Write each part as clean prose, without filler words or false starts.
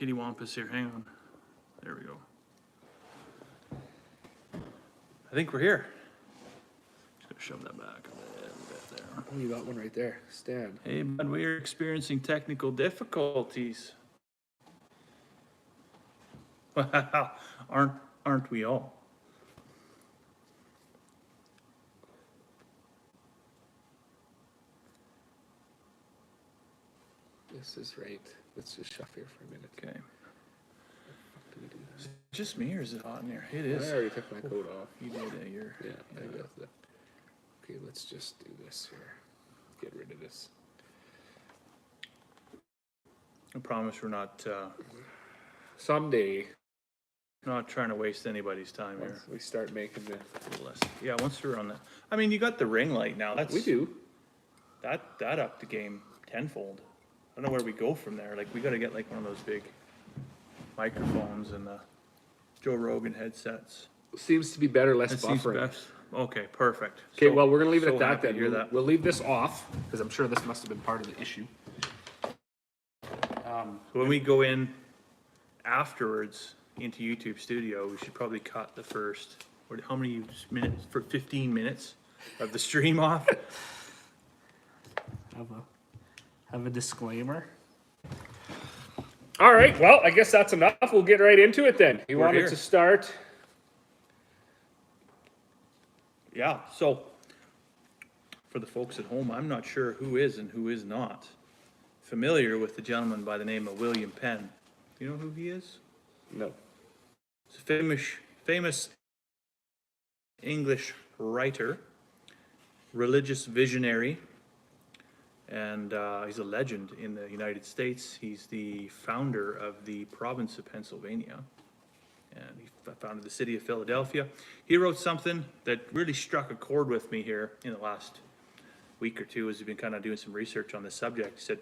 Kitty Wampus here, hang on. There we go. I think we're here. Just gonna shove that back a little bit there. Oh, you got one right there. Stand. Hey, bud, we're experiencing technical difficulties. Wow, aren't we all? This is right. Let's just shove here for a minute. Okay. Do we do Is that? it just me or is it hot in here? It is. I already took my coat off. You did it, you're. Yeah, I got that. Okay, let's just do this here. Get rid of this. I promise we're not Someday, not trying to waste anybody's time here. once we start making the. A little less. Yeah, once we're on that. I mean, you got the ring light now. That's We do. that upped the game tenfold. I don't know where we go from there. Like, we got to get like one of those big microphones and Joe Rogan headsets. Seems to be better, less That seems buffering. best. Okay, perfect. Okay, So- well, we're gonna leave it so at that happy then. to hear We'll, that. we'll leave this off, because I'm sure this must have been part of the issue. When we go in afterwards into YouTube Studio, we should probably cut the first, how many minutes, for 15 minutes of the stream off? Have a disclaimer. All right, well, I guess that's enough. We'll get right into it then. You We're wanted here. to start? Yeah, so for the folks at home, I'm not sure who is and who is not familiar with the gentleman by the name of William Penn. Do you know who he is? No. He's a famous English writer, religious visionary, and he's a legend in the United States. He's the founder of the province of Pennsylvania, and he founded the city of Philadelphia. He wrote something that really struck a chord with me here in the last week or two as we've been kind of doing some research on this subject. He said,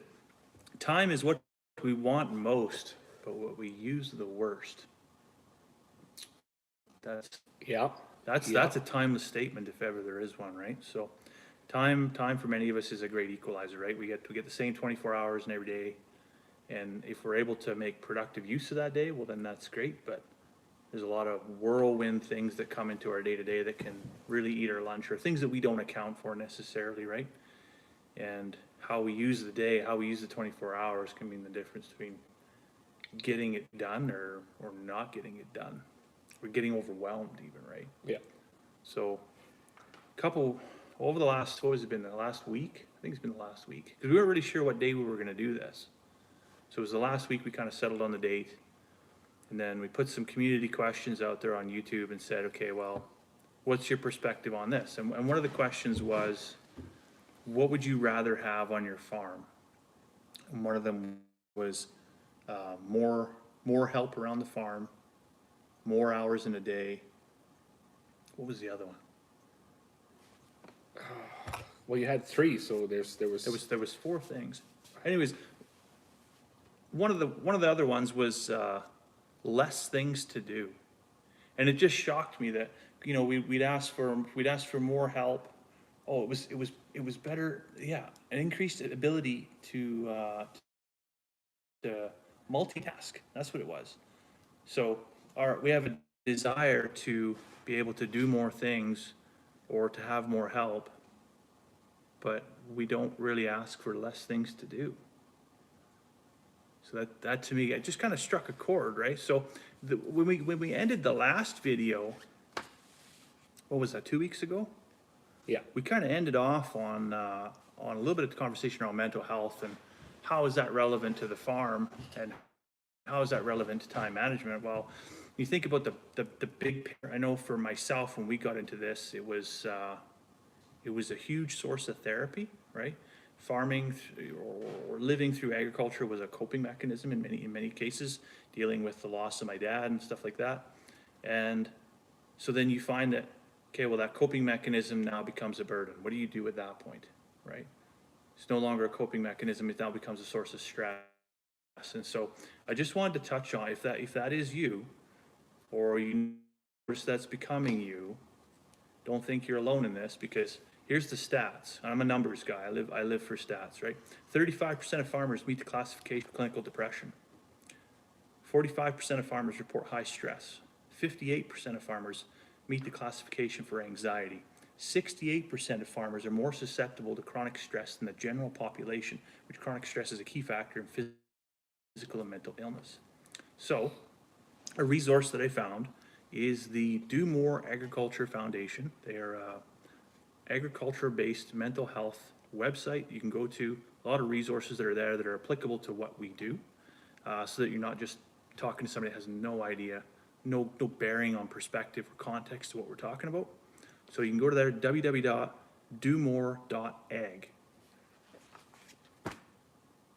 "Time is what we want most, but what we use the worst." Yeah. That's a timeless statement if ever there is one, right? So time for many of us is a great equalizer, right? We get the same 24 hours in every day. And if we're able to make productive use of that day, well, then that's great. But there's a lot of whirlwind things that come into our day to day that can really eat our lunch, or things that we don't account for necessarily, right? And how we use the day, how we use the 24 hours can mean the difference between getting it done or not getting it done. We're getting overwhelmed even, right? Yeah. So over the last, what has it been, the last week? I think it's been the last week. Because we weren't really sure what day we were gonna do this. So it was the last week we kind of settled on the date. And then we put some community questions out there on YouTube and said, okay, well, what's your perspective on this? And one of the questions was, what would you rather have on your farm? And one of them was more help around the farm, more hours in a day. What was the other one? Well, you had three, so there was 4 things. Anyways, one of the other ones was less things to do, and it just shocked me that we'd ask for more help. Oh, it was better. Yeah, an increased ability to multitask. That's what it was. So we have a desire to be able to do more things or to have more help, but we don't really ask for less things to do. So that to me, it just kind of struck a chord, right? So when we ended the last video, what was that, 2 weeks ago? yeah. We kind of ended off on a little bit of the conversation around mental health and how is that relevant to the farm and how is that relevant to time management? Well, you think about the big, I know for myself, when we got into this, it was a huge source of therapy, right? Farming or living through agriculture was a coping mechanism in many cases, dealing with the loss of my dad and stuff like that. And so then you find that, okay, well, that coping mechanism now becomes a burden. What do you do at that point, right? It's no longer a coping mechanism. It now becomes a source of stress. And so I just wanted to touch on, if that is you, or you notice that's becoming you, don't think you're alone in this, because here's the stats. I'm a numbers guy. I live for stats, right? 35% of farmers meet the classification of clinical depression. 45% of farmers report high stress. 58% of farmers meet the classification for anxiety. 68% of farmers are more susceptible to chronic stress than the general population, which chronic stress is a key factor in physical and mental illness. So, a resource that I found is the Do More Agriculture Foundation. They are a agriculture-based mental health website you can go to. A lot of resources that are there that are applicable to what we do, so that you're not just talking to somebody that has no idea, no bearing on perspective or context to what we're talking about. So you can go to there, www.domore.ag.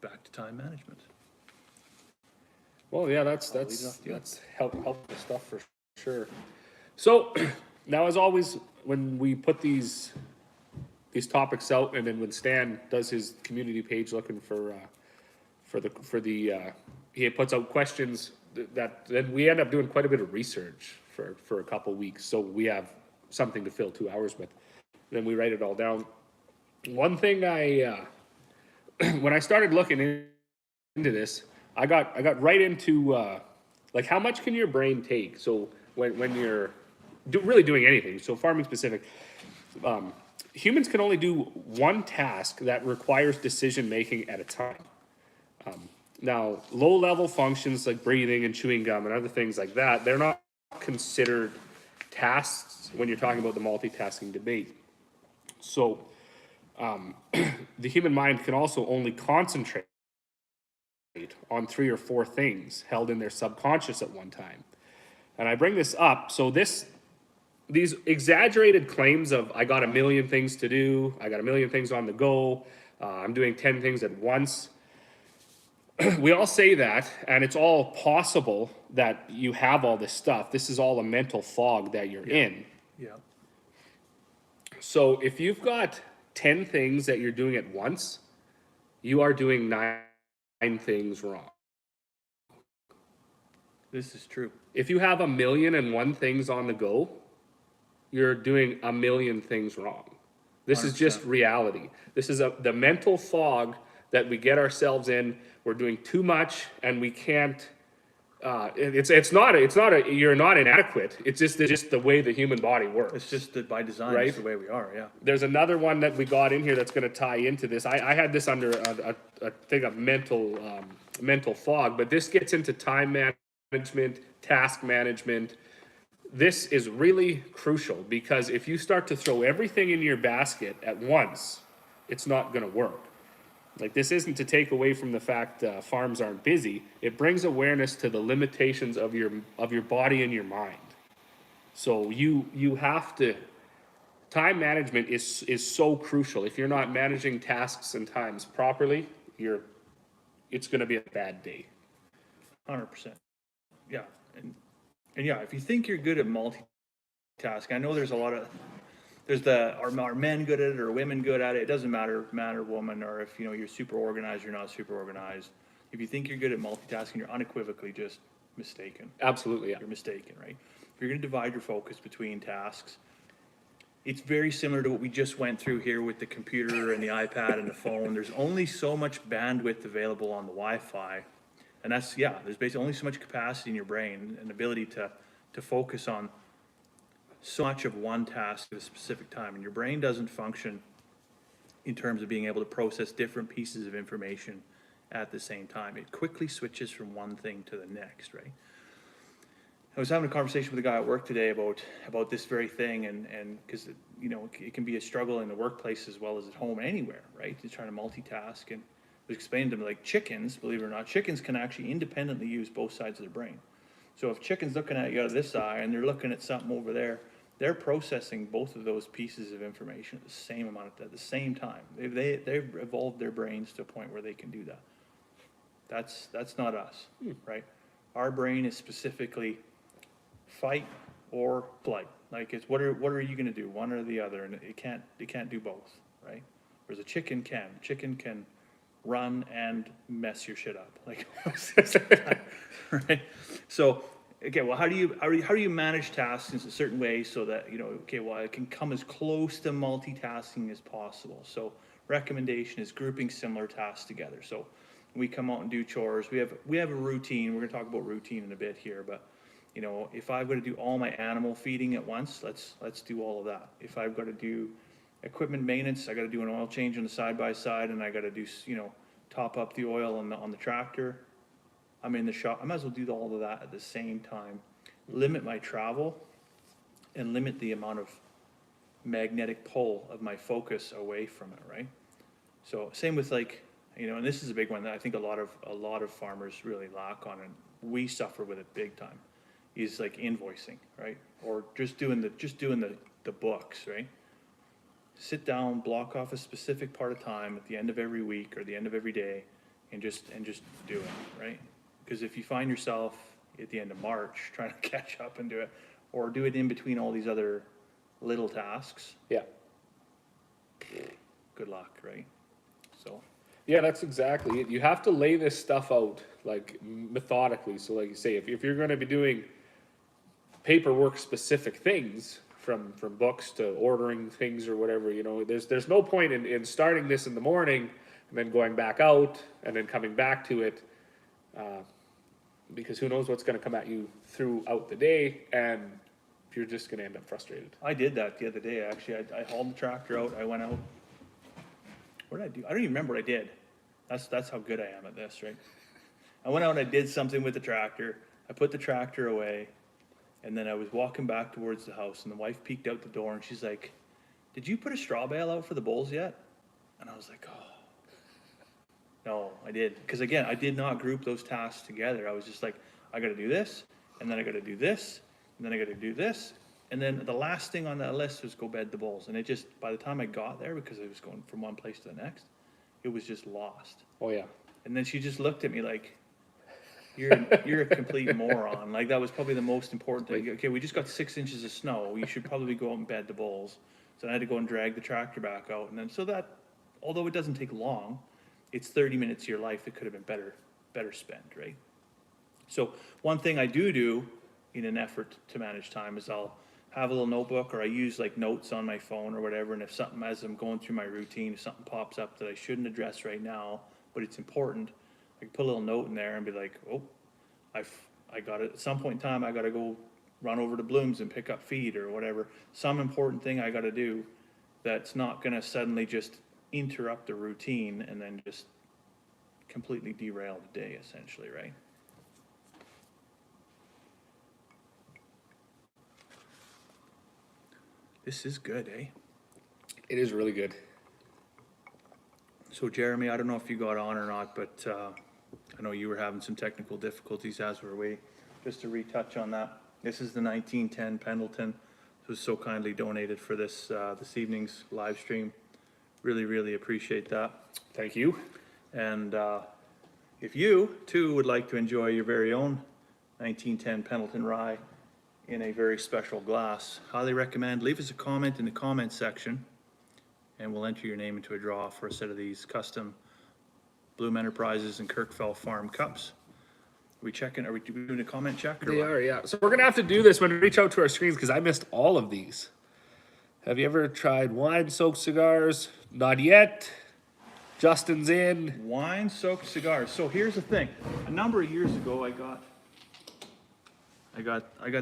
Back to time management. Well, yeah, that's leave it off to you. helpful stuff for sure. So now, as always, when we put these topics out, and then when Stan does his community page looking for he puts out questions that then we end up doing quite a bit of research for a couple weeks, so we have something to fill 2 hours with. Then we write it all down. One thing I when I started looking into this, I got right into like, how much can your brain take? So when you're really doing anything, so farming specific, humans can only do one task that requires decision making at a time. Now, low level functions like breathing and chewing gum and other things like that, they're not considered tasks when you're talking about the multitasking debate. So the human mind can also only concentrate on 3 or 4 things held in their subconscious at one time. And I bring this up, so these exaggerated claims of, I got a million things to do, I got a million things on the go, I'm doing 10 things at once. We all say that, and it's all possible that you have all this stuff. This is all a mental fog that you're in. Yeah. So if you've got 10 things that you're doing at once, you are doing 9 things wrong. This is true. If you have 1,000,001 things on the go, you're doing 1,000,000 things wrong. This is just 100%. reality. This is the mental fog that we get ourselves in. We're doing too much, and we can't. You're not inadequate. It's just the way the human body works. It's just that by design, Right? it's the way we are, yeah. There's another one that we got in here that's going to tie into this. I had this under a thing of mental fog, but this gets into time management, task management. This is really crucial, because if you start to throw everything in your basket at once, it's not going to work. Like, this isn't to take away from the fact farms aren't busy. It brings awareness to the limitations of your body and your mind. So you have to. Time management is so crucial. If you're not managing tasks and times properly, it's going to be a bad day. 100%. Yeah. And yeah, if you think you're good at multitasking, I know there's a lot of, are men good at it or women good at it? It doesn't matter, man or woman, or if you're super organized, you're not super organized. If you think you're good at multitasking, you're unequivocally just mistaken. Absolutely, yeah. You're mistaken, right? If you're going to divide your focus between tasks, it's very similar to what we just went through here with the computer and the iPad and the phone. There's only so much bandwidth available on the Wi-Fi. And that's, there's basically only so much capacity in your brain and ability to focus on so much of one task at a specific time. And your brain doesn't function in terms of being able to process different pieces of information at the same time. It quickly switches from one thing to the next, right? I was having a conversation with a guy at work today about this very thing, and because it can be a struggle in the workplace as well as at home, anywhere, right? He's trying to multitask, and I was explaining to him, like, chickens, believe it or not, chickens can actually independently use both sides of their brain. So if chicken's looking at you out of this eye and they're looking at something over there, they're processing both of those pieces of information at the same amount at the same time. They've evolved their brains to a point where they can do that. That's not us, right? Our brain is specifically fight or flight. Like, it's what are you going to do, one or the other, and it can't do both, right? Whereas a chicken can run and mess your shit up, like, right? So, okay, well, how do you manage tasks in a certain way so that it can come as close to multitasking as possible? So recommendation is grouping similar tasks together. So We come out and do chores. We have a routine. We're gonna talk about routine in a bit here, but you know, if I've got to do all my animal feeding at once, let's do all of that. If I've got to do equipment maintenance, I got to do an oil change on the side by side, and I got to do, you know, top up the oil on the tractor. I'm in the shop. I might as well do all of that at the same time. Limit my travel, and limit the amount of magnetic pull of my focus away from it, right? So same with, like, you know, and this is a big one that I think a lot of farmers really lack on, and we suffer with it big time, is like invoicing, right? Or just doing the books, right? Sit down, block off a specific part of time at the end of every week or the end of every day, and just do it, right? Because if you find yourself at the end of March trying to catch up and do it, or do it in between all these other little tasks, Yeah. good luck, right? So, Yeah, that's exactly it. You have to lay this stuff out like methodically. So like you say, if you're going to be doing paperwork specific things from books to ordering things or whatever, you know, there's no point in starting this in the morning and then going back out and then coming back to it, because who knows what's going to come at you throughout the day, and you're just going to end up frustrated. I did that the other day, actually. I hauled the tractor out, I went out. What did I do? I don't even remember what I did. That's how good I am at this, right? I went out and I did something with the tractor. I put the tractor away, and then I was walking back towards the house, and the wife peeked out the door, and she's like, "Did you put a straw bale out for the bulls yet?" And I was like, "Oh, no, I did." Because again, I did not group those tasks together. I was just like, I got to do this, and then I got to do this, and then I got to do this. And then the last thing on that list was go bed the bulls. And it just, by the time I got there, because I was going from one place to the next, it was just lost. Oh yeah. And then she just looked at me like, you're a complete moron. Like, that was probably the most important thing. Okay, we just got 6 inches of snow. You should probably go out and bed the bulls. So I had to go and drag the tractor back out. And then, so that, although it doesn't take long, it's 30 minutes of your life that could have been better spent, right? So one thing I do in an effort to manage time is I'll have a little notebook, or I use like notes on my phone or whatever, and if something, as I'm going through my routine, if something pops up that I shouldn't address right now, but it's important, I can put a little note in there and be like, oh, I got it, at some point in time, I gotta go run over to Bloom's and pick up feed or whatever, some important thing I gotta do that's not gonna suddenly just interrupt the routine and then just completely derail the day, essentially, right? This is good, eh? It is really good. So Jeremy, I don't know if you got on or not, but I know you were having some technical difficulties, as were we. Just to retouch on that, this is the 1910 Pendleton. It was so kindly donated for this this evening's live stream. Really appreciate that. Thank you. And if you too would like to enjoy your very own 1910 Pendleton rye in a very special glass, highly recommend, leave us a comment in the comment section, and we'll enter your name into a draw for a set of these custom Bloom Enterprises and Kirkfell Farm cups. Are we doing a comment check? Or They what? are, yeah. So we're gonna have to do this when we reach out to our screens, because I missed all of these. Have you ever tried wine-soaked cigars? Not yet. Justin's in. Wine-soaked cigars. So here's the thing. A number of years ago, I got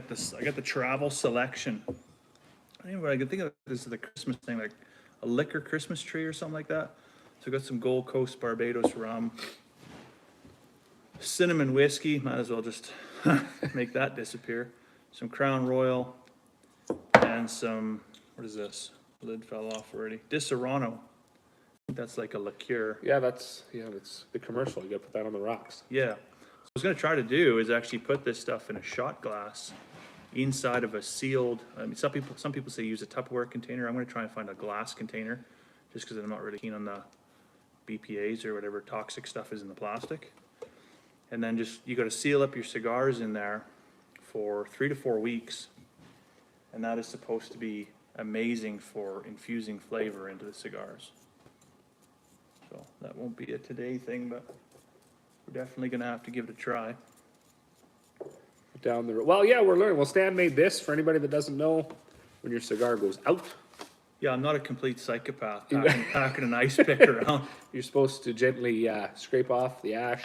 the travel selection. I don't even know what I can think of. This is the Christmas thing, like a liquor Christmas tree or something like that. So I got some Gold Coast Barbados rum, cinnamon whiskey. Might as well just make that disappear. Some Crown Royal, and some, what is this? Lid fell off already. Disaronno. I think that's like a liqueur. Yeah, that's the commercial. You gotta put that on the rocks. Yeah. So what I was gonna try to do is actually put this stuff in a shot glass inside of a sealed, I mean, some people say use a Tupperware container. I'm gonna try and find a glass container, just because I'm not really keen on the BPAs or whatever toxic stuff is in the plastic. And then just, you gotta seal up your cigars in there for 3 to 4 weeks. And that is supposed to be amazing for infusing flavor into the cigars. So that won't be a today thing, but we're definitely gonna have to give it a try. Down the road. Well, yeah, we're learning. Well, Stan made this for anybody that doesn't know. When your cigar goes out, Yeah, I'm not a complete psychopath packing an ice pick around. You're supposed to gently scrape off the ash,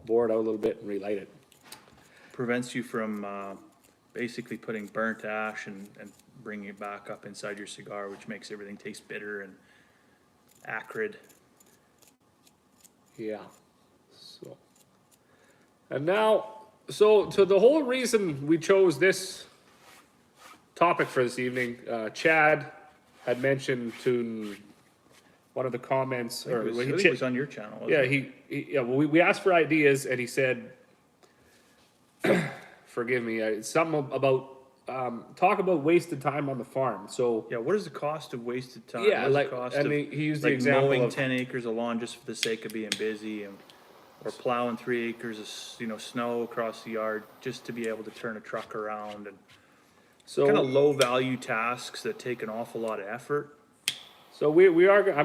bore it out a little bit, and relight it. Prevents you from basically putting burnt ash and bringing it back up inside your cigar, which makes everything taste bitter and acrid. Yeah. So, and now, so the whole reason we chose this topic for this evening, Chad had mentioned to one of the comments, or I when think he it was on your channel. Wasn't yeah, it? yeah. Well, we asked for ideas, and he said, "Forgive me, something about talk about wasted time on the farm." So Yeah, what is the cost of wasted time? yeah, What is like, the cost and of, he used the like example mowing of 10 acres of lawn just for the sake of being busy, and or plowing 3 acres of snow across the yard just to be able to turn a truck around, and so kind of low value tasks that take an awful lot of effort. So I'm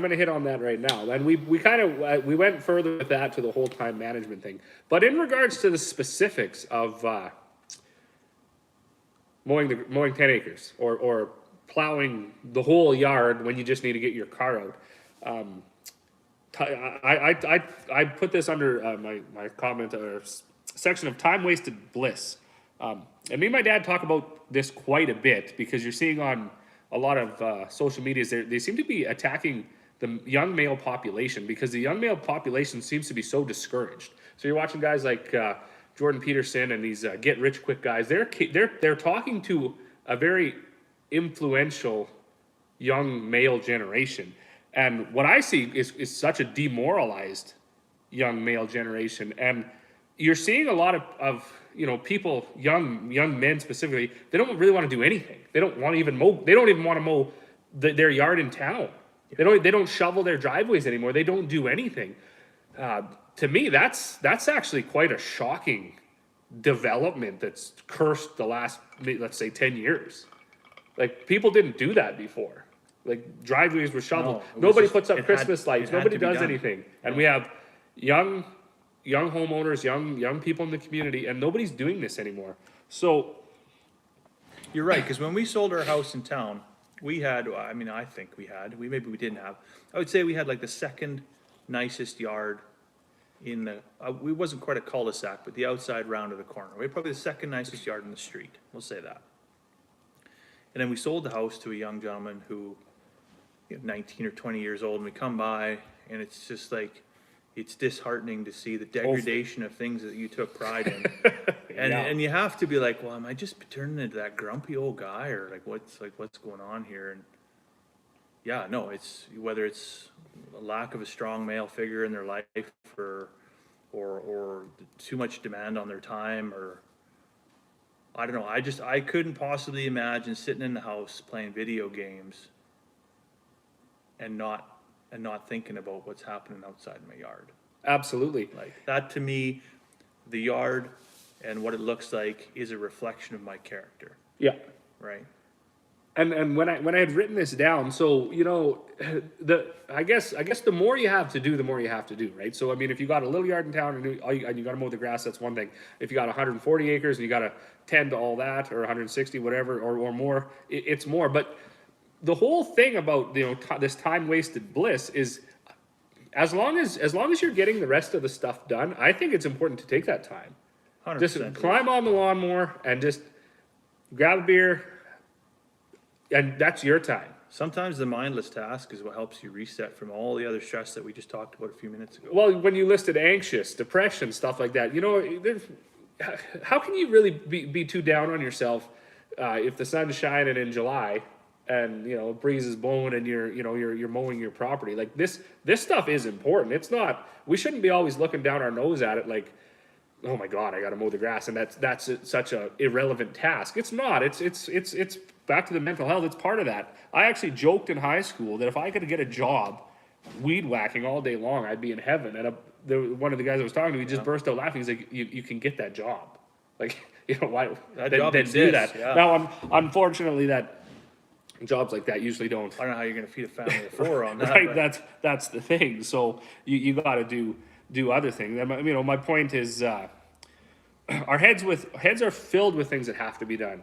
going to hit on that right now. And we kind of, we went further with that to the whole time management thing. But in regards to the specifics of mowing 10 acres or plowing the whole yard when you just need to get your car out, I put this under my comment or section of time wasted bliss. And me and my dad talk about this quite a bit because you're seeing on a lot of social medias, they seem to be attacking the young male population because the young male population seems to be so discouraged. So you're watching guys like Jordan Peterson and these get rich quick guys. They're talking to a very influential young male generation, and what I see is such a demoralized young male generation. And you're seeing a lot of people, young men specifically, they don't really want to do anything. They don't want to even mow. They don't even want to mow their yard in town. They don't shovel their driveways anymore. They don't do anything. To me, that's actually quite a shocking development that's cursed the last, let's say, 10 years. Like, people didn't do that before. Like, driveways were shoveled. No, Nobody just- puts up it had- Christmas it lights. had Nobody to be does done. anything. And we have young homeowners, young people in the community, and nobody's doing this anymore. So You're right, because when we sold our house in town, we had, I think maybe we didn't have, I would say we had like the second nicest yard in the, we wasn't quite a cul-de-sac, but the outside round of the corner. We had probably the second nicest yard in the street, we'll say that. And then we sold the house to a young gentleman who, 19 or 20 years old, and we come by, and it's just like, it's disheartening to see the degradation of things that you took pride in. And you have to be like, well, am I just turning into that grumpy old guy, or what's going on here? And yeah, no, it's whether it's a lack of a strong male figure in their life, or too much demand on their time, or I don't know. I couldn't possibly imagine sitting in the house playing video games and not thinking about what's happening outside my yard. absolutely. Like that, to me, the yard and what it looks like is a reflection of my character, Yeah. right? And when I had written this down, so I guess the more you have to do, the more you have to do, right? So I mean, if you got a little yard in town and you got to mow the grass, that's one thing. If you got 140 acres and you got to tend to all that, or 160, whatever, or more, it's more. But the whole thing about this time wasted bliss is, as long as you're getting the rest of the stuff done, I think it's important to take that time. 100%. Just climb on the lawnmower and just grab a beer, and that's your time. Sometimes the mindless task is what helps you reset from all the other stress that we just talked about a few minutes ago. Well, when you listed anxious, depression, stuff like that, how can you really be too down on yourself if the sun's shining in July and a breeze is blowing and you're mowing your property? Like this stuff is important. It's not. We shouldn't be always looking down our nose at it like, oh my God, I got to mow the grass, and that's such a irrelevant task. It's not. It's back to the mental health. It's part of that. I actually joked in high school that if I could get a job weed whacking all day long, I'd be in heaven. And one of the guys I was talking to, he just burst out laughing. He's like, "You can get that job. Like, why? That then job do exists, that." yeah. Now, unfortunately, that jobs like that usually don't. I don't know how you're going to feed a family of four on that. Right, but that's the thing. So you got to do other things. And my point is, our heads are filled with things that have to be done.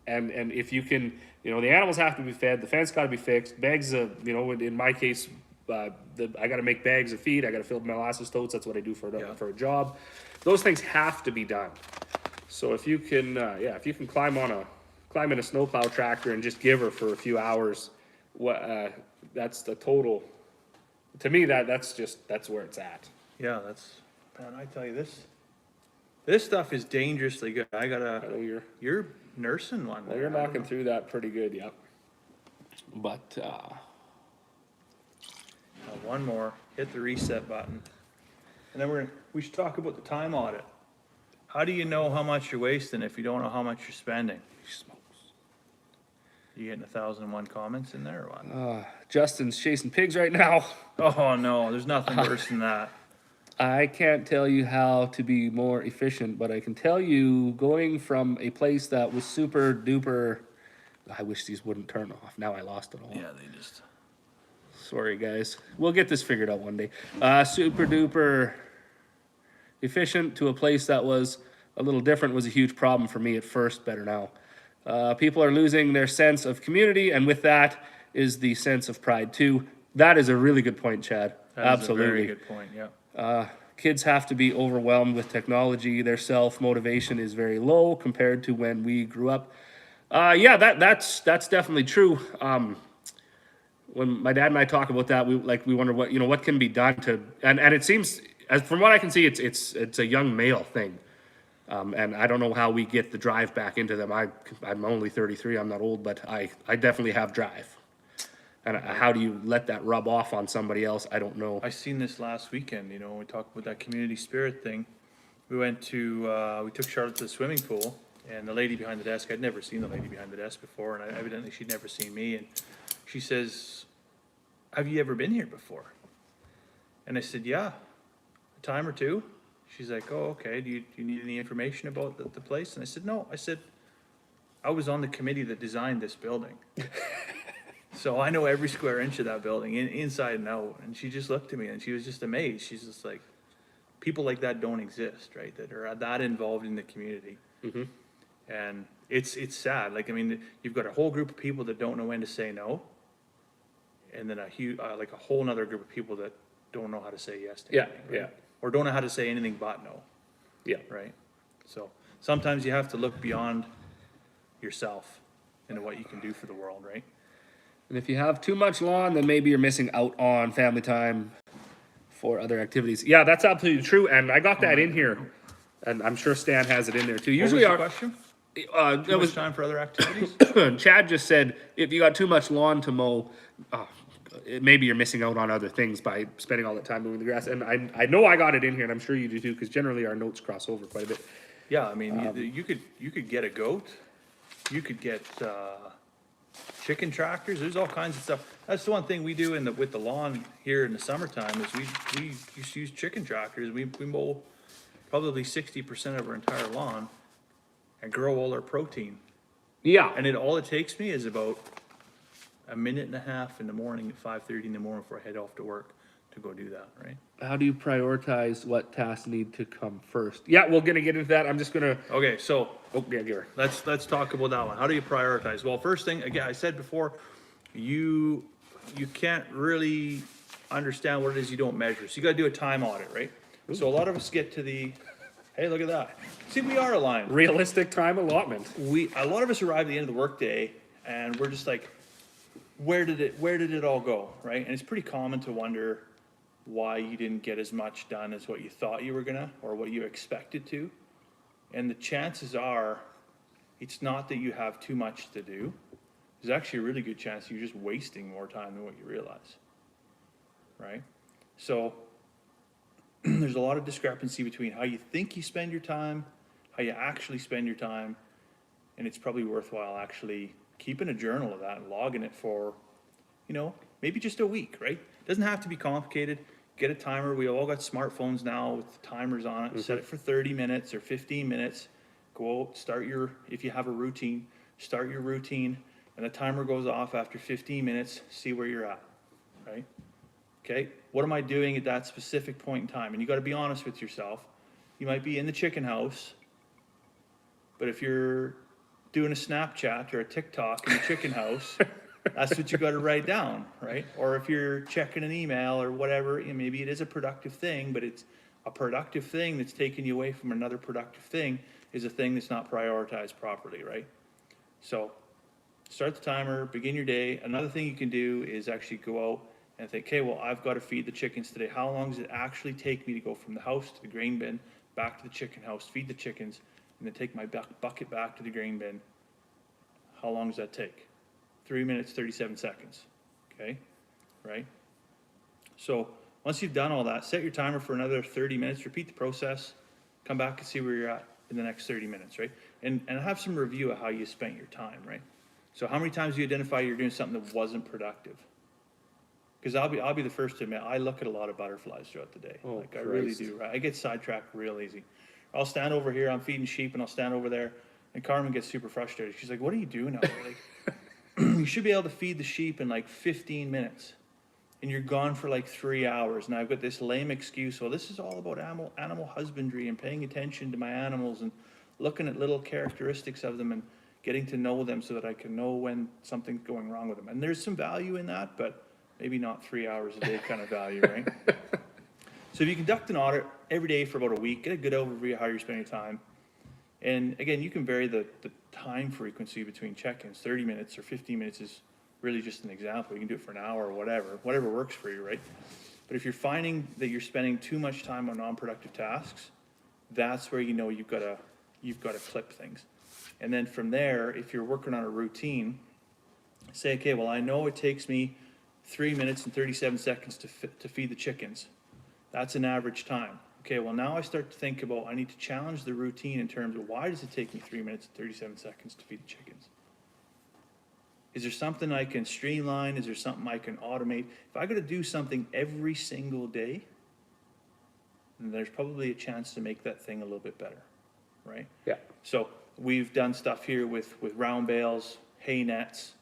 And if you can, the animals have to be fed, the fence got to be fixed, bags of, in my case, I got to make bags of feed, I got to fill molasses totes, that's what I do for a job. Those things have to be done. So if you can, if you can climb in a snowplow tractor and just give her for a few hours, that's the total. To me, that's where it's at. Yeah, man, I tell you this stuff is dangerously good. I you're nursing one. Well, you're knocking through that pretty good, yeah. But, one more, hit the reset button. And then we should talk about the time audit. How do you know how much you're wasting if you don't know how much you're spending? You getting 1,001 comments in there or what? Justin's chasing pigs right now. Oh no, there's nothing worse than that. I can't tell you how to be more efficient, but I can tell you going from a place that was super duper, I wish these wouldn't turn off. Now I lost it all. Yeah, they just. Sorry guys. We'll get this figured out one day. Super duper efficient to a place that was a little different was a huge problem for me at first, better now. People are losing their sense of community, and with that is the sense of pride too. That is a really good point, Chad. Absolutely. A very good point, yeah. Kids have to be overwhelmed with technology. Their self-motivation is very low compared to when we grew up. That's definitely true. When my dad and I talk about that, we wonder what can be done to, and it seems, as from what I can see, it's a young male thing. And I don't know how we get the drive back into them. I'm only 33, I'm not old, but I definitely have drive. And how do you let that rub off on somebody else? I don't know. I seen this last weekend, when we talked about that community spirit thing. We went to, we took Charlotte to the swimming pool, and the lady behind the desk, I'd never seen the lady behind the desk before, and evidently she'd never seen me, and she says, "Have you ever been here before?" And I said, "Yeah, a time or two." She's like, "Oh, okay, do you need any information about the place?" And I said, "No." I said, "I was on the committee that designed this building." So I know every square inch of that building, inside and out. And she just looked at me and she was just amazed. She's just like, people like that don't exist, right? That are that involved in the community. Mm-hmm. And it's sad. Like, I mean, you've got a whole group of people that don't know when to say no. And then a whole nother group of people that don't know how to say yes to anything. Right? Yeah. Or don't know how to say anything but no. Yeah. Right? So sometimes you have to look beyond yourself into what you can do for the world, right? And if you have too much lawn, then maybe you're missing out on family time for other activities. Yeah, that's absolutely true. And I got that in here, and I'm sure Stan has it in there too. Usually, what was the question? Too much time for other activities? Chad just said if you got too much lawn to mow, maybe you're missing out on other things by spending all that time mowing the grass. And I know I got it in here, and I'm sure you do too, because generally our notes cross over quite a bit. Yeah, I mean, you could get a goat, you could get chicken tractors. There's all kinds of stuff. That's the one thing we do with the lawn here in the summertime is we just use chicken tractors. We mow probably 60% of our entire lawn and grow all our protein. Yeah, And all it takes me is about a minute and a half in the morning at 5:30 in the morning before I head off to work to go do that, right? How do you prioritize what tasks need to come first? Yeah, we're gonna get into that. I'm just gonna. Okay, so Yeah, give her. let's talk about that one. How do you prioritize? Well, first thing, again, I said before, you can't really understand what it is you don't measure. So you gotta do a time audit, right? So a lot of us get to hey, look at that. See, we are aligned. Realistic time allotment. A lot of us arrive at the end of the workday and we're just like, where did it all go, right? And it's pretty common to wonder why you didn't get as much done as what you thought you were gonna, or what you expected to. And the chances are, it's not that you have too much to do. There's actually a really good chance you're just wasting more time than what you realize, right? So there's a lot of discrepancy between how you think you spend your time, how you actually spend your time, and it's probably worthwhile actually keeping a journal of that and logging it for, maybe just a week, right? Doesn't have to be complicated. Get a timer. We all got smartphones now with timers on it. Mm-hmm. Set it for 30 minutes or 15 minutes. Go out, if you have a routine, start your routine, and the timer goes off after 15 minutes, see where you're at, right? Okay, what am I doing at that specific point in time? And you got to be honest with yourself. You might be in the chicken house, but if you're doing a Snapchat or a TikTok in the chicken house, that's what you got to write down, right? Or if you're checking an email or whatever, maybe it is a productive thing, but it's a productive thing that's taking you away from another productive thing is a thing that's not prioritized properly, right? So start the timer, begin your day. Another thing you can do is actually go out and think, okay, well, I've got to feed the chickens today. How long does it actually take me to go from the house to the grain bin, back to the chicken house, feed the chickens, and then take my bucket back to the grain bin? How long does that take? 3 minutes, 37 seconds, okay, right? So once you've done all that, set your timer for another 30 minutes, repeat the process, come back and see where you're at in the next 30 minutes, right? And have some review of how you spent your time, right? So how many times do you identify you're doing something that wasn't productive? Because I'll be the first to admit, I look at a lot of butterflies throughout the day. Oh, like I really Christ. do, right? I get sidetracked real easy. I'll stand over here, I'm feeding sheep, and I'll stand over there, and Carmen gets super frustrated. She's like, what are you doing out there? Like, you should be able to feed the sheep in like 15 minutes. And you're gone for like 3 hours. And I've got this lame excuse. Well, this is all about animal husbandry and paying attention to my animals and looking at little characteristics of them and getting to know them so that I can know when something's going wrong with them. And there's some value in that, but maybe not 3 hours a day kind of value, right? So if you conduct an audit every day for about a week, get a good overview of how you're spending time. And again, you can vary the time frequency between check-ins. 30 minutes or 15 minutes is really just an example. You can do it for an hour or whatever works for you, right? But if you're finding that you're spending too much time on non-productive tasks, that's where you know you've got to clip things. And then from there, if you're working on a routine, say, okay, well, I know it takes me 3 minutes and 37 seconds to feed the chickens. That's an average time. Okay, well, now I start to think about, I need to challenge the routine in terms of why does it take me 3 minutes and 37 seconds to feed the chickens? Is there something I can streamline? Is there something I can automate? If I got to do something every single day, then there's probably a chance to make that thing a little bit better, right? Yeah. So we've done stuff here with round bales, hay nets,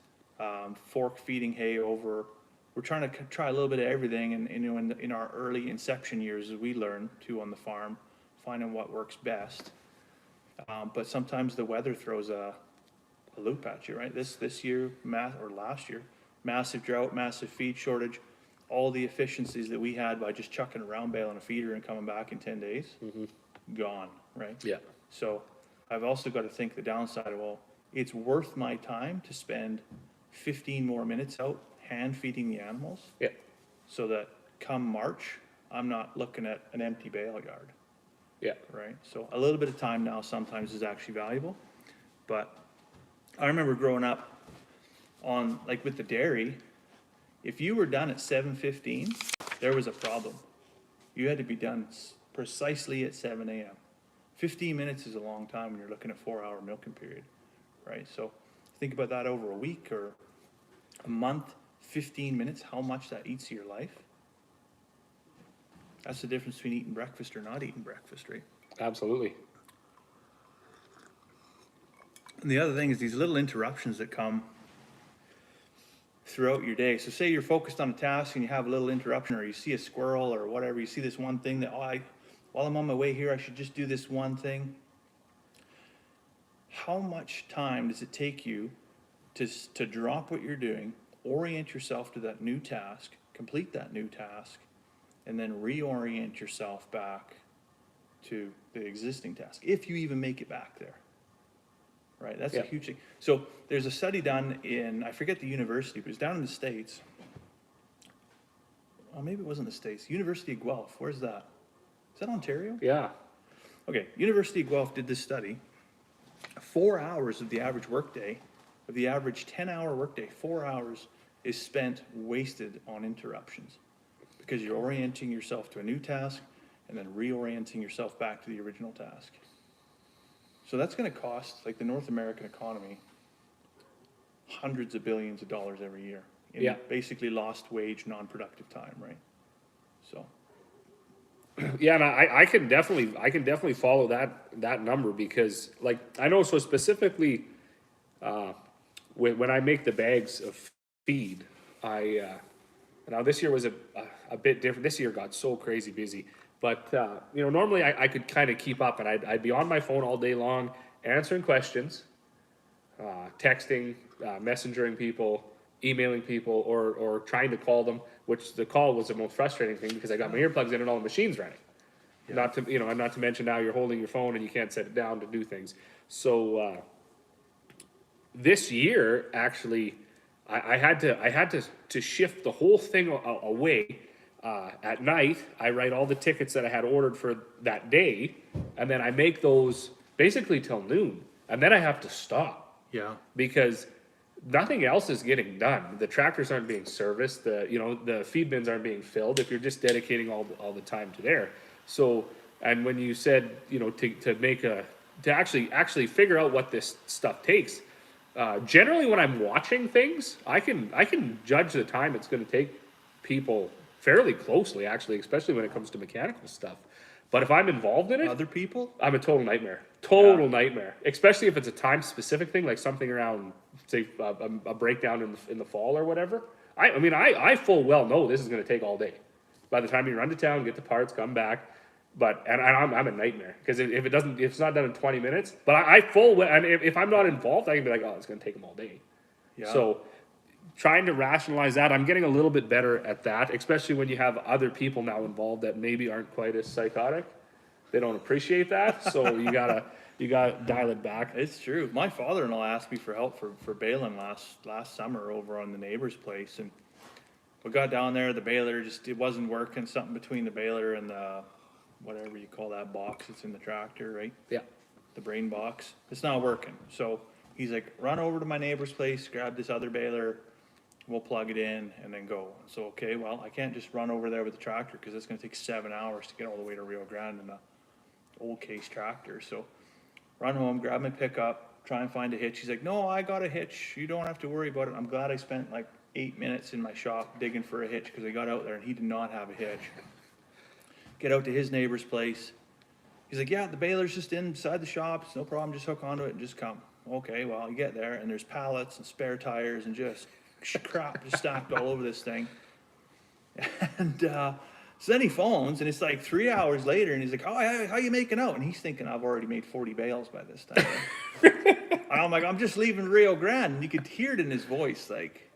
fork feeding hay over. We're trying to try a little bit of everything, and in our early inception years, as we learn too on the farm, finding what works best. But sometimes the weather throws a loop at you, right? This year, or last year, massive drought, massive feed shortage, all the efficiencies that we had by just chucking a round bale and a feeder and coming back in 10 days, gone, right? Yeah. So I've also got to think the downside of, well, it's worth my time to spend 15 more minutes out hand feeding the animals, Yeah. so that come March, I'm not looking at an empty bale yard, Yeah. right? So a little bit of time now sometimes is actually valuable. But I remember growing up on, like with the dairy, if you were done at 7:15, there was a problem. You had to be done precisely at 7 a.m. 15 minutes is a long time when you're looking at 4-hour milking period, right? So think about that over a week or a month, 15 minutes, how much that eats of your life. That's the difference between eating breakfast or not eating breakfast, right? Absolutely. And the other thing is these little interruptions that come throughout your day. So say you're focused on a task and you have a little interruption, or you see a squirrel or whatever, you see this one thing that, while I'm on my way here, I should just do this one thing. How much time does it take you to drop what you're doing, orient yourself to that new task, complete that new task, and then reorient yourself back to the existing task, if you even make it back there, right? That's a huge thing. So there's a study done in, I forget the university, but it's down in the States. Oh, maybe it wasn't the States. University of Guelph, where's that? Is that Ontario? Yeah. Okay, University of Guelph did this study. 4 hours of the average workday, of the average 10-hour workday, 4 hours is spent wasted on interruptions, because you're orienting yourself to a new task and then reorienting yourself back to the original task. So that's going to cost, like the North American economy, hundreds of billions of dollars every year in basically lost wage, non-productive time, right? So. Yeah, and I can definitely follow that number, because like I know, so specifically when I make the bags of feed, now this year was a bit different. This year got so crazy busy, but normally I could kind of keep up, and I'd be on my phone all day long answering questions, texting, messengering people, emailing people, or trying to call them, which the call was the most frustrating thing because I got my earplugs in and all the machines running. Not to mention now you're holding your phone and you can't set it down to do things. So this year, actually, I had to shift the whole thing away. At night, I write all the tickets that I had ordered for that day, and then I make those basically till noon, and then I have to stop. Yeah. Because nothing else is getting done. The tractors aren't being serviced. The feed bins aren't being filled if you're just dedicating all the time to there. So, and when you said, to actually figure out what this stuff takes, generally when I'm watching things, I can judge the time it's going to take people fairly closely, actually, especially when it comes to mechanical stuff. But if I'm involved in it, Other people? I'm a total nightmare. Total nightmare. Especially if it's a time specific thing, like something around, say, a breakdown in the fall or whatever. I full well know this is going to take all day. By the time you run to town, get the parts, come back. But I'm a nightmare because if it's not done in 20 minutes. But I full well, and if I'm not involved, I can be like, oh, it's going to take them all day. Yeah. So trying to rationalize that, I'm getting a little bit better at that, especially when you have other people now involved that maybe aren't quite as psychotic. They don't appreciate that, so you gotta dial it back. It's true. My father-in-law asked me for help for baling last summer over on the neighbor's place, and we got down there. The baler it wasn't working. Something between the baler and the whatever you call that box that's in the tractor, right? Yeah. The brain box. It's not working. So he's like, run over to my neighbor's place, grab this other baler. We'll plug it in and then go. So, okay, well, I can't just run over there with the tractor because it's going to take 7 hours to get all the way to Rio Grande in the old case tractor. So run home, grab my pickup, try and find a hitch. He's like, no, I got a hitch. You don't have to worry about it. I'm glad I spent like 8 minutes in my shop digging for a hitch because I got out there and he did not have a hitch. Get out to his neighbor's place. He's like, yeah, the baler's just inside the shop. It's no problem. Just hook onto it and just come. Okay, well, you get there and there's pallets and spare tires and just crap just stacked all over this thing. And so then he phones and it's like 3 hours later and he's like, oh, how you making out? And he's thinking I've already made 40 bales by this time. And I'm like, I'm just leaving Rio Grande. And you could hear it in his voice, like,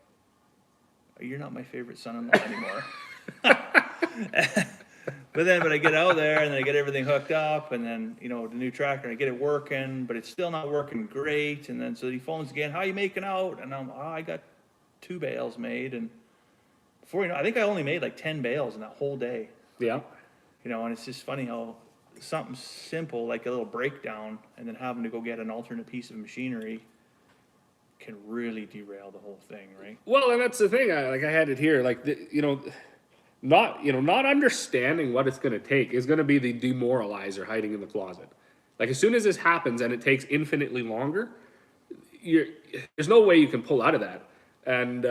you're not my favorite son-in-law anymore. But I get out there and then I get everything hooked up and then, the new tractor, and I get it working, but it's still not working great. And then so he phones again, how you making out? And I got 2 bales made, and before I think I only made like 10 bales in that whole day. Yeah. And it's just funny how something simple like a little breakdown and then having to go get an alternate piece of machinery can really derail the whole thing, right? Well, and that's the thing. I had it here, not understanding what it's going to take is going to be the demoralizer hiding in the closet. Like as soon as this happens and it takes infinitely longer, there's no way you can pull out of that. And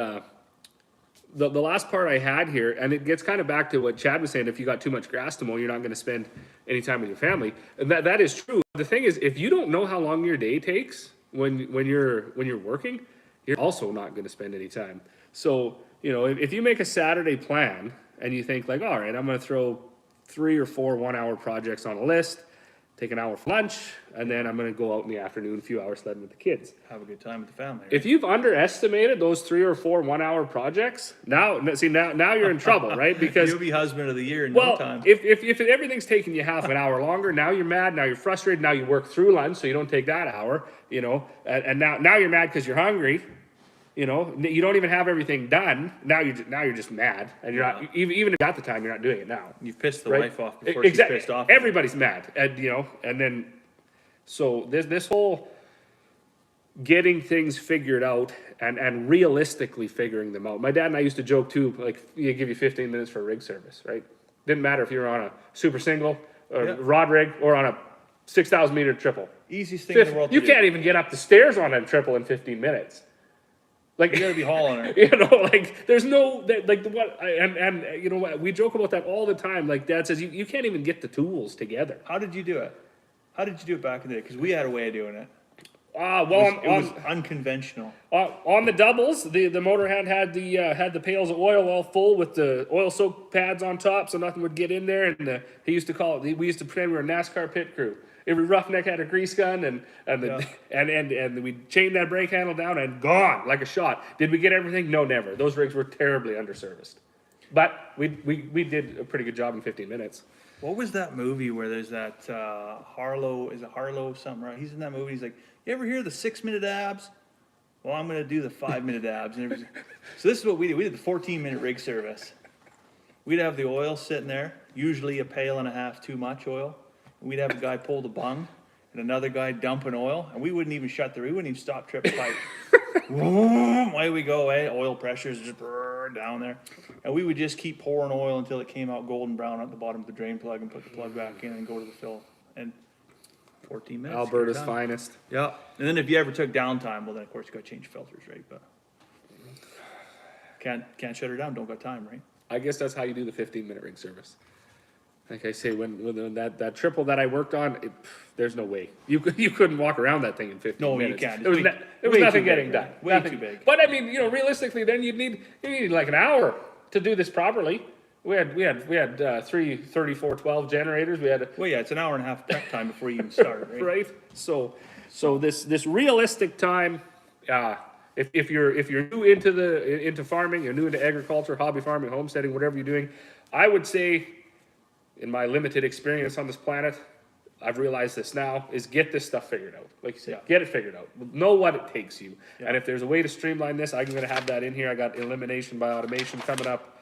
the last part I had here, and it gets kind of back to what Chad was saying, if you got too much grass to mow, you're not going to spend any time with your family. And that is true. The thing is, if you don't know how long your day takes when you're working, you're also not going to spend any time. So, if you make a Saturday plan and you think like, all right, I'm going to throw 3 or 4 1-hour projects on a list, take an hour for lunch, and then I'm going to go out in the afternoon, a few hours sledding with the kids. Have a good time with the family. Right? If you've underestimated those 3 or 4 1-hour projects, now you're in trouble, right? Because you'll be husband of the year in no time. If everything's taking you half an hour longer, now you're mad, now you're frustrated, now you work through lunch, so you don't take that hour, and now you're mad because you're hungry. You don't even have everything done. Now you're just mad, and you're not even at the time you're not doing it now. You've pissed the wife off before she's pissed off. Everybody's mad, and and then so this whole getting things figured out and realistically figuring them out. My dad and I used to joke too, like you give you 15 minutes for a rig service, right? Didn't matter if you were on a super single, or rod rig, or on a 6,000 meter triple. Easiest thing in the world. You can't even get up the stairs on a triple in 15 minutes. Like you gotta be hauling her. There's no what we joke about that all the time. Like Dad says, you can't even get the tools together. How did you do it? How did you do it back in the day? Because we had a way of doing it. It was unconventional. On the doubles, the motorhead had the pails of oil all full with the oil soak pads on top, so nothing would get in there. And we used to pretend we were a NASCAR pit crew. every roughneck had a grease gun, and we chained that brake handle down and gone like a shot. Did we get everything? No, never. Those rigs were terribly underserviced, but we did a pretty good job in 15 minutes. What was that movie where there's that Harlow? Is it Harlow something? Right? He's in that movie. He's like, you ever hear the 6-minute abs? Well, I'm gonna do the 5-minute abs. And so this is what we did. We did the 14-minute rig service. We'd have the oil sitting there, usually a pail and a half too much oil. We'd have a guy pull the bung and another guy dumping oil, and we wouldn't even we wouldn't even stop trip pipe. Away we go, oil pressures just down there. And we would just keep pouring oil until it came out golden brown at the bottom of the drain plug and put the plug back in and go to the fill. And 14 minutes. Alberta's finest. Yeah. And then if you ever took downtime, well then of course you got to change filters, right? But can't shut her down, don't got time, right? I guess that's how you do the 15-minute rig service. Like I say, when that triple that I worked on, there's no way you couldn't walk around that thing in 15 minutes. No, you can't. There was nothing getting done. Way too big. But I mean, realistically, then you need like an hour to do this properly. We had 3 3412 generators. We had Well, yeah, it's an hour and a half prep time before you even start, right? right. So this realistic time. If you're new into farming, you're new into agriculture, hobby farming, homesteading, whatever you're doing, I would say, in my limited experience on this planet, I've realized this now, is get this stuff figured out. Like you said, get it figured out. Know what it takes you. Yeah. And if there's a way to streamline this, I'm going to have that in here. I got elimination by automation coming up.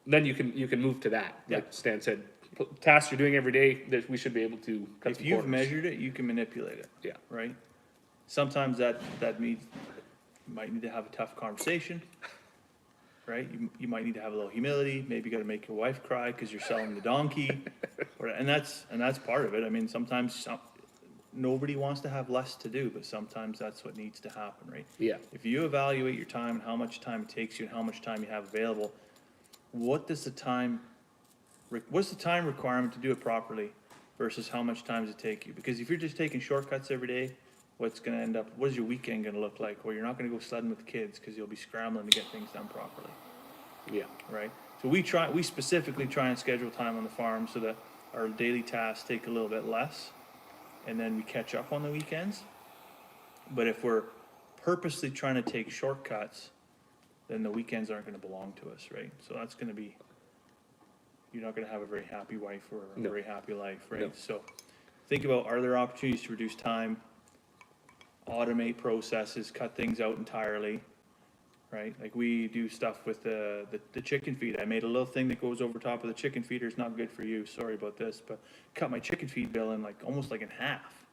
Then you can move to that. Yeah. Like Stan said, tasks you're doing every day that we should be able to cut If some you've corners. measured it, you can manipulate it. Yeah. Right? Sometimes that means you might need to have a tough conversation, right? You might need to have a little humility. Maybe you got to make your wife cry because you're selling the donkey, and that's part of it. I mean, sometimes nobody wants to have less to do, but sometimes that's what needs to happen, right? Yeah. If you evaluate your time and how much time it takes you and how much time you have available, what's the time requirement to do it properly versus how much time does it take you? Because if you're just taking shortcuts every day, what is your weekend gonna look like? Well, you're not gonna go sledding with the kids because you'll be scrambling to get things done properly, Yeah. right? So we specifically try and schedule time on the farm so that our daily tasks take a little bit less, and then we catch up on the weekends. But if we're purposely trying to take shortcuts, then the weekends aren't gonna belong to us, right? So that's gonna be, you're not gonna have a very happy wife or a very happy life, right? No. So think about, are there opportunities to reduce time, automate processes, cut things out entirely, right? Like we do stuff with the chicken feed. I made a little thing that goes over top of the chicken feeder. It's not good for you, sorry about this, but cut my chicken feed bill in almost in half,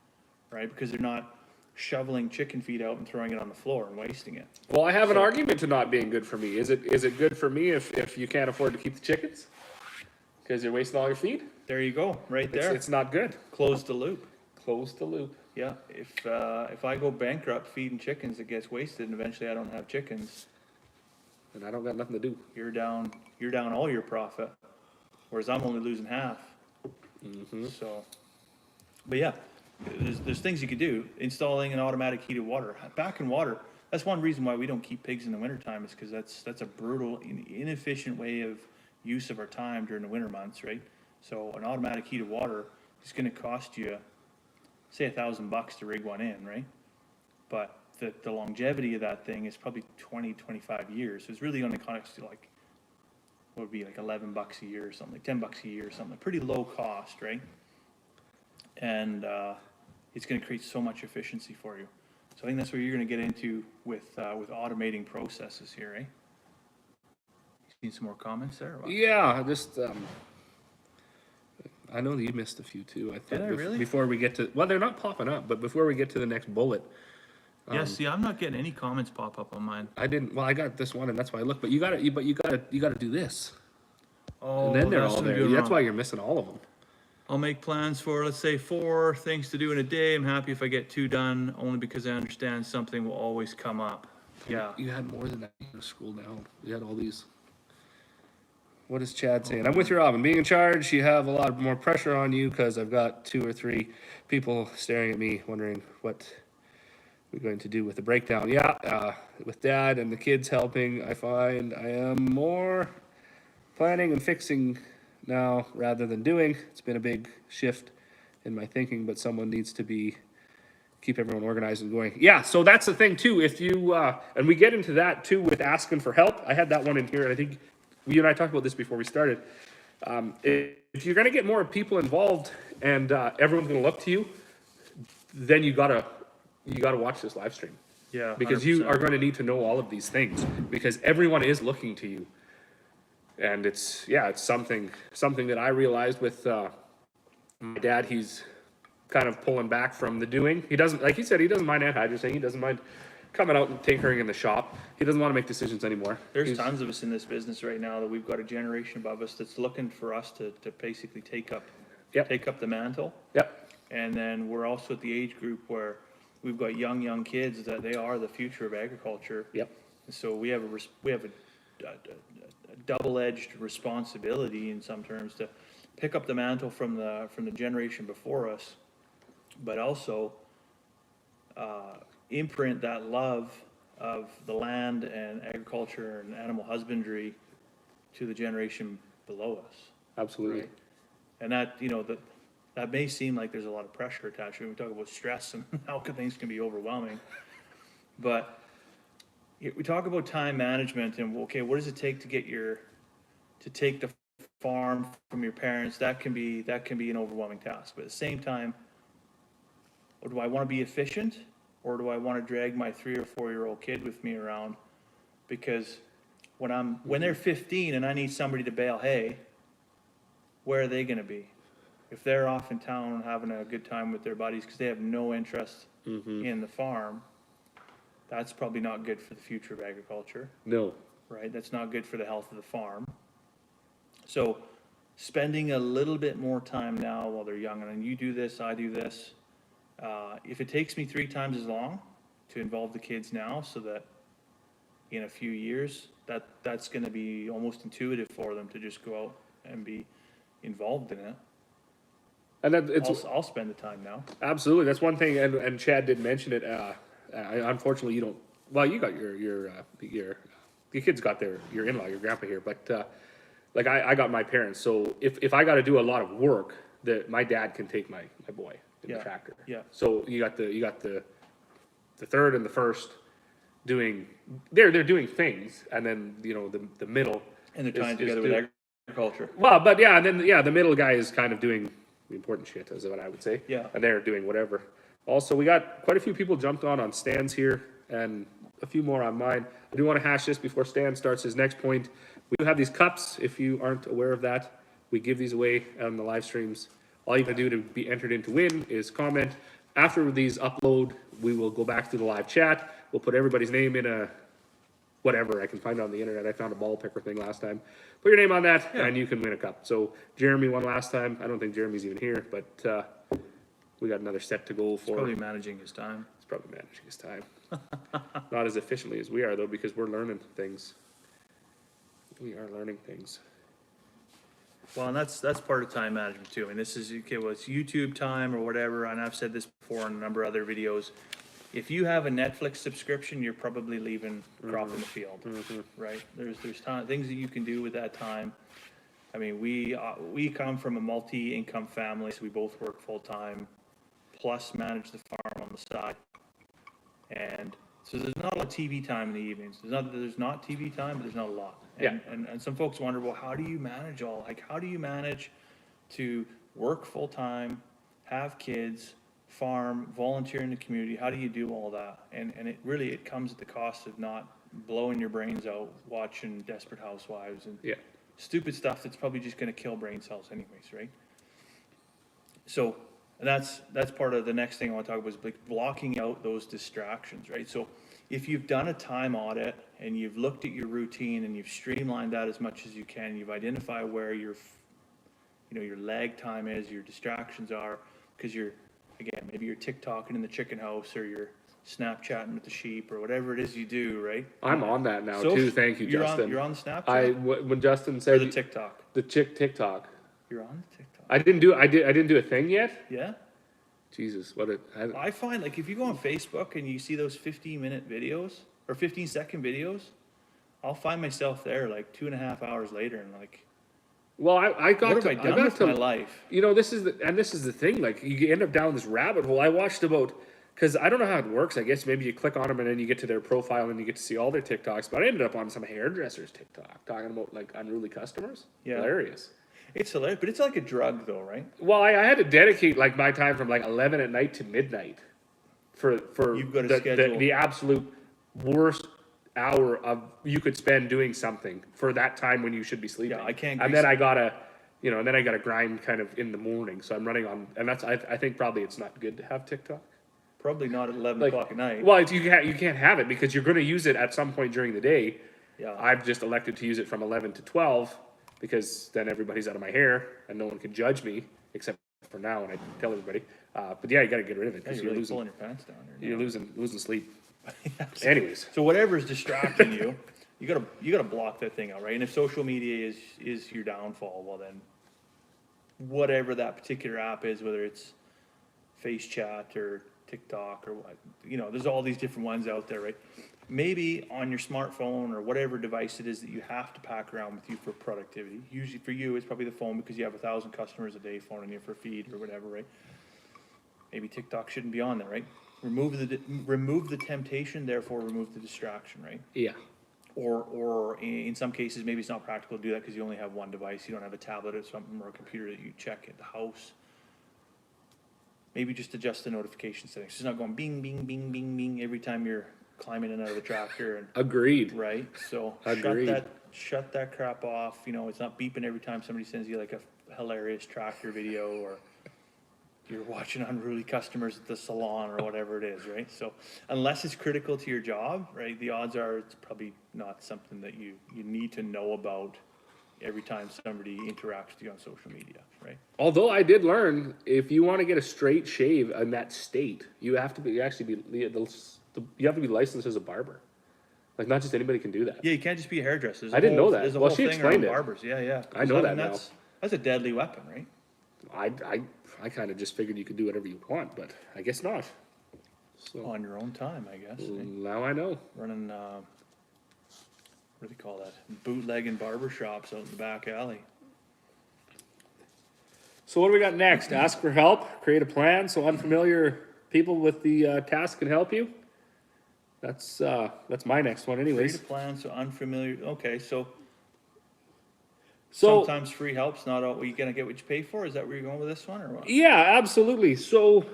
right? Because they're not shoveling chicken feed out and throwing it on the floor and wasting it. Well, I have an argument to not being good for me. Is it good for me if you can't afford to keep the chickens? Because you're wasting all your feed? There you go, right there. It's not good. Close the loop. Close the loop. Yeah, if I go bankrupt feeding chickens, it gets wasted, and eventually I don't have chickens. And I don't got nothing to do. You're down all your profit, whereas I'm only losing half. Mm-hmm. So, but yeah, there's things you could do. Installing an automatic heated water, back in water. That's one reason why we don't keep pigs in the wintertime, is because that's a brutal, inefficient way of use of our time during the winter months, right? So an automatic heated water is going to cost you, say, $1,000 to rig one in, right? But the longevity of that thing is probably 20, 25 years. So it's really only cost you what would be $11 a year or something, $10 a year or something. Pretty low cost, right? And it's going to create so much efficiency for you. So I think that's where you're going to get into with automating processes here, eh? You need some more comments there? Or what? Yeah, just I know that you missed a few too. I think Did I really? Before we get to, well, they're not popping up, but before we get to the next bullet. Yeah, see, I'm not getting any comments pop up on mine. I didn't. Well, I got this one, and that's why I looked. But you got to do this. Oh, And then they're that's all what I'm there. doing That's wrong. why you're missing all of them. I'll make plans for, let's say, 4 things to do in a day. I'm happy if I get 2 done, only because I understand something will always come up. Yeah. You had more than that. You gotta scroll down. You had all these. What is Chad saying? I'm with you, Robin. Being in charge, you have a lot more pressure on you because I've got 2 or 3 people staring at me, wondering what we're going to do with the breakdown. Yeah, with Dad and the kids helping, I find I am more planning and fixing now rather than doing. It's been a big shift in my thinking, but someone needs to keep everyone organized and going. Yeah, so that's the thing too. If you and we get into that too with asking for help. I had that one in here, and I think you and I talked about this before we started. If you're going to get more people involved and everyone's going to look to you, then you gotta watch this live stream. Yeah, Because you 100%. are going to need to know all of these things because everyone is looking to you. And it's something that I realized with my dad. He's kind of pulling back from the doing. He doesn't, like he said, he doesn't mind anti-hydrogen. He doesn't mind coming out and tinkering in the shop. He doesn't want to make decisions anymore. There's tons of us in this business right now that we've got a generation above us that's looking for us to basically take up the mantle. Yep. And then we're also at the age group where we've got young kids that they are the future of agriculture. Yep. So we have a double-edged responsibility in some terms to pick up the mantle from the generation before us, but also imprint that love of the land and agriculture and animal husbandry to the generation below us. Absolutely. Right? And that, that may seem like there's a lot of pressure attached to it. We talk about stress and how things can be overwhelming. But we talk about time management and, okay, what does it take to take the farm from your parents? That can be an overwhelming task. But at the same time, do I want to be efficient, or do I want to drag my 3 or 4-year-old kid with me around? Because when they're 15 and I need somebody to bale hay, where are they going to be? If they're off in town having a good time with their buddies because they have no interest in the farm, that's probably not good for the future of agriculture. No. Right? That's not good for the health of the farm. So spending a little bit more time now while they're young, and you do this, I do this. If it takes me 3 times as long to involve the kids now, so that in a few years, that's going to be almost intuitive for them to just go out and be involved in it. And that I'll spend the time now. absolutely. That's one thing, and Chad did mention it. Unfortunately, you don't. Well, you got your kids got your in-law, your grandpa here, but like I got my parents. So if I got to do a lot of work, my dad can take my boy in the tractor. Yeah. So you got the third and the first doing they're doing things, and then the middle And they're tying together doing, with agriculture. well, but yeah, and then the middle guy is kind of doing the important shit, is what I would say. Yeah. And they're doing whatever. Also, we got quite a few people jumped on Stan's here, and a few more on mine. I do want to hash this before Stan starts his next point. We do have these cups. If you aren't aware of that, we give these away on the live streams. All you can do to be entered in to win is comment. After these upload, we will go back to the live chat. We'll put everybody's name in a whatever I can find on the internet. I found a ball picker thing last time. Put your name on that, and you can win a cup. So Jeremy won last time. I don't think Jeremy's even here, but we got another set to go for. Probably managing his time. He's probably managing his time. Not as efficiently as we are, though, because we're learning things. We are learning things. Well, and that's part of time management too. I mean, this is, okay, well, it's YouTube time or whatever, and I've said this before in a number of other videos. If you have a Netflix subscription, you're probably leaving crop in the field, right? There's things that you can do with that time. I mean, we come from a multi-income family, so we both work full-time, plus manage the farm on the side. And so there's not a lot of TV time in the evenings. There's not TV time, but there's not a lot. And some folks wonder, well, how do you manage how do you manage to work full-time, have kids, farm, volunteer in the community? How do you do all that? And it comes at the cost of not blowing your brains out watching Desperate Housewives and stupid stuff that's probably just going to kill brain cells anyways, right? So that's part of the next thing I want to talk about, is like blocking out those distractions, right? So if you've done a time audit and you've looked at your routine and you've streamlined that as much as you can, you've identified where your lag time is, your distractions are, because maybe you're TikToking in the chicken house, or you're Snapchatting with the sheep, or whatever it is you do, right? I'm on that now too. Thank you, Justin. You're on the Snapchat. When Justin said or the TikTok. The TikTok. You're on the TikTok. I didn't do a thing yet. Yeah. Jesus, I find, like, if you go on Facebook and you see those 15-minute videos or 15-second videos, I'll find myself there like 2.5 hours later, and like, Well, I got What have to, I done got with to, my life? you know, this is the thing. Like, you end up down this rabbit hole. I watched about, because I don't know how it works. I guess maybe you click on them and then you get to their profile and you get to see all their TikToks. But I ended up on some hairdresser's TikTok talking about like unruly customers. Yeah. Hilarious. It's hilarious, but it's like a drug though, right? Well, I had to dedicate like my time from like 11 at night to midnight for You've got to the, schedule. the absolute worst hour of you could spend doing something for that time when you should be sleeping. Yeah, I can't And grease- then I gotta, you know, and then I gotta grind kind of in the morning. So I'm running on, and that's I think probably it's not good to have TikTok. Probably not at 11 Like, o'clock at night. well, you can't have it because you're going to use it at some point during the day. Yeah. I've just elected to use it from 11 to 12 because then everybody's out of my hair and no one can judge me except for now, and I tell everybody. But yeah, you got to get rid of it Yeah, because you're really losing pulling your pants down here. you're losing sleep. Anyways, So whatever's distracting you, you gotta block that thing out, right? And if social media is your downfall, well then, whatever that particular app is, whether it's Face Chat or TikTok or what, you know, there's all these different ones out there, right? Maybe on your smartphone or whatever device it is that you have to pack around with you for productivity. Usually for you, it's probably the phone because you have 1,000 customers a day phoning you for a feed or whatever, right? Maybe TikTok shouldn't be on there, right? Remove the temptation, therefore remove the distraction, right? yeah. Or in some cases, maybe it's not practical to do that because you only have one device. You don't have a tablet or something or a computer that you check at the house. Maybe just adjust the notification settings. It's not going bing, bing, bing, bing, bing every time you're climbing in and out of the tractor, and Agreed. right. So Agreed. shut that crap off. You know, it's not beeping every time somebody sends you like a hilarious tractor video or you're watching unruly customers at the salon or whatever it is, right? So unless it's critical to your job, right, the odds are it's probably not something that you need to know about every time somebody interacts with you on social media, right? Although I did learn, if you want to get a straight shave in that state, you have to be you have to be licensed as a barber. Like, not just anybody can do that. Yeah, you can't just be a hairdresser. I didn't know that. There's a Well, whole she thing explained around it. barbers. Yeah. I know that now. That's a deadly weapon, right? I kind of just figured you could do whatever you want, but I guess not. So On your own time, I guess. eh? now I know. Running, what do they call that? Bootlegging barber shops out in the back alley. So what do we got next? Ask for help, create a plan so unfamiliar people with the task can help you. That's my next one, Create anyways. a plan so unfamiliar, okay, so So sometimes free help's not all, you gonna get what you pay for? Is that where you're going with this one or what? yeah, absolutely. So,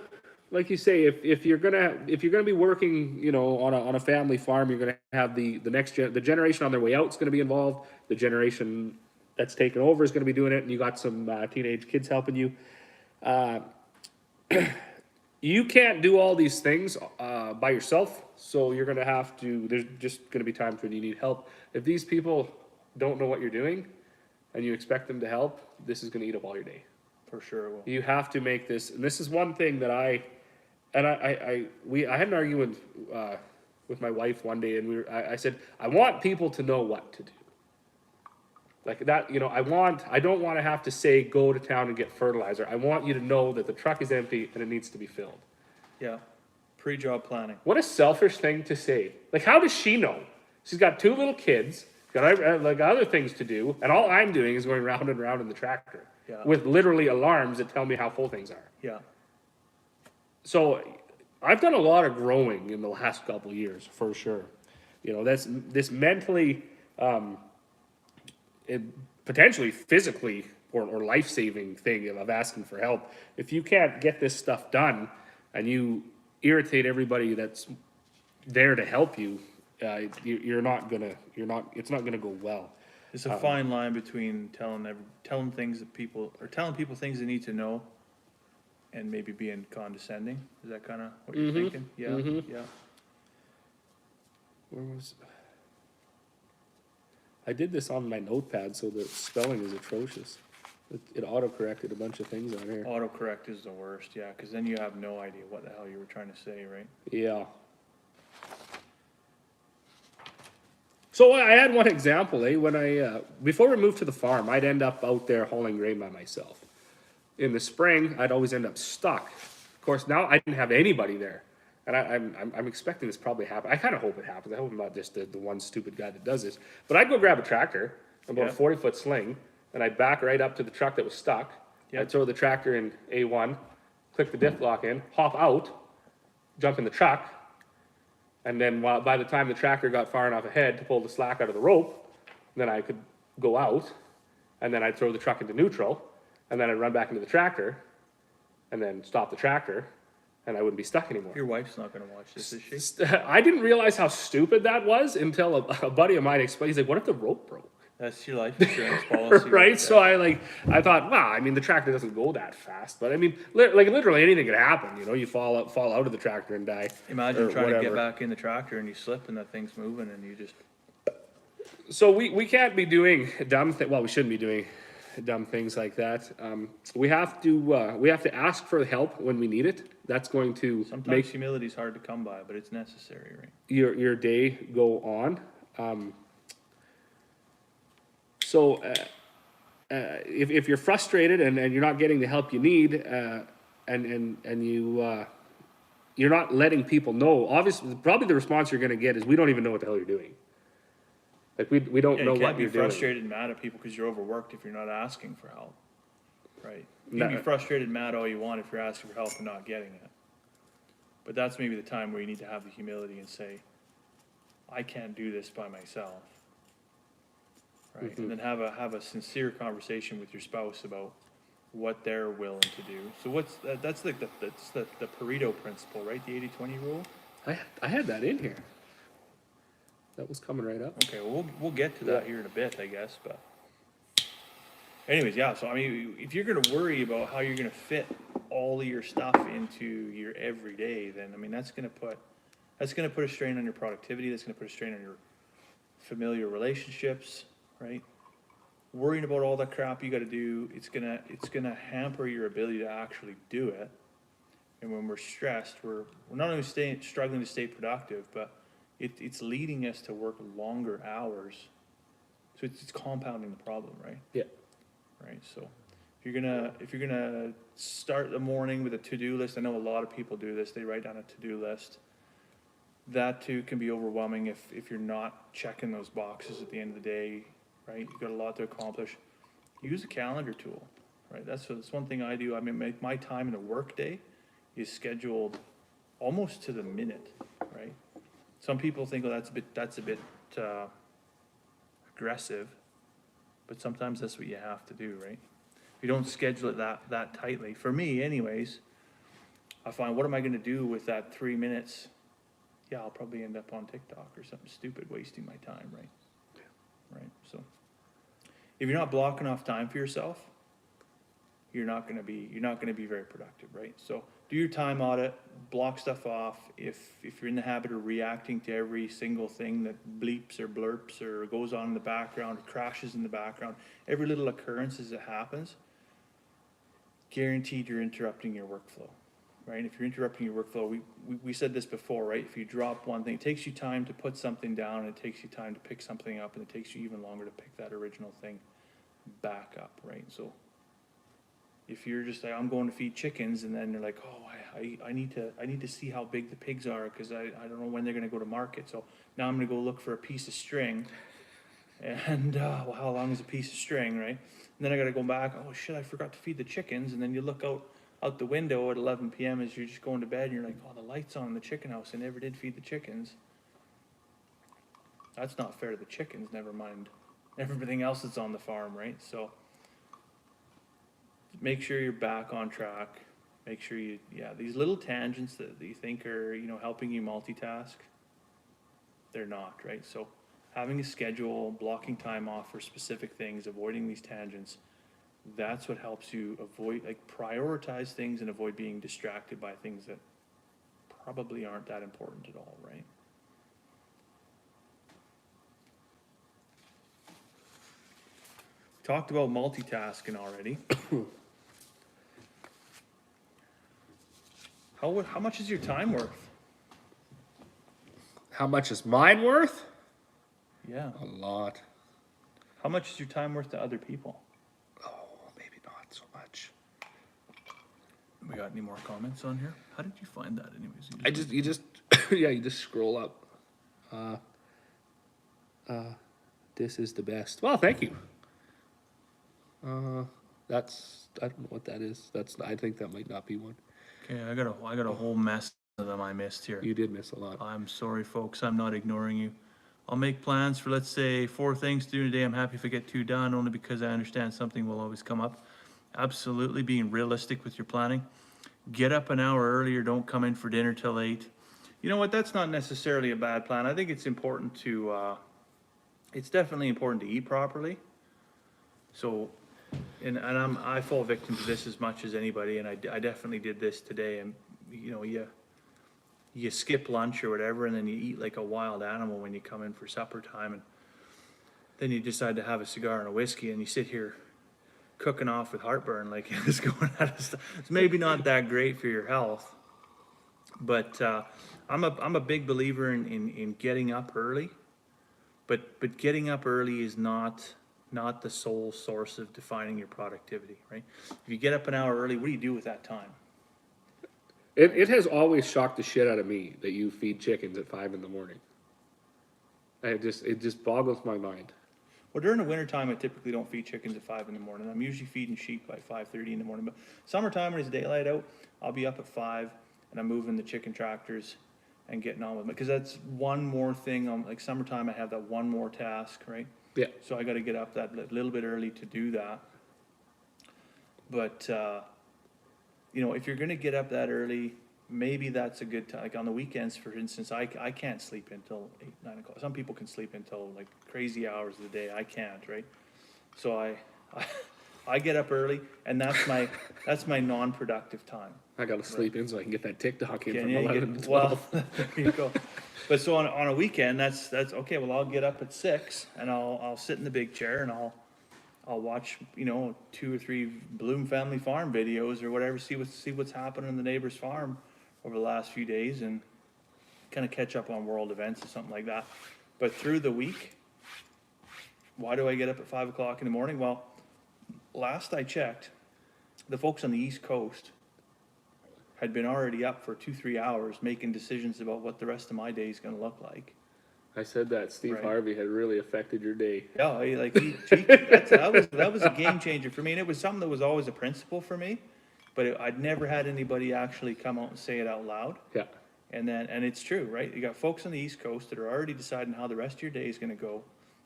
like you say, if you're gonna be working, you know, on a family farm, you're gonna have the generation on their way out is gonna be involved. The generation that's taken over is gonna be doing it, and you got some teenage kids helping you. You can't do all these things by yourself, so you're gonna have to. There's just gonna be times when you need help. If these people don't know what you're doing, and you expect them to help, this is gonna eat up all your day. For sure it will. You have to make this, and this is one thing that I had an argument with my wife one day, and I said, I want people to know what to do. Like that, you know, I don't want to have to say, go to town and get fertilizer. I want you to know that the truck is empty and it needs to be filled. Yeah, pre-job planning. What a selfish thing to say. Like, how does she know? She's got 2 little kids, got like other things to do, and all I'm doing is going round and round in the tractor Yeah. with literally alarms that tell me how full things are. Yeah, So I've done a lot of growing in the last couple of years, for sure. You know, that's this mentally, potentially physically or life-saving thing of asking for help. If you can't get this stuff done and you irritate everybody that's there to help you, it's not gonna go well. it's a fine line between telling people things they need to know and maybe being condescending. Is that kind of what you're thinking? Yeah, yeah. Where was I did this on my notepad, so the spelling is atrocious. It auto-corrected a bunch of things on here. Autocorrect is the worst, yeah, because then you have no idea what the hell you were trying to say, right? Yeah. So I had one example, when before we moved to the farm, I'd end up out there hauling grain by myself. In the spring, I'd always end up stuck. Of course, now I didn't have anybody there. And I'm expecting this probably happen. I kind of hope it happens. I hope I'm not just the one stupid guy that does this. But I'd go grab a tractor, about a 40-foot sling, and I'd back right up to the truck that was stuck. Yep. I'd throw the tractor in A1, click the diff lock in, hop out, jump in the truck, and then by the time the tractor got far enough ahead to pull the slack out of the rope, then I could go out, and then I'd throw the truck into neutral, and then I'd run back into the tractor, and then stop the tractor, and I wouldn't be stuck anymore. Your wife's not gonna watch this, is she? I didn't realize how stupid that was until a buddy of mine explained. He's like, what if the rope broke? That's your life insurance policy. Right? there. So I thought, wow, I mean, the tractor doesn't go that fast, but I mean, literally anything could happen. You know, you fall out of the tractor and die. Imagine or trying to whatever. get back in the tractor and you slip and that thing's moving and you just, So we can't be doing well, we shouldn't be doing dumb things like that. We have to ask for help when we need it. That's going to sometimes make humility's hard to come by, but it's necessary, right? your day go on. So if you're frustrated and you're not getting the help you need, and you're not letting people know, obviously probably the response you're going to get is, we don't even know what the hell you're doing. Like we don't Yeah, know you what can't be you're doing. frustrated and mad at people because you're overworked if you're not asking for help, right? You No. can be frustrated and mad all you want if you're asking for help and not getting it. But that's maybe the time where you need to have the humility and say, I can't do this by myself. Right? And then have a sincere conversation with your spouse about what they're willing to do. So that's like the Pareto Principle, right? The 80-20 rule. I had that in here. That was coming right up. Okay, well, we'll get to that here in a bit, I guess, but anyways, yeah, so I mean, if you're gonna worry about how you're gonna fit all of your stuff into your everyday, then, I mean, that's gonna put a strain on your productivity, that's gonna put a strain on your familiar relationships, right? Worrying about all that crap you gotta do, it's gonna hamper your ability to actually do it. And when we're stressed, we're not only struggling to stay productive, but it's leading us to work longer hours. So it's compounding the problem, right? Yeah. Right. So if you're gonna start the morning with a to-do list, I know a lot of people do this. They write down a to-do list. That too can be overwhelming if you're not checking those boxes at the end of the day, right? You've got a lot to accomplish. Use a calendar tool, right? That's one thing I do. I mean, my time in a work day is scheduled almost to the minute, right? Some people think, well, that's a bit aggressive, but sometimes that's what you have to do, right? If you don't schedule it that tightly, for me anyways, I find, what am I gonna do with that 3 minutes? Yeah, I'll probably end up on TikTok or something stupid, wasting my time, right? Right, so if you're not blocking off time for yourself, you're not gonna be very productive, right? So do your time audit, block stuff off. If you're in the habit of reacting to every single thing that bleeps or blurps or goes on in the background, or crashes in the background, every little occurrence as it happens, guaranteed you're interrupting your workflow, right? If you're interrupting your workflow, we said this before, right? If you drop one thing, it takes you time to put something down, and it takes you time to pick something up, and it takes you even longer to pick that original thing back up, right? So if you're just like, I'm going to feed chickens, and then you're like, oh, I need to see how big the pigs are because I don't know when they're going to go to market. So now I'm going to go look for a piece of string, and well, how long is a piece of string, right? And then I got to go back. Oh shit, I forgot to feed the chickens. And then you look out the window at 11 p.m. as you're just going to bed, and you're like, oh, the light's on in the chicken house. I never did feed the chickens. That's not fair to the chickens. Never mind everything else that's on the farm, right? So make sure you're back on track. Make sure these little tangents that you think are, helping you multitask, they're not, right? So having a schedule, blocking time off for specific things, avoiding these tangents, that's what helps you prioritize things and avoid being distracted by things that probably aren't that important at all, right? Talked about multitasking already. How much is your time worth? How much is mine worth? Yeah. A lot. How much is your time worth to other people? Oh, maybe not so much. We got any more comments on here? How did you find that anyways? You just you just scroll up. This is the best. Well, thank you. I don't know what that is. I think that might not be one. Okay, I got a whole mess of them I missed here. You did miss a lot. I'm sorry, folks, I'm not ignoring you. I'll make plans for, let's say, 4 things to do today. I'm happy if I get 2 done, only because I understand something will always come up. Absolutely being realistic with your planning. Get up an hour earlier, don't come in for dinner till 8. You know what, that's not necessarily a bad plan. I think it's important to, it's definitely important to eat properly. So, I fall victim to this as much as anybody, and I definitely did this today, and, you know, you skip lunch or whatever, and then you eat like a wild animal when you come in for supper time, and then you decide to have a cigar and a whiskey, and you sit here cooking off with heartburn, like it's going out of stuff. It's maybe not that great for your health, but I'm a big believer in getting up early, but getting up early is not the sole source of defining your productivity, right? If you get up an hour early, what do you do with that time? It has always shocked the shit out of me that you feed chickens at 5 in the morning. It just boggles my mind. Well, during the wintertime, I typically don't feed chickens at 5 in the morning. I'm usually feeding sheep by 5:30 in the morning. But summertime, when it's daylight out, I'll be up at 5 and I'm moving the chicken tractors and getting on with it. Because that's one more thing. Like summertime, I have that one more task, right? Yeah. So I got to get up that little bit early to do that. But, you know, if you're going to get up that early, maybe that's a good time. Like on the weekends, for instance, I can't sleep until 8, 9 o'clock. Some people can sleep until like crazy hours of the day. I can't, right? So I get up early, and that's my non-productive time. I gotta sleep in so I can get that TikTok in Can from you 11 get, to 12. well, there you go. But so on a weekend, that's okay. Well, I'll get up at 6 and I'll sit in the big chair and I'll watch, you know, 2 or 3 Bloom Family Farm videos or whatever, see what's happening in the neighbor's farm over the last few days, and kind of catch up on world events or something like that. But through the week, why do I get up at 5 o'clock in the morning? Well, last I checked, the folks on the East Coast had been already up for 2-3 hours making decisions about what the rest of my day is going to look like. I said that Steve Right. Harvey had really affected your day. Yeah, that was a game changer for me, and it was something that was always a principle for me, but I'd never had anybody actually come out and say it out loud. Yeah. And it's true, right? You got folks on the East Coast that are already deciding how the rest of your day is going to go.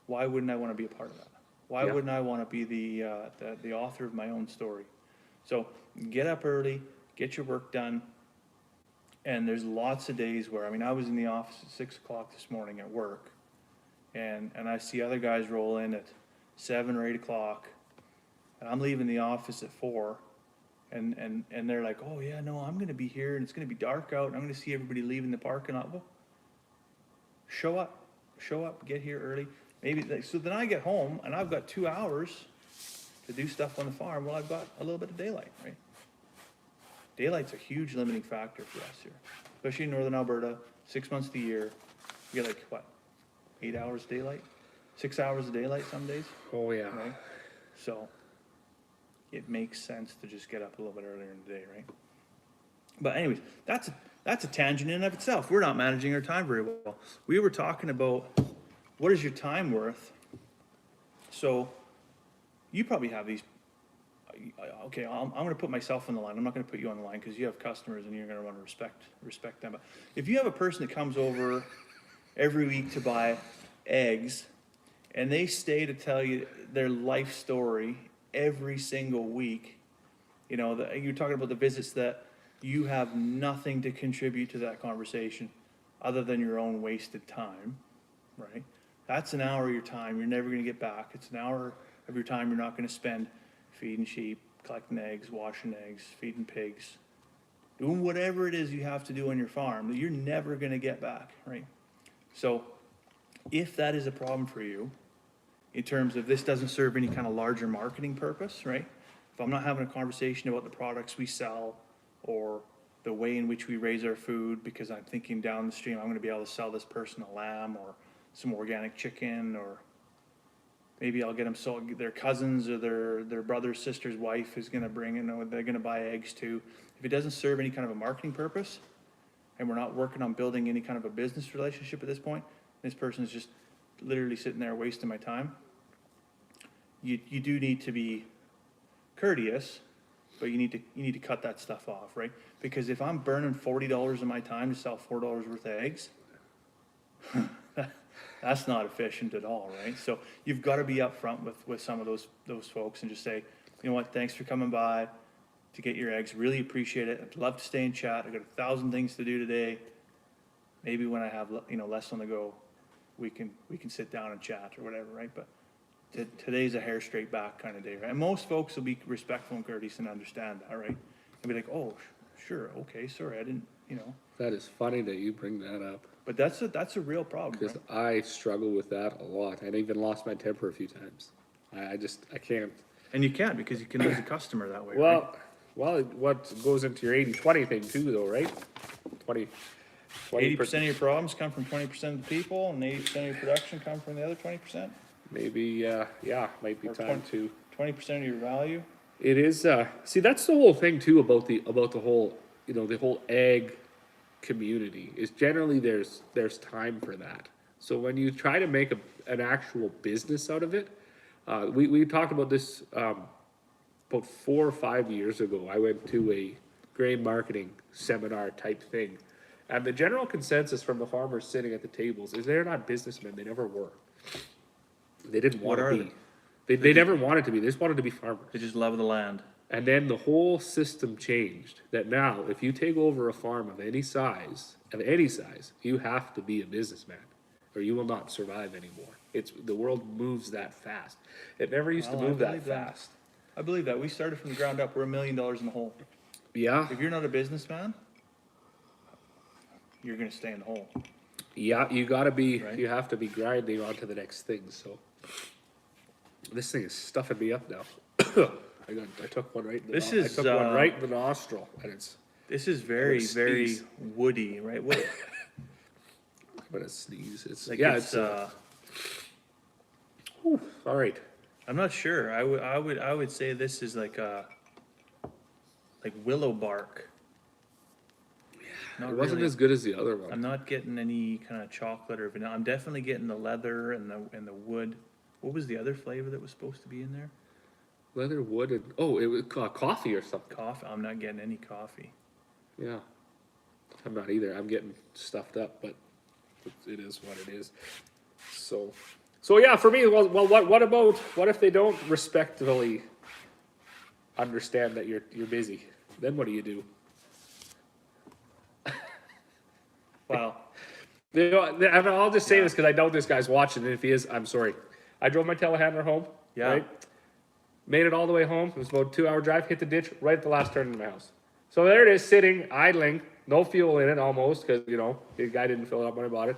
Why wouldn't I want to be a part of that? Why Yeah. wouldn't I want to be the author of my own story? So get up early, get your work done. And there's lots of days where, I mean, I was in the office at 6 o'clock this morning at work, and I see other guys roll in at 7 or 8 o'clock, and I'm leaving the office at 4, and they're like, oh yeah, no, I'm gonna be here, and it's gonna be dark out, and I'm gonna see everybody leaving the parking lot. Well, show up, get here early. Maybe, so then I get home, and I've got 2 hours to do stuff on the farm. Well, I've got a little bit of daylight, right? Daylight's a huge limiting factor for us here, especially in northern Alberta. 6 months of the year, you get like what, 8 hours daylight, 6 hours of daylight some days, Oh yeah. right? So it makes sense to just get up a little bit earlier in the day, right? But anyways, that's a tangent in and of itself. We're not managing our time very well. We were talking about what is your time worth. So you probably have these. Okay, I'm going to put myself on the line. I'm not going to put you on the line because you have customers and you're going to want to respect them. But if you have a person that comes over every week to buy eggs, and they stay to tell you their life story every single week, you know, you're talking about the visits that you have nothing to contribute to that conversation other than your own wasted time, right? That's an hour of your time you're never going to get back. It's an hour of your time you're not going to spend feeding sheep, collecting eggs, washing eggs, feeding pigs, doing whatever it is you have to do on your farm that you're never going to get back, right? So if that is a problem for you, in terms of this doesn't serve any kind of larger marketing purpose, right? If I'm not having a conversation about the products we sell or the way in which we raise our food because I'm thinking down the stream I'm going to be able to sell this person a lamb or some organic chicken, or maybe I'll get them their cousins or their brother, sister's wife is going to bring in, or they're going to buy eggs too. If it doesn't serve any kind of a marketing purpose, and we're not working on building any kind of a business relationship at this point, this person is just literally sitting there wasting my time. You do need to be courteous, but you need to cut that stuff off, right? Because if I'm burning $40 of my time to sell $4 worth of eggs, that's not efficient at all, right? So you've got to be upfront with some of those folks and just say, you know what, thanks for coming by to get your eggs. Really appreciate it. I'd love to stay and chat. I've got 1,000 things to do today. Maybe when I have, less on the go, we can sit down and chat or whatever, right? But today's a hair straight back kind of day, right? And most folks will be respectful and courteous and understand that, right? And be like, oh, sure, okay, sorry, I didn't, That is funny that you bring that up, But that's a real problem, because right? I struggle with that a lot. I even lost my temper a few times. I can't. And you can't, because you can lose a customer that way, right? Well, what goes into your 80-20 thing too, though, right? 20%. 80% of your problems come from 20% of the people, and 80% of your production come from the other 20%? Maybe, might be Or time to. 20% of your value? It is, see, that's the whole thing too about the whole, the whole egg community is generally there's time for that. So when you try to make an actual business out of it, we talked about this, about 4 or 5 years ago. I went to a grain marketing seminar type thing. And the general consensus from the farmers sitting at the tables is they're not businessmen. They never were. They didn't want What to are be. They never wanted to be. They just wanted to be farmers. They just love the land. And then the whole system changed. That now, if you take over a farm of any size, you have to be a businessman, or you will not survive anymore. The world moves that fast. It never used to Well, I move that believe that. fast. I believe that. We started from the ground up. We're $1 million in the hole. Yeah, If you're not a businessman, you're going to stay in the hole. yeah. You gotta be. Right. You have to be grinding on to the next thing. So this thing is stuffing me up now. I took one right. In the This I is, took one right in the nostril, and it's. This is very, Let's very sneeze. woody, right? What, I'm gonna sneeze. It's like yeah. it's, All right. I'm not sure. I would say this is like willow bark. Not It wasn't really. as good as the other one. I'm not getting any kind of chocolate or vanilla. I'm definitely getting the leather and the wood. What was the other flavor that was supposed to be in there? Leather, wood, and it was coffee or something. Coffee. I'm not getting any coffee. Yeah, I'm not either. I'm getting stuffed up, but it is what it is. So yeah, for me, well, what if they don't respectfully understand that you're busy? Then what do you do? Wow. I'll just say this because I know this guy's watching, and if he is, I'm sorry. I drove my telehandler home. Yeah. Right? Made it all the way home. It was about a 2-hour drive. Hit the ditch right at the last turn in my house. So there it is, sitting, idling, no fuel in it almost, because the guy didn't fill it up when I bought it.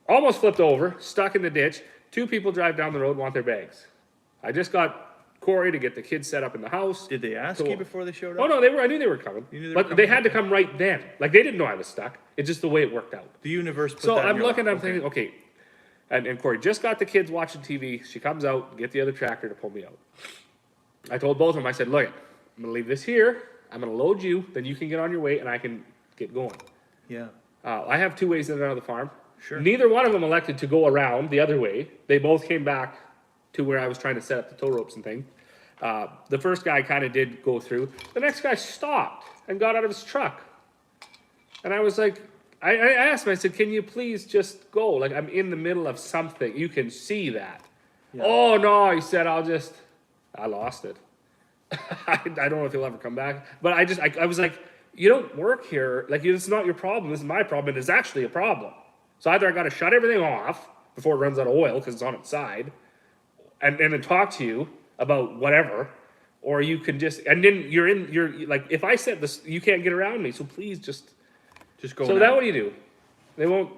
Almost flipped over, stuck in the ditch. 2 people drive down the road, want their bags. I just got Corey to get the kids set up in the house. Did they ask Cool. you before they showed up? Oh no, I knew they were coming. You knew they were But coming? they had to come right then. Like they didn't know I was stuck. It's just the way it worked out. The universe put So that in I'm your looking, lap. I'm thinking, okay. And Corey just got the kids watching TV. She comes out, get the other tractor to pull me out. I told both of them, I said, look, I'm gonna leave this here. I'm gonna load you, then you can get on your way and I can get going. Yeah. I have 2 ways in and out of the farm. Sure. Neither one of them elected to go around the other way. They both came back to where I was trying to set up the tow ropes and thing. The first guy kind of did go through. The next guy stopped and got out of his truck. And I was like, I asked him, I said, can you please just go? Like, I'm in the middle of something. You can see that. Yeah. Oh, no, he said, I lost it. I don't know if he'll ever come back. But I was like, you don't work here. Like, it's not your problem. This is my problem. It is actually a problem. So either I got to shut everything off before it runs out of oil because it's on its side and then talk to you about whatever, or you can just, and then you're like, if I said this, you can't get around me. So please just go. So now. then what do you do? They won't,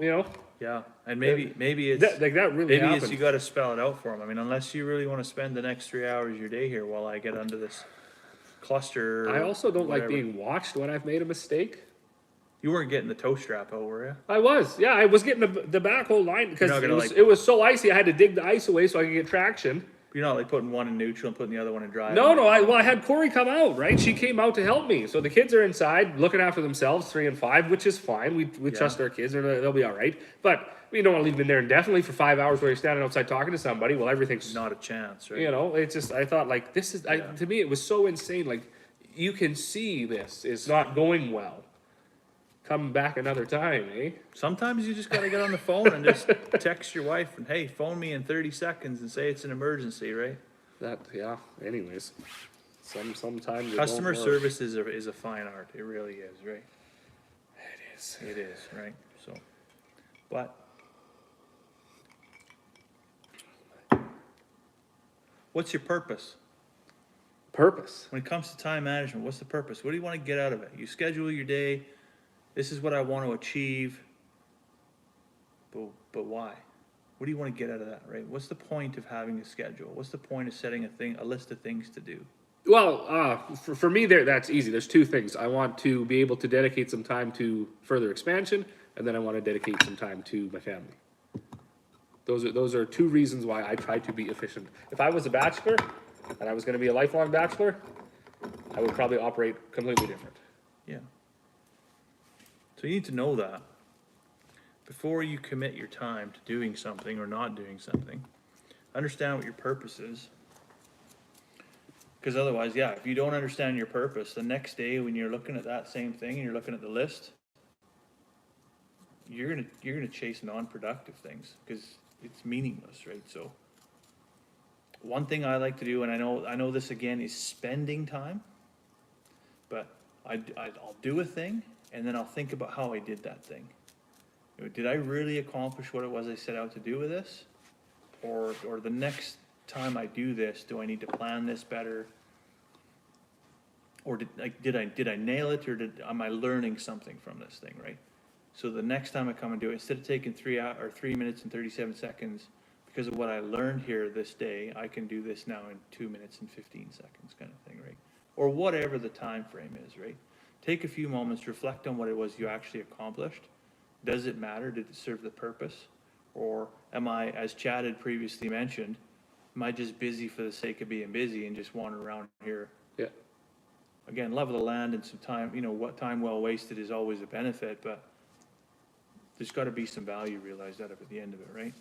Yeah. And maybe it's that really maybe happened. it's you got to spell it out for them. I mean, unless you really want to spend the next 3 hours of your day here while I get under this cluster. I also don't like whatever. being watched when I've made a mistake. You weren't getting the tow strap out, were you? I was getting the back whole line because You're not gonna, it was so icy. I had to dig the ice away so I could get traction. You're not like putting one in neutral and putting the other one in drive? No, no, I had Corey come out, right? She came out to help me. So the kids are inside looking after themselves, 3 and 5, which is fine. We trust our kids, they'll be all right. But we don't want to leave them in there indefinitely for 5 hours while you're standing outside talking to somebody. Well, everything's, Not a chance, right? you know, it's just, I thought like, this is, to me, it was so insane. Like, you can see this is not going well. Come back another time, eh? Sometimes you just gotta get on the phone and just text your wife and, hey, phone me in 30 seconds and say it's an emergency, right? Yeah, anyways. Sometimes it Customer don't work. service is a fine art. It really is, right? It is. It is, right? So, but what's your purpose? Purpose. When it comes to time management, what's the purpose? What do you want to get out of it? You schedule your day. This is what I want to achieve. But why? What do you want to get out of that, right? What's the point of having a schedule? What's the point of setting a list of things to do? Well, for me, that's easy. There's 2 things. I want to be able to dedicate some time to further expansion, and then I want to dedicate some time to my family. Those are 2 reasons why I try to be efficient. If I was a bachelor, and I was going to be a lifelong bachelor, I would probably operate completely different. Yeah. So you need to know that before you commit your time to doing something or not doing something. Understand what your purpose is. Because otherwise, yeah, if you don't understand your purpose, the next day when you're looking at that same thing and you're looking at the list, you're gonna chase non-productive things because it's meaningless, right? So one thing I like to do, and I know this again, is spending time, but I'll do a thing and then I'll think about how I did that thing. Did I really accomplish what it was I set out to do with this? Or the next time I do this, do I need to plan this better? Or did I nail it, or am I learning something from this thing, right? So the next time I come and do it, instead of taking 3 minutes and 37 seconds, because of what I learned here this day, I can do this now in 2 minutes and 15 seconds, kind of thing, right? Or whatever the time frame is, right? Take a few moments, reflect on what it was you actually accomplished. Does it matter? Did it serve the purpose? Or am I, as Chad had previously mentioned, am I just busy for the sake of being busy and just wandering around here? Yeah. Again, love of the land and some time, what time well wasted is always a benefit, but there's gotta be some value realized out of it at the end of it, right?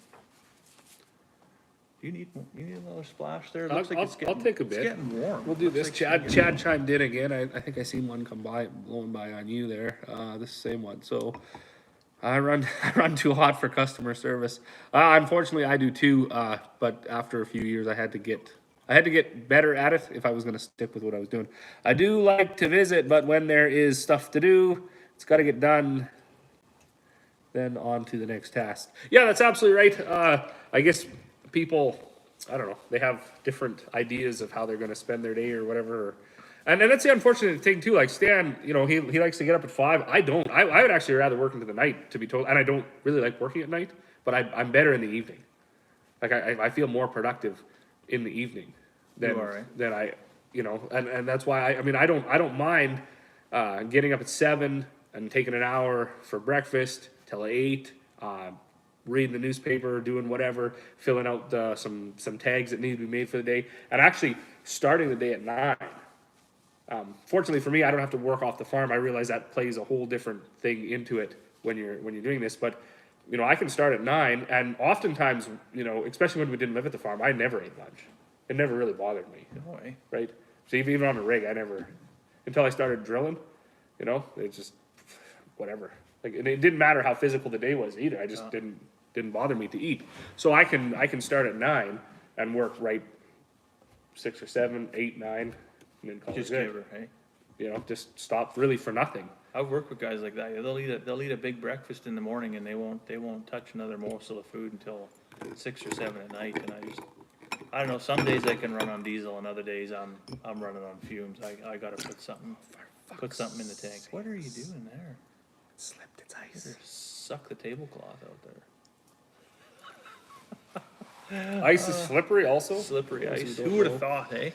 You need another splash there? It looks like I'll take a bit. It's getting warm. We'll do Looks this. like it's gonna get Chad chimed in again. I think I seen one come by, blowing by on you there. This same one. So I run too hot for customer service. Unfortunately, I do too. But after a few years, I had to get better at it if I was going to stick with what I was doing. I do like to visit, but when there is stuff to do, it's got to get done. Then on to the next task. Yeah, that's absolutely right. I guess people, I don't know, they have different ideas of how they're going to spend their day or whatever. And that's the unfortunate thing too. Like Stan, he likes to get up at 5. I don't. I would actually rather work into the night, to be told. And I don't really like working at night, but I'm better in the evening. Like I feel more productive in the evening than I, and that's why I don't mind getting up at 7 and taking an hour for breakfast till 8. Reading the newspaper, doing whatever, filling out some tags that need to be made for the day, and actually starting the day at 9. Fortunately for me, I don't have to work off the farm. I realize that plays a whole different thing into it when you're doing this. But I can start at 9, and oftentimes, especially when we didn't live at the farm, I never ate lunch. It never really bothered me. No way. Right? So even on a rig, I never, until I started drilling, it's just whatever. Like, and it didn't matter how physical the day was either. I just didn't bother me to eat. So I can start at 9 and work right 6 or 7, 8, 9, and then call Just it give good. her, hey? Just stop really for nothing. I've worked with guys like that. They'll eat a big breakfast in the morning and they won't touch another morsel of food until 6 or 7 at night. And I don't know. Some days I can run on diesel, and other days I'm running on fumes. I gotta put something in the tank. What are you doing there? It slipped, it's ice. Better suck the tablecloth out there. Ice is slippery also. Slippery Those ice. who Who don't would have know. thought, hey?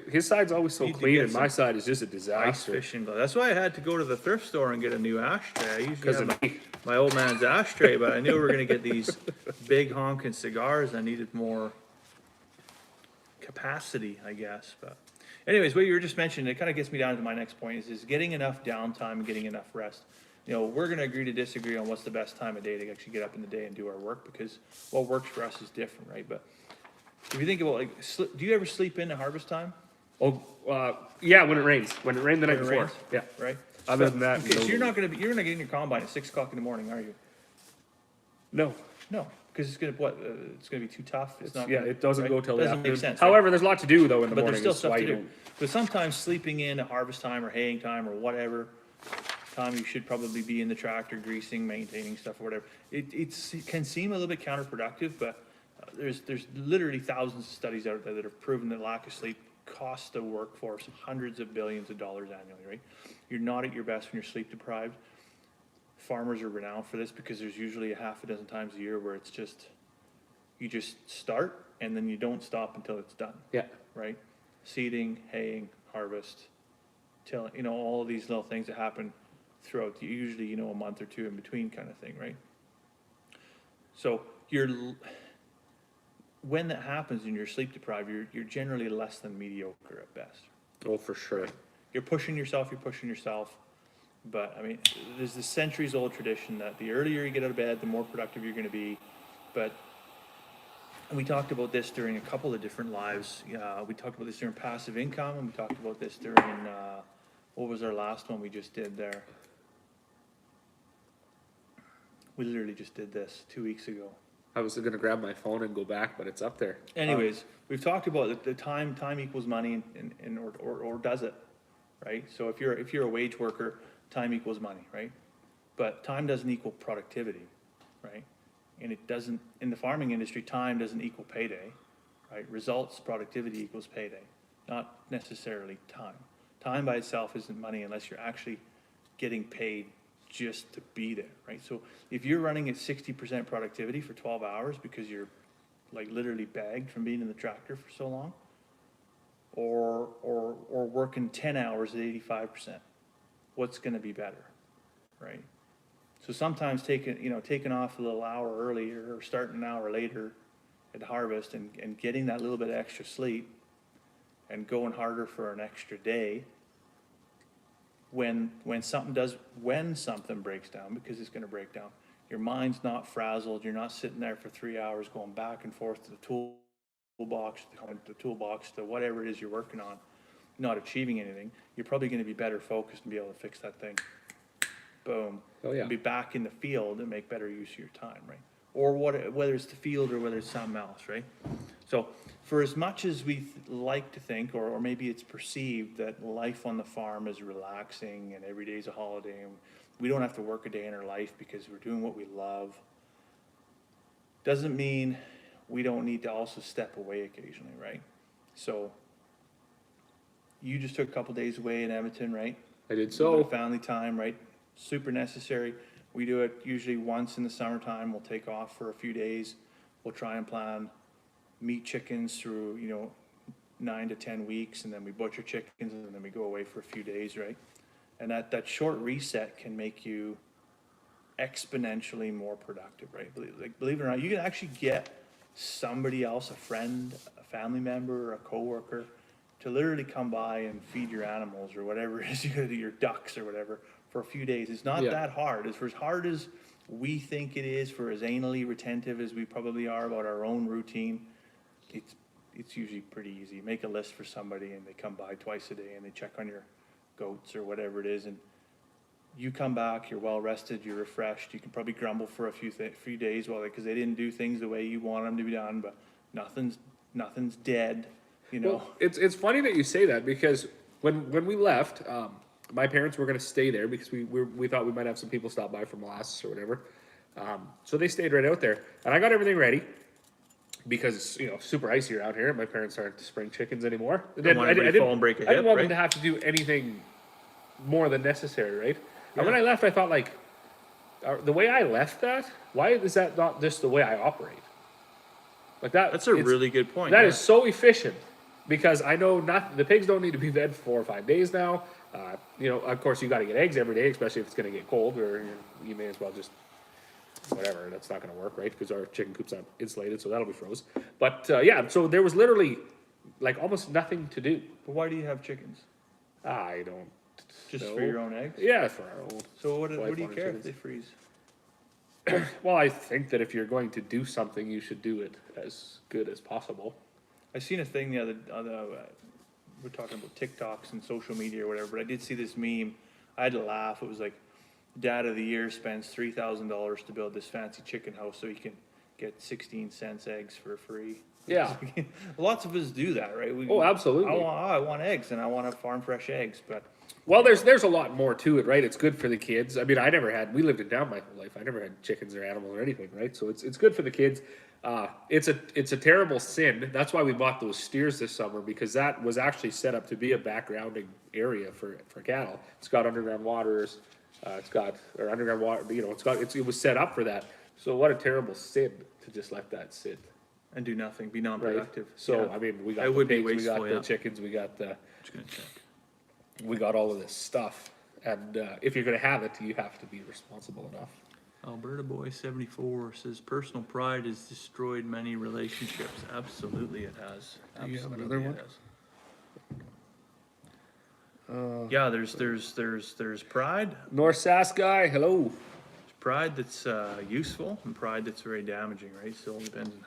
His side's always so Need to clean, get and my some side is just a Ice disaster. fishing glove. That's why I had to go to the thrift store and get a new ashtray. I usually Because have of me. my old man's ashtray, but I knew we were gonna get these big honking cigars. I needed more capacity, I guess. But anyways, what you were just mentioning, it kind of gets me down to my next point is getting enough downtime, getting enough rest. You know, we're going to agree to disagree on what's the best time of day to actually get up in the day and do our work, because what works for us is different, right? But if you think about, like, do you ever sleep in at harvest time? Oh, yeah, when it rains. When it rained the night When it before. rains? Yeah. Right? Other than that, Okay, so no. you're not getting in your combine at 6 o'clock in the morning, are you? No. No, because it's gonna, it's gonna be too tough. It's not. Yeah, gonna- it doesn't right? go till the Doesn't afternoon. make sense. Right? However, there's a lot to do though in the But morning. there's still That's stuff to why you do. don't- But sometimes sleeping in at harvest time or haying time or whatever time you should probably be in the tractor, greasing, maintaining stuff or whatever. It can seem a little bit counterproductive, but there's literally thousands of studies out there that have proven that lack of sleep costs the workforce hundreds of billions of dollars annually, right? You're not at your best when you're sleep deprived. Farmers are renowned for this because there's usually a half a dozen times a year where it's just, you just start and then you don't stop until it's done. Yeah. Right? Seeding, haying, harvest, tilling, you know, all of these little things that happen throughout, usually, you know, a month or two in between kind of thing, right? So when that happens and you're sleep deprived, you're generally less than mediocre at best. Oh, for sure. You're pushing yourself, but I mean, there's this centuries old tradition that the earlier you get out of bed, the more productive you're going to be. But and we talked about this during a couple of different lives. We talked about this during passive income, and we talked about this during, what was our last one we just did there? We literally just did this 2 weeks ago. I was gonna grab my phone and go back, but it's up there. Anyways, we've talked about the time equals money, or does it, right? So if you're a wage worker, time equals money, right? But time doesn't equal productivity, right? And it doesn't, in the farming industry, time doesn't equal payday, right? Results, productivity equals payday, not necessarily time. Time by itself isn't money unless you're actually getting paid just to be there, right? So if you're running at 60% productivity for 12 hours because you're like literally bagged from being in the tractor for so long, or working 10 hours at 85%, what's going to be better, right? So sometimes taking off a little hour earlier or starting an hour later at harvest and getting that little bit of extra sleep and going harder for an extra day when something breaks down, because it's going to break down, your mind's not frazzled, you're not sitting there for 3 hours going back and forth to the toolbox to whatever it is you're working on, not achieving anything, you're probably going to be better focused and be able to fix that thing. Boom. Oh, yeah. And be back in the field and make better use of your time, right? Or whether it's the field or whether it's something else, right? So for as much as we like to think, or maybe it's perceived that life on the farm is relaxing and every day's a holiday and we don't have to work a day in our life because we're doing what we love, doesn't mean we don't need to also step away occasionally, right? So you just took a couple days away in Edmonton, right? I did A so. little family time, right? Super necessary. We do it usually once in the summertime. We'll take off for a few days. We'll try and plan meat chickens through, 9 to 10 weeks, and then we butcher chickens, and then we go away for a few days, right? And that short reset can make you exponentially more productive, right? Believe it or not, you can actually get somebody else, a friend, a family member, a coworker, to literally come by and feed your animals or whatever it is, your ducks or whatever, for a few days. It's not that hard. It's for as hard as we think it is, for as anally retentive as we probably are about our own routine, it's usually pretty easy. Make a list for somebody and they come by twice a day and they check on your goats or whatever it is, and you come back, you're well rested, you're refreshed. You can probably grumble for a few days because they didn't do things the way you want them to be done, but nothing's dead, Well, it's funny that you say that, because when we left, my parents were going to stay there because we thought we might have some people stop by from molasses or whatever. So they stayed right out there, and I got everything ready because it's super icy out here. My parents aren't spring chickens anymore. I didn't fall and break a I didn't hip, want right? them to have to do anything more than necessary, right? And when I left, I thought, the way I left that, why is that not just the way I operate? Like that. That's a really good point. That is so efficient, because I know the pigs don't need to be fed for 4 or 5 days now. Of course, you got to get eggs every day, especially if it's going to get cold, or you may as well just whatever. That's not going to work, right? Because our chicken coop's not insulated, so that'll be froze. But so there was literally like almost nothing to do. But why do you have chickens? I don't Just know. for your own eggs? Yeah, for our own. So what wife do you wanted care if chickens. they freeze? Well, I think that if you're going to do something, you should do it as good as possible. I seen a thing the other, we're talking about TikToks and social media or whatever, but I did see this meme. I had to laugh. It was like, Dad of the Year spends $3,000 to build this fancy chicken house so he can get 16 cents eggs for free. Yeah. Lots of us do that, right? Oh, absolutely. I want eggs and I want to farm fresh eggs, but Well, there's a lot more to it, right? It's good for the kids. I mean, we lived in town my whole life. I never had chickens or animals or anything, right? So it's good for the kids. It's a terrible sin. That's why we bought those steers this summer, because that was actually set up to be a backgrounding area for cattle. It's got underground waters. Underground water. You know, it was set up for that. So what a terrible sin to just let that sit. and do nothing, be Right. non-productive. So Yeah. I mean, we got It the would be pigs, we wasteful, got yeah. the chickens, we got Just gonna check. all of this stuff. And if you're going to have it, you have to be responsible enough. Alberta Boy 74 says personal pride has destroyed many relationships. Absolutely it has. Do you have Absolutely another it one? has. Yeah, there's pride. North Sass guy, hello. There's pride that's useful and pride that's very damaging, right? So it depends on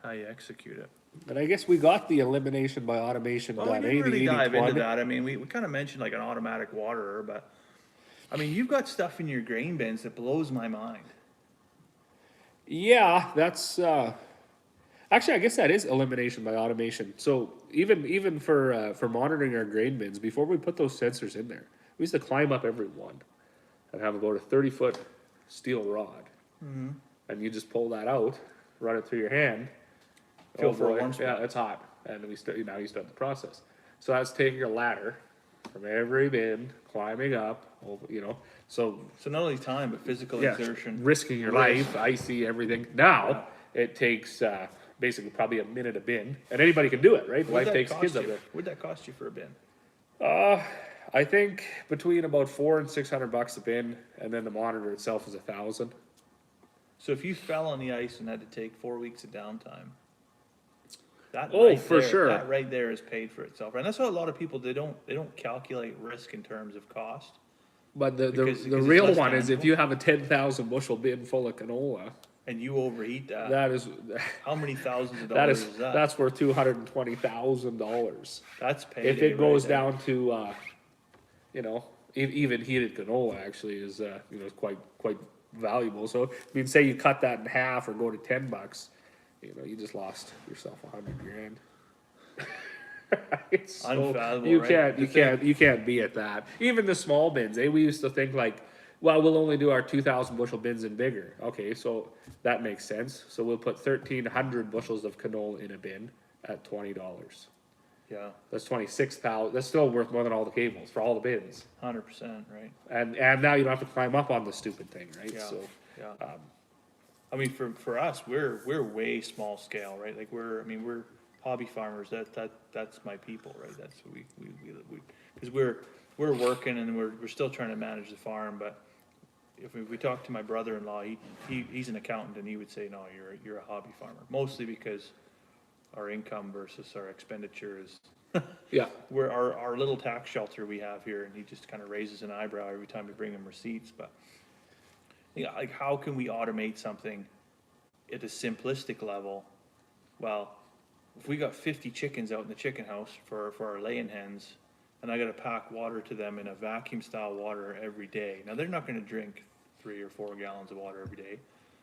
how you execute it. And I guess we got the elimination by automation Well, we done. didn't really 80, dive into 20. that. I mean, we kind of mentioned like an automatic waterer, but I mean, you've got stuff in your grain bins that blows my mind. Yeah, that's actually, I guess that is elimination by automation. So even for monitoring our grain bins, before we put those sensors in there, we used to climb up every one and have about a 30-foot steel rod, and you just pull that out, run it through your hand. Feel for a warm spot. Yeah, it's hot, and you start the process. So that's taking a ladder from every bin, climbing up, So So not only time, but physical yeah, exertion. risking your Risk. life, icy, everything. Now it takes basically probably a minute a bin, and anybody can do it, right? What'd Wife that takes cost kids you? up there. What'd that cost you for a bin? I think between about $400 and $600 a bin, and then the monitor itself is $1,000. So if you fell on the ice and had to take 4 weeks of downtime, that Oh, right for there, sure. that right there is paid for itself. And that's what a lot of people, they don't calculate risk in terms of cost. But the Because it's real less one is if tangible. you have a 10,000 bushel bin full of canola, And you overheat that. that is How many thousands of that dollars is is that? that's worth $220,000. That's paid. If it goes down to even heated canola actually is is quite valuable. So I mean, say you cut that in half or go to $10, you just lost yourself $100,000. It's so, Unfathomable, you right? you can't be at that. Even the small bins, we used to think like, well, we'll only do our 2,000 bushel bins and bigger. Okay, so that makes sense. So we'll put 1,300 bushels of canola in a bin at $20. Yeah, That's 26,000. That's still worth more than all the cables for all the bins. 100%, right? And now you don't have to climb up on the stupid thing, right? Yeah, So yeah. I mean, for us, we're way small scale, right? Like we're hobby farmers. That's my people, right? That's what we because we're working and we're still trying to manage the farm. But if we talk to my brother-in-law, he's an accountant, and he would say, no, you're a hobby farmer, mostly because our income versus our expenditure is. yeah, We're our little tax shelter we have here, and he just kind of raises an eyebrow every time we bring him receipts. But like how can we automate something at a simplistic level? Well, if we got 50 chickens out in the chicken house for our laying hens, and I got to pack water to them in a vacuum style water every day. Now they're not going to drink 3 or 4 gallons of water every day,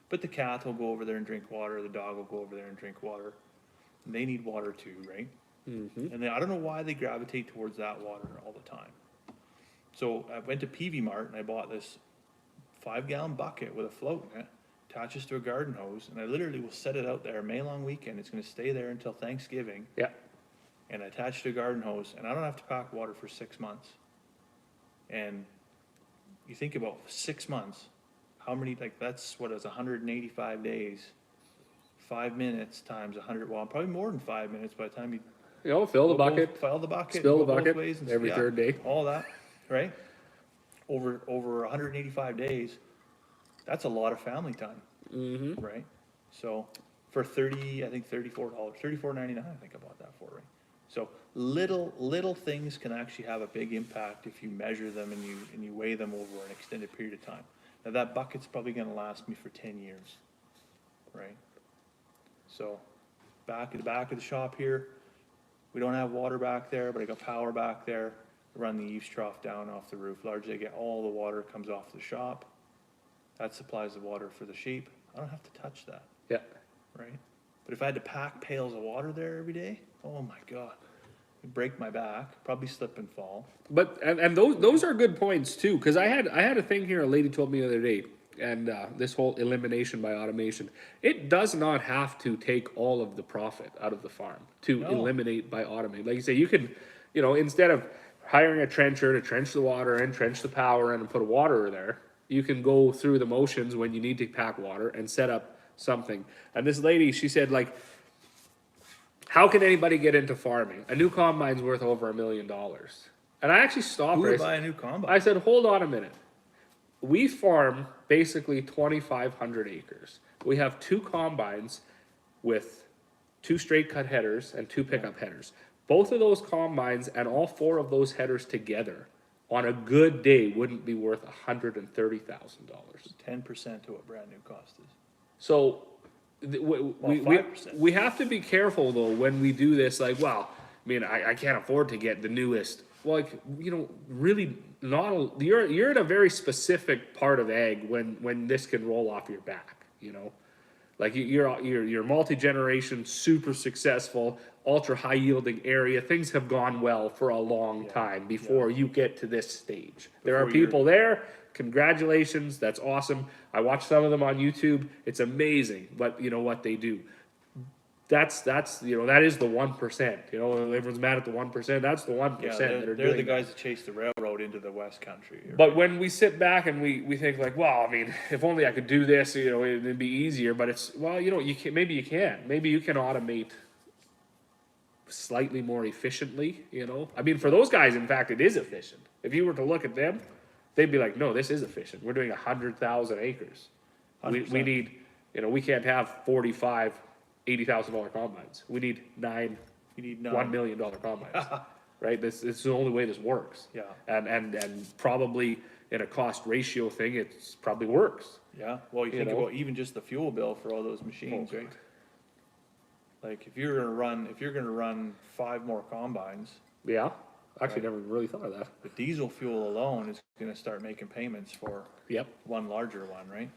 but the cat will go over there and drink water. The dog will go over there and drink water. And they need water too, right? Mm-hmm. And I don't know why they gravitate towards that water all the time. So I went to PV Mart and I bought this 5-gallon bucket with a float in it, attaches to a garden hose, and I literally will set it out there May long weekend. It's going to stay there until Thanksgiving. yeah. And I attach to a garden hose, and I don't have to pack water for 6 months. And you think about 6 months, how many, like that's what is 185 days, 5 minutes times 100, well, probably more than 5 minutes by the time you Fill the go bucket, fill the bucket, spill the go both bucket ways and- every yeah, third day. all that, right? Over 185 days, that's a lot of family time, right? So for I think $34, $34.99, I think I bought that for, right? So little things can actually have a big impact if you measure them and you weigh them over an extended period of time. Now that bucket's probably gonna last me for 10 years, right? So back at the back of the shop here, we don't have water back there, but I got power back there. I run the eaves trough down off the roof. Largely I get all the water comes off the shop. That supplies the water for the sheep. I don't have to touch that, Yeah. right? But if I had to pack pails of water there every day, oh my God, it'd break my back, probably slip and fall. But and those are good points too, because I had a thing here. A lady told me the other day, and this whole elimination by automation, it does not have to take all of the profit out of the farm to No. eliminate by automate. Like you say, you can, instead of hiring a trencher to trench the water and trench the power in and put a waterer there, you can go through the motions when you need to pack water and set up something. And this lady, she said, like, how can anybody get into farming? A new combine's worth over $1 million. And I actually stopped Who her. would buy a new combine? I said, hold on a minute. We farm basically 2,500 acres. We have 2 combines with 2 straight cut headers and 2 pickup headers. Both of those combines and all 4 of those headers together on a good day wouldn't be worth $130,000. 10% to what brand new cost is. So Well, 5%. we have to be careful though when we do this. Like, well, I mean, I can't afford to get the newest. Well, like, really not. You're in a very specific part of ag when this can roll off your back. Like you're multi-generation, super successful, ultra high yielding area. Things have gone well for a long time before you get to this stage. There are people there. Congratulations, that's awesome. I watch some of them on YouTube. It's amazing, but you know what they do. That's that is the 1%. Everyone's mad at the 1%. That's the 1% Yeah, that are they're doing the that. guys that chase the railroad into the West Country. But when we sit back and we think like, well, I mean, if only I could do this, it'd be easier. But it's, well, you can, maybe you can. Maybe you can automate slightly more efficiently, I mean, for those guys, in fact, it is efficient. If you were to look at them, they'd be like, no, this is efficient. We're doing 100,000 acres. We 100%. need, we can't have 45, $80,000 combines. We need 9, You need $1 million combines. Right? This is the only way this works. Yeah. And probably in a cost ratio thing, it's probably works. Yeah, well, you think about even just the fuel bill for all those machines, right? Like if you're gonna run 5 more combines, Yeah. Actually, never really thought of that. the diesel fuel alone is gonna start making payments for Yep. one larger one, right?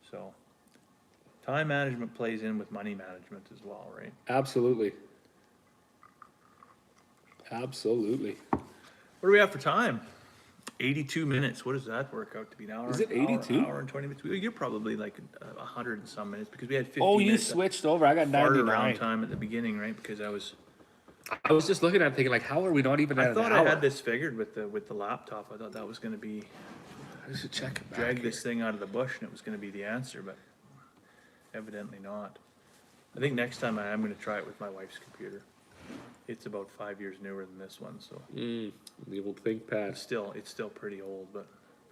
So, time management plays in with money management as well, right? Absolutely. Absolutely. What do we have for time? 82 minutes. What does that work out to be now? Is it 82? Hour and 20 minutes. You're probably like 100 and some minutes because we had 50 Oh, you minutes. switched over. I got Fart around 99. time at the beginning, right? Because I I was just looking at it thinking, like, how are we not even at I an thought hour? I had this figured with the laptop. I thought that was going to be I should check it back drag here. this thing out of the bush and it was going to be the answer, but evidently not. I think next time I'm going to try it with my wife's computer. It's about 5 years newer than this one, so The old ThinkPad. it's still pretty old, but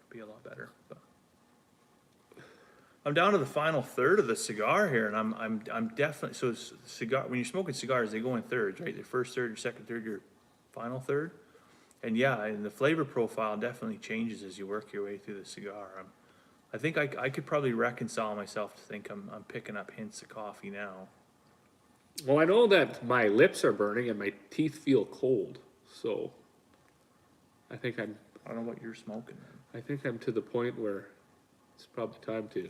it'll be a lot better. But I'm down to the final third of the cigar here, and I'm definitely so cigar. When you're smoking cigars, they go in thirds, right? Your first third, your second third, your final third. And yeah, and the flavor profile definitely changes as you work your way through the cigar. I think I could probably reconcile myself to think I'm picking up hints of coffee now. Well, I know that my lips are burning and my teeth feel cold, so I think I'm I don't know what you're smoking. to the point where it's probably time to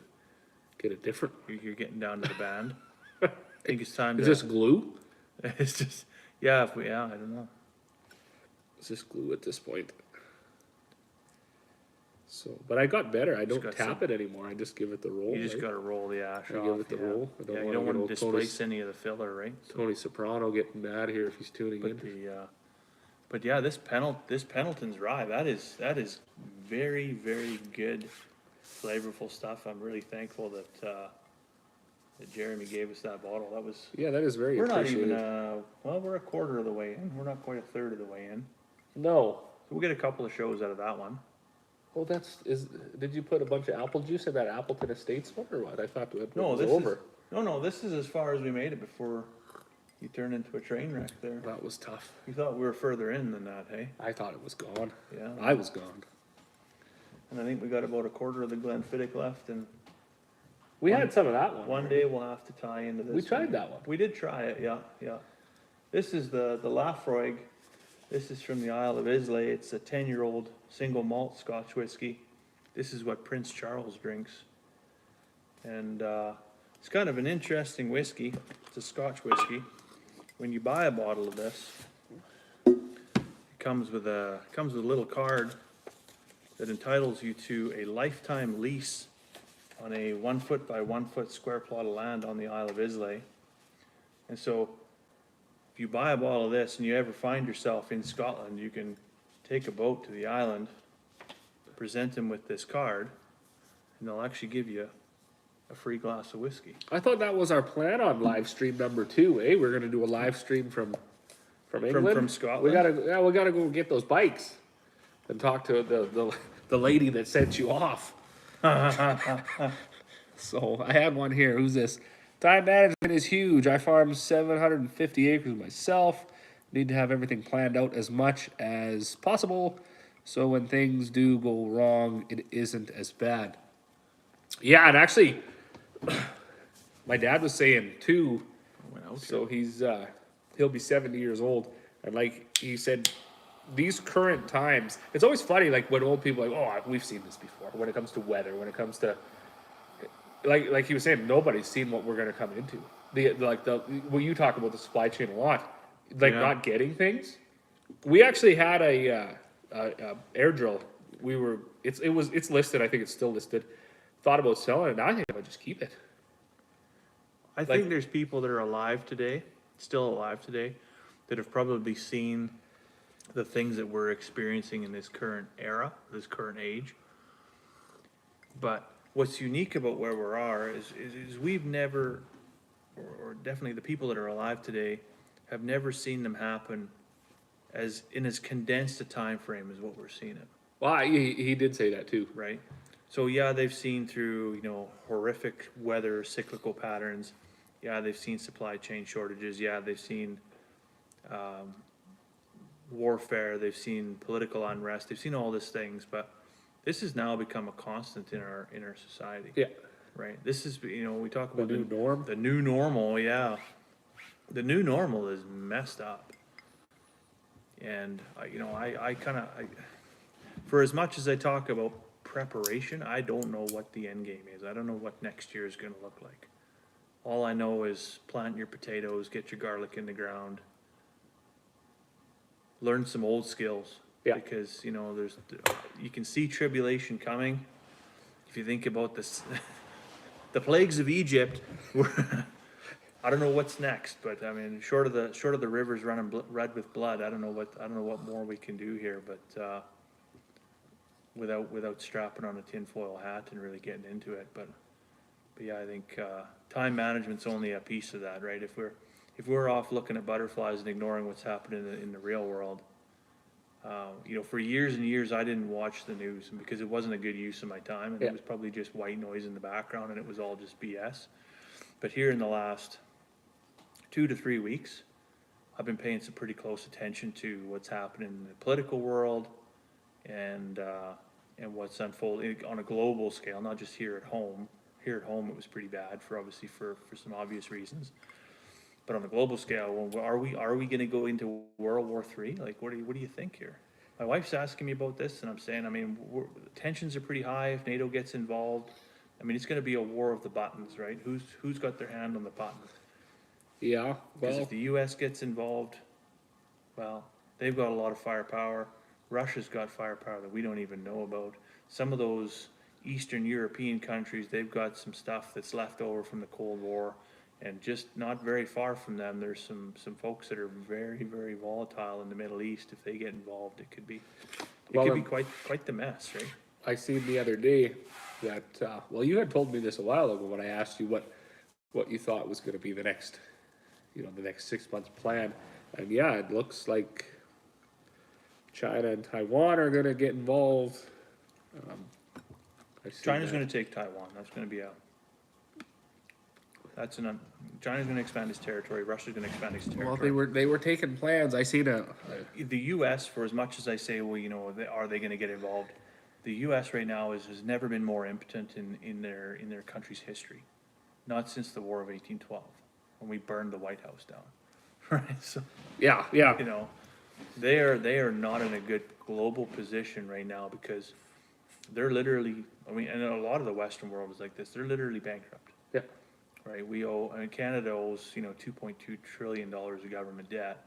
get a different. You're getting down to the band. I think it's time to. Is this glue? It's just yeah. I don't know. Is this glue at this point? So, but I got better. I don't got tap it anymore. I just give it the roll. You just right? got to roll the ash I off. give it the yeah. roll. I don't Yeah, you wanna don't get want to old displace any of the filler, right? So, Tony Soprano getting mad here if he's tuning but in. but yeah, this Pendleton's rye, that is very, very good, flavorful stuff. I'm really thankful that Jeremy gave us that bottle. That was. Yeah, that is very We're not appreciated. even. Well, we're a quarter of the way in. We're not quite a third of the way in. No. So we'll get a couple of shows out of that one. Oh, did you put a bunch of apple juice in that Appleton Estates one or what? I thought it No, was this over. is No, this is as far as we made it before you turned into a train wreck there. That was tough. You thought we were further in than that, hey? I thought it was gone. Yeah. I was gone. And I think we got about a quarter of the Glenfiddich left, and We had some of that one. one day we'll have to tie into this. We tried that one. We did try it, yeah. This is the Laphroaig. This is from the Isle of Islay. It's a 10-year-old single malt Scotch whiskey. This is what Prince Charles drinks. And it's kind of an interesting whiskey. It's a Scotch whiskey. When you buy a bottle of this, it comes with a little card that entitles you to a lifetime lease on a 1 foot by 1 foot square plot of land on the Isle of Islay. And so if you buy a bottle of this and you ever find yourself in Scotland, you can take a boat to the island, present them with this card, and they'll actually give you a free glass of whiskey. I thought that was our plan on live stream number 2, eh? We're gonna do a live stream from England. From Scotland? We gotta go get those bikes and talk to the lady that sent you off. So I had one here. Who's this? Time management is huge. I farm 750 acres myself. Need to have everything planned out as much as possible, so when things do go wrong, it isn't as bad. Yeah, and actually, my dad was saying too. So he'll be 70 years old, and like he said, these current times, it's always funny, like when old people are like, oh, we've seen this before. When it comes to weather, when it comes to like he was saying, nobody's seen what we're going to come into. Well, you talk about the supply chain a lot, like not getting things. We actually had a air drill. It's listed. I think it's still listed. Thought about selling it. Now I think I might just keep it. I think there's people that are alive today, still alive today, that have probably seen the things that we're experiencing in this current era, this current age. But what's unique about where we are is we've never, or definitely the people that are alive today, have never seen them happen as condensed a time frame as what we're seeing it. Well, he did say that too. Right? So yeah, they've seen through, horrific weather, cyclical patterns. Yeah, they've seen supply chain shortages. Yeah, they've seen warfare. They've seen political unrest. They've seen all these things, but this has now become a constant in our society. Yeah. Right. This is, we talk about The new norm. The new normal, yeah. The new normal is messed up. And I for as much as I talk about preparation, I don't know what the end game is. I don't know what next year is going to look like. All I know is plant your potatoes, get your garlic in the ground, learn some old skills. Yeah. Because, you can see tribulation coming. If you think about this, the plagues of Egypt were, I don't know what's next, but I mean, short of the rivers running red with blood, I don't know what more we can do here, but without strapping on a tinfoil hat and really getting into it. But yeah, I think time management's only a piece of that, right? If we're off looking at butterflies and ignoring what's happening in the real world, for years and years I didn't watch the news because it wasn't a good use of my time, and it was probably just white noise in the background, and it was all just BS. But here in the last 2 to 3 weeks, I've been paying some pretty close attention to what's happening in the political world and what's unfolding on a global scale, not just here at home. Here at home, it was pretty bad for some obvious reasons. But on a global scale, are we going to go into World War III? Like, what do you think here? My wife's asking me about this, and I'm saying, tensions are pretty high if NATO gets involved. It's going to be a war of the buttons, right? Who's got their hand on the button? Yeah. Because if the U.S. gets involved, well, they've got a lot of firepower. Russia's got firepower that we don't even know about. Some of those Eastern European countries, they've got some stuff that's left over from the Cold War. And just not very far from them, there's some folks that are very, very volatile in the Middle East. If they get involved, it could be quite the mess, right? I seen the other day that you had told me this a while ago when I asked you what you thought was going to be the next 6 months plan, and yeah, it looks like China and Taiwan are going to get involved. China's going to take Taiwan. That's going to be China's gonna expand its territory, Russia's gonna expand its Well, territory. they were taking plans. I seen The US, for as much as I say, well, you know, are they gonna get involved? The US right now has never been more impotent in their country's history. Not since the War of 1812, when we burned the White House down, right? So, yeah, you yeah, know, they are not in a good global position right now because they're literally, I mean, and a lot of the Western world is like this, they're literally bankrupt, yeah, right? We owe, I mean, Canada owes, you know, $2.2 trillion of government debt.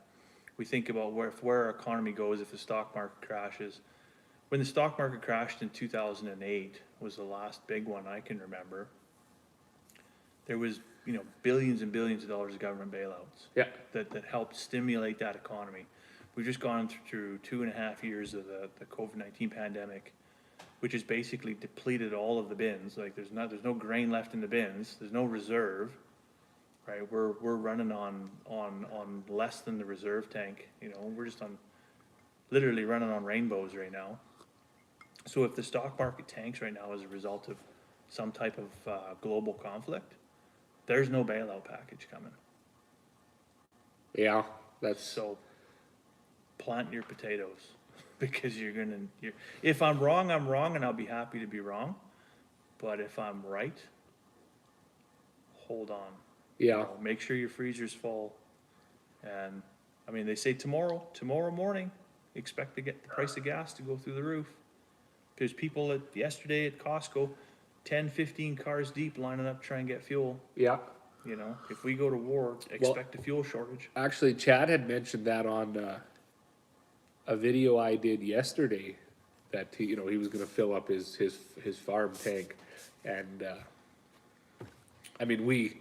We think about where our economy goes if the stock market crashes. When the stock market crashed in 2008 was the last big one I can remember. There was, you know, billions and billions of dollars of government bailouts yeah, that helped stimulate that economy. We've just gone through 2.5 years of the COVID-19 pandemic, which has basically depleted all of the bins. Like there's no grain left in the bins. There's no reserve, right? We're running on less than the reserve tank. You know, we're just literally running on rainbows right now. So if the stock market tanks right now as a result of some type of global conflict, there's no bailout package coming. yeah. That's So plant your potatoes because if I'm wrong, I'm wrong and I'll be happy to be wrong. But if I'm right, hold on. yeah, You know, make sure your freezer's full. And I mean, they say tomorrow morning, expect to get the price of gas to go through the roof. There's people yesterday at Costco, 10, 15 cars deep lining up to try and get fuel. yeah. You know, if we go to war, expect a fuel shortage. Actually, Chad had mentioned that on a video I did yesterday, that he was going to fill up his farm tank, and I mean we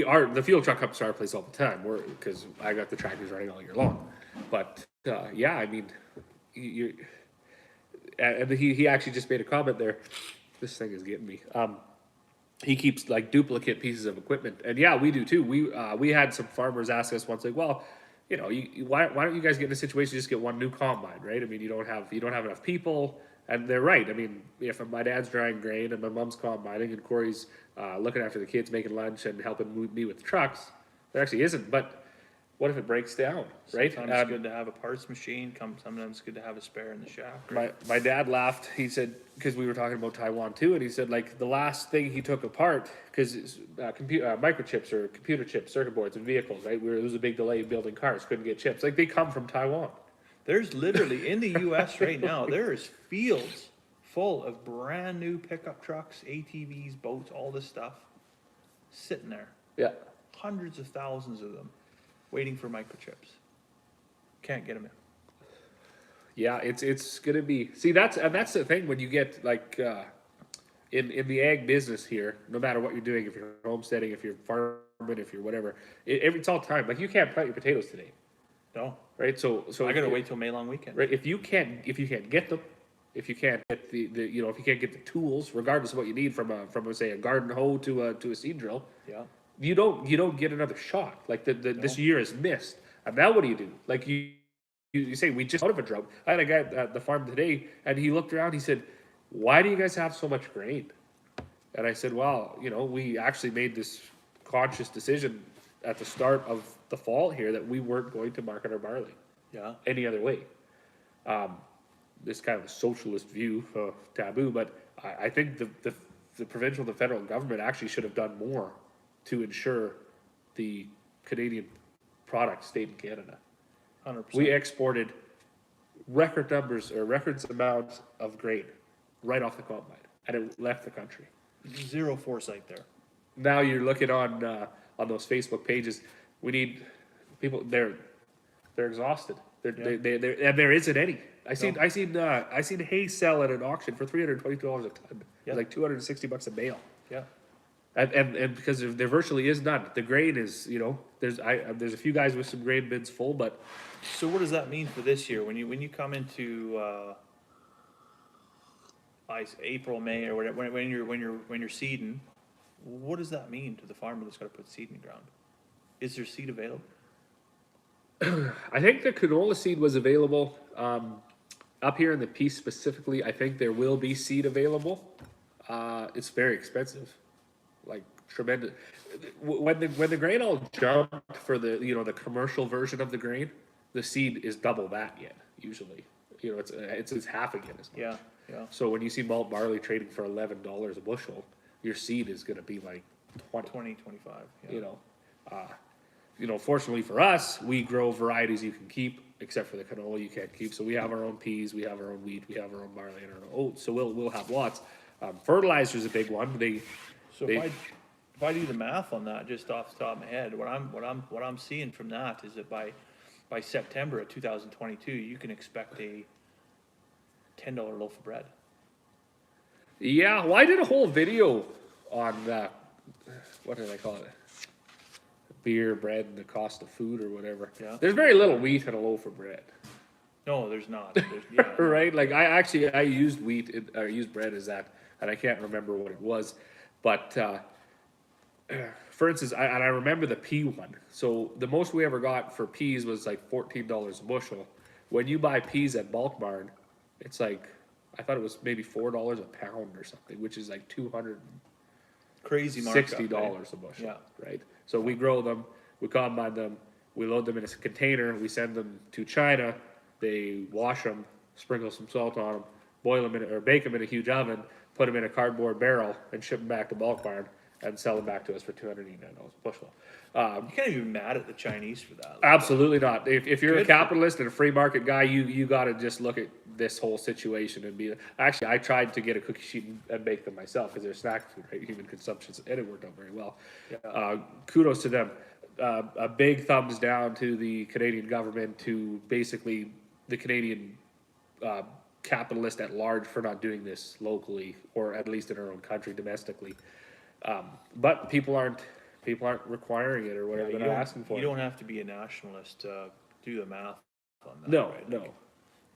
are the fuel truck comes to our place all the time. Because I got the tractors running all year long, but yeah, I mean you and he actually just made a comment there. This thing is getting me. He keeps like duplicate pieces of equipment, and yeah, we do too. We had some farmers ask us once, like, well, you know, why don't you guys get in a situation just get one new combine, right? I mean, you don't have enough people, and they're right. I mean, if my dad's drying grain and my mom's combining and Corey's looking after the kids, making lunch and helping me with the trucks, there actually isn't. But what if it breaks down, right? Sometimes it's good to have a parts machine. Sometimes it's good to have a spare in the shack. Right? My dad laughed. He said, because we were talking about Taiwan too, and he said like the last thing he took apart, because microchips or computer chips, circuit boards in vehicles, right? There was a big delay in building cars, couldn't get chips. Like they come from Taiwan. There's literally in the U.S. right now, there is fields full of brand new pickup trucks, ATVs, boats, all this stuff sitting there. Yeah. Hundreds of thousands of them waiting for microchips. Can't get them in. Yeah, it's gonna be. See, that's the thing when you get like in the ag business here. No matter what you're doing, if you're homesteading, if you're farming, if you're whatever, it's all time. Like you can't plant your potatoes today, No, right? So I gotta wait till May long weekend. right. If you can't get them, if you can't get the if you can't get the tools, regardless of what you need from say a garden hoe to a seed drill, Yeah. you don't get another shot. Like this year is missed, and now what do? Like you say we just out of a drought. I had a guy at the farm today, and he looked around. He said, "Why do you guys have so much grain?" And I said, "Well, you know, we actually made this conscious decision at the start of the fall here that we weren't going to market our barley Yeah. any other way." This kind of a socialist view, taboo, but I think the provincial and the federal government actually should have done more to ensure the Canadian product stayed in Canada. 100%. We exported record numbers or records amounts of grain right off the combine, and it left the country. Zero foresight there. Now you're looking on those Facebook pages. We need people. They're exhausted. They're and there isn't any. I seen hay sell at an auction for $322 a ton. Yeah. Like $260 a bale. Yeah. And because there virtually is none. The grain is, there's a few guys with some grain bins full, but So what does that mean for this year? When you come into April, May, or whatever, when you're seeding, what does that mean to the farmer that's got to put seed in the ground? Is there seed available? I think the canola seed was available up here in the Peace specifically. I think there will be seed available. It's very expensive, like tremendous. When the grain all jumped for the the commercial version of the grain, the seed is double that yet usually. It's half again as much. Yeah, yeah. So when you see malt barley trading for $11 a bushel, your seed is going to be like 20, 25, yeah. Fortunately for us, we grow varieties you can keep, except for the canola you can't keep. So we have our own peas, we have our own wheat, we have our own barley and our own oats. So we'll have lots. Fertilizer is a big one. So if I do the math on that, just off the top of my head, what I'm seeing from that is that by September of 2022, you can expect a $10 loaf of bread. Yeah, well, I did a whole video on what did I call it? Beer, bread, and the cost of food, or whatever. Yeah. There's very little wheat in a loaf of bread. No, there's not. Yeah, Right? Like I used wheat or used bread as that, and I can't remember what it was, but for instance, I remember the pea one. So the most we ever got for peas was like $14 a bushel. When you buy peas at Bulk Barn, it's like I thought it was maybe $4 a pound or something, which is like $260 crazy markup, a right? bushel. Yeah. Right. So we grow them, we combine them, we load them in a container, we send them to China. They wash them, sprinkle some salt on them, boil them or bake them in a huge oven, put them in a cardboard barrel, and ship them back to Bulk Barn and sell them back to us for $289 a bushel. You can't even be mad at the Chinese for that. Absolutely not. If you're Good a capitalist and a free market guy, you got to just look at this whole situation and be. Actually, I tried to get a cookie sheet and bake them myself because they're snack food, right? Human consumption, and it worked out very well. Yeah. Kudos to them. A big thumbs down to the Canadian government, to basically the Canadian capitalist at large for not doing this locally, or at least in our own country domestically. But people aren't requiring it or whatever. They're not asking for it. You don't have to be a nationalist to do the math on that. No, right? no.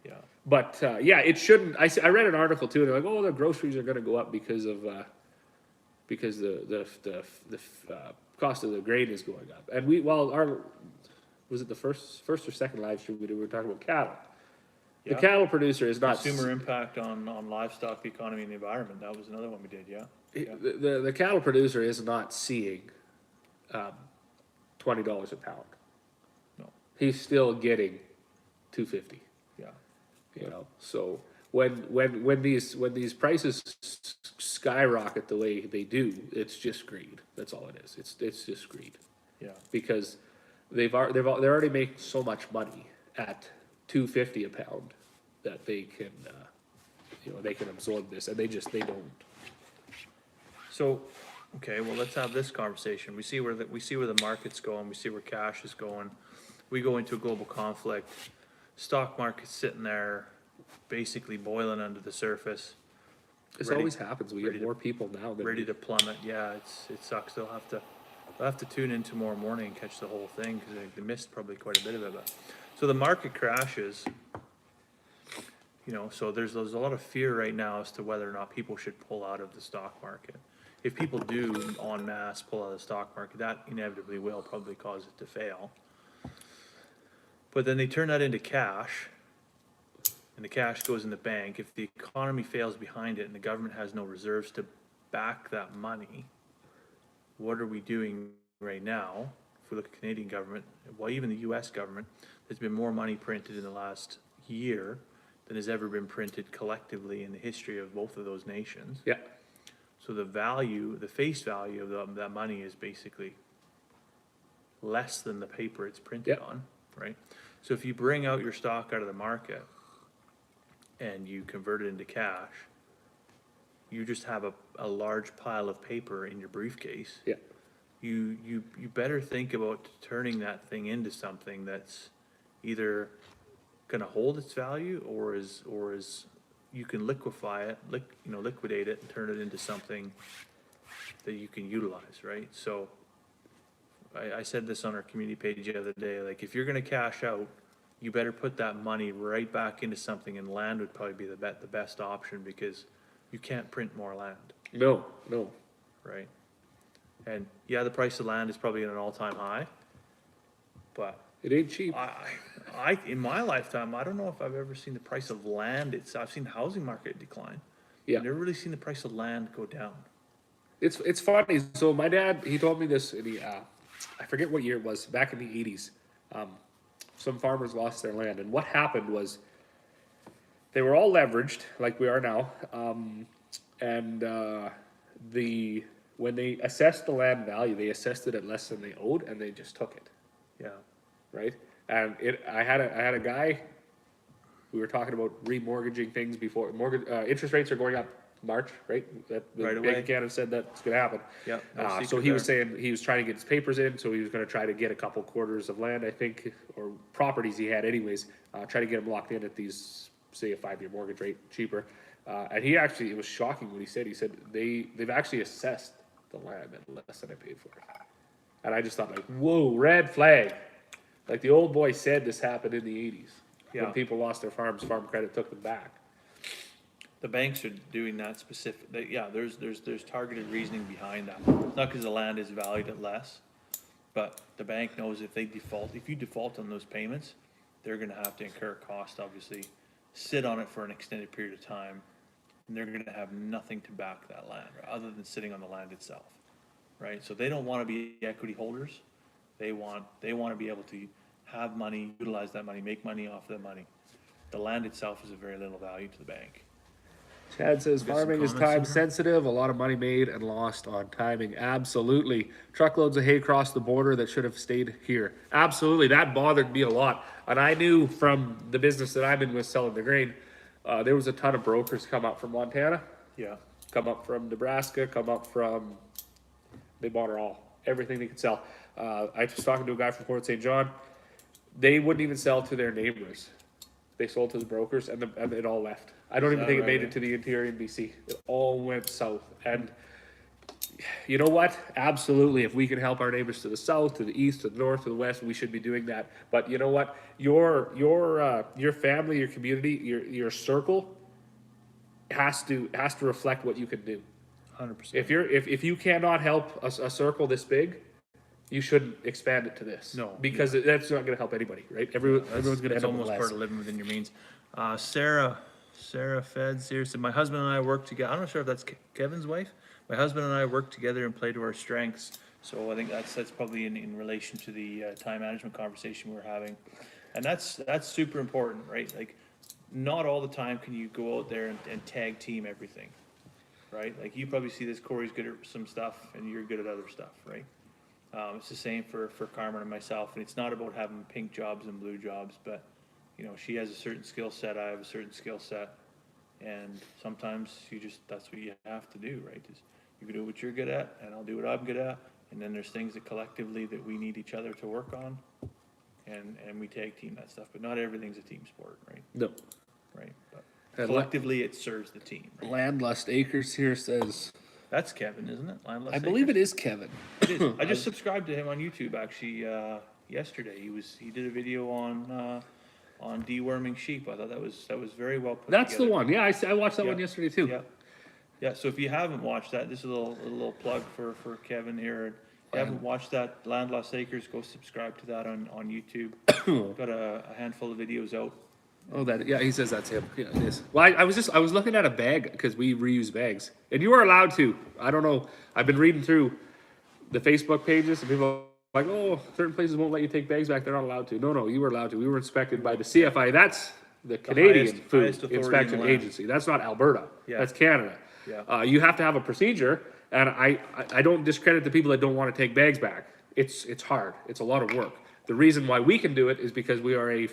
Yeah. But yeah, it shouldn't. I read an article too, and they're like, "Oh, the groceries are going to go up because the cost of the grain is going up." And was it the first or second live stream we were talking about cattle. Yeah. The cattle producer is not Consumer impact on livestock, the economy, and the environment. That was another one we did. Yeah. The cattle producer is not seeing $20 a pound. No. He's still getting $2.50. Yeah. So when these prices skyrocket the way they do, it's just greed. That's all it is. It's just greed. Yeah. Because they're already making so much money at $2.50 a pound that they can they can absorb this, and they don't. So, okay, well, let's have this conversation. We see where the market's going. We see where cash is going. We go into a global conflict. Stock market's sitting there, basically boiling under the surface. This always happens. We have more people now than ready to plummet. Yeah, it sucks. They'll have to tune in tomorrow morning and catch the whole thing because they missed probably quite a bit of it. But so the market crashes. So there's a lot of fear right now as to whether or not people should pull out of the stock market. If people do en masse pull out of the stock market, that inevitably will probably cause it to fail. But then they turn that into cash, and the cash goes in the bank. If the economy fails behind it and the government has no reserves to back that money, what are we doing right now? If we look at the Canadian government, well, even the U.S. government, there's been more money printed in the last year than has ever been printed collectively in the history of both of those nations. Yeah. So the face value of that money is basically less than the paper it's printed on, right? So if you bring out your stock out of the market and you convert it into cash, you just have a large pile of paper in your briefcase. Yeah. You better think about turning that thing into something that's either going to hold its value or is you can liquefy it, liquidate it and turn it into something that you can utilize, right? So I said this on our community page the other day, like if you're going to cash out, you better put that money right back into something, and land would probably be the best option because you can't print more land. No. Right? And yeah, the price of land is probably at an all-time high, but it ain't cheap. I in my lifetime, I don't know if I've ever seen the price of land. I've seen the housing market decline. Yeah. I've never really seen the price of land go down. It's funny. So my dad, he told me this, and I forget what year it was, back in the 80s. Some farmers lost their land, and what happened was they were all leveraged, like we are now, and when they assessed the land value, they assessed it at less than they owed, and they just took it, Yeah. right? And I had a guy. We were talking about remortgaging things before. Interest rates are going up March, right? That the Right Bank away. of Canada said that's going to happen. Yeah, no So secret he was there. saying he was trying to get his papers in, so he was going to try to get a couple quarters of land, I think, or properties he had anyways. Try to get them locked in at these, say, a 5-year mortgage rate cheaper. And he actually, it was shocking what he said. He said they've actually assessed the land at less than I paid for it. And I just thought, like, whoa, red flag. Like the old boy said, this happened in the 80s. Yeah. When people lost their farms, Farm Credit took them back. The banks are doing that specific, yeah, there's targeted reasoning behind that. Not because the land is valued at less, but the bank knows if you default on those payments, they're gonna have to incur cost, obviously, sit on it for an extended period of time, and they're gonna have nothing to back that land, other than sitting on the land itself, right? So they don't wanna be equity holders, they want to be able to have money, utilize that money, make money off that money. The land itself is of very little value to the bank. Chad says Got some farming is comments in time here? sensitive, a lot of money made and lost on timing. Absolutely. Truckloads of hay crossed the border that should have stayed here. Absolutely. That bothered me a lot. And I knew from the business that I'm in with selling the grain, there was a ton of brokers come up from Montana, Yeah. come up from Nebraska, they bought it all. Everything they could sell. I was talking to a guy from Port St. John. They wouldn't even sell to their neighbors. They sold to the brokers, and it all left. I don't even think it made it to the interior in BC. It all went south. And you know what? Absolutely, if we can help our neighbors to the south, to the east, to the north, to the west, we should be doing that. But you know what? Your family, your community, your circle has to reflect what you can do. 100%. If you cannot help a circle this big, you shouldn't expand it to this. No, because that's not going to help anybody, right? Everyone's going to It's end up with almost less. part of living within your means. Sarah Feds here said, my husband and I work together. I'm not sure if that's Kevin's wife. My husband and I work together and play to our strengths. So I think that's probably in relation to the time management conversation we're having. And that's super important, right? Like, not all the time can you go out there and tag team everything, right? Like, you probably see this, Corey's good at some stuff and you're good at other stuff, right? It's the same for Carmen and myself, and it's not about having pink jobs and blue jobs, but, you know, she has a certain skill set, I have a certain skill set, and sometimes that's what you have to do, right? Is you can do what you're good at, and I'll do what I'm good at, and then there's things that collectively that we need each other to work on, and we tag team that stuff, but not everything's a team sport, right? No. Right, but And collectively it serves the team, right? Landlust Acres here says, That's Kevin, isn't it? Landless I believe Acres? it is Kevin. It is. I just subscribed to him on YouTube actually yesterday. He did a video on deworming sheep. I thought that was very well put That's together. the one. Yeah, I watched that Yeah. one yesterday too. Yeah, yeah. So if you haven't watched that, this is a little plug for Kevin here. If you haven't watched that, Landless Acres, go subscribe to that on YouTube. Got a handful of videos out. Oh, he says that's him. Yeah, it is. Well, I was looking at a bag because we reuse bags, and you are allowed to. I don't know. I've been reading through the Facebook pages, and people are like, oh, certain places won't let you take bags back. They're not allowed to. No, you were allowed to. We were inspected by the CFI. That's the Canadian highest Food authority in the Inspection land. Agency. That's not Alberta. Yeah. That's Canada. Yeah. You have to have a procedure, and I don't discredit the people that don't want to take bags back. It's hard. It's a lot of work. The reason why we can do it is because we are a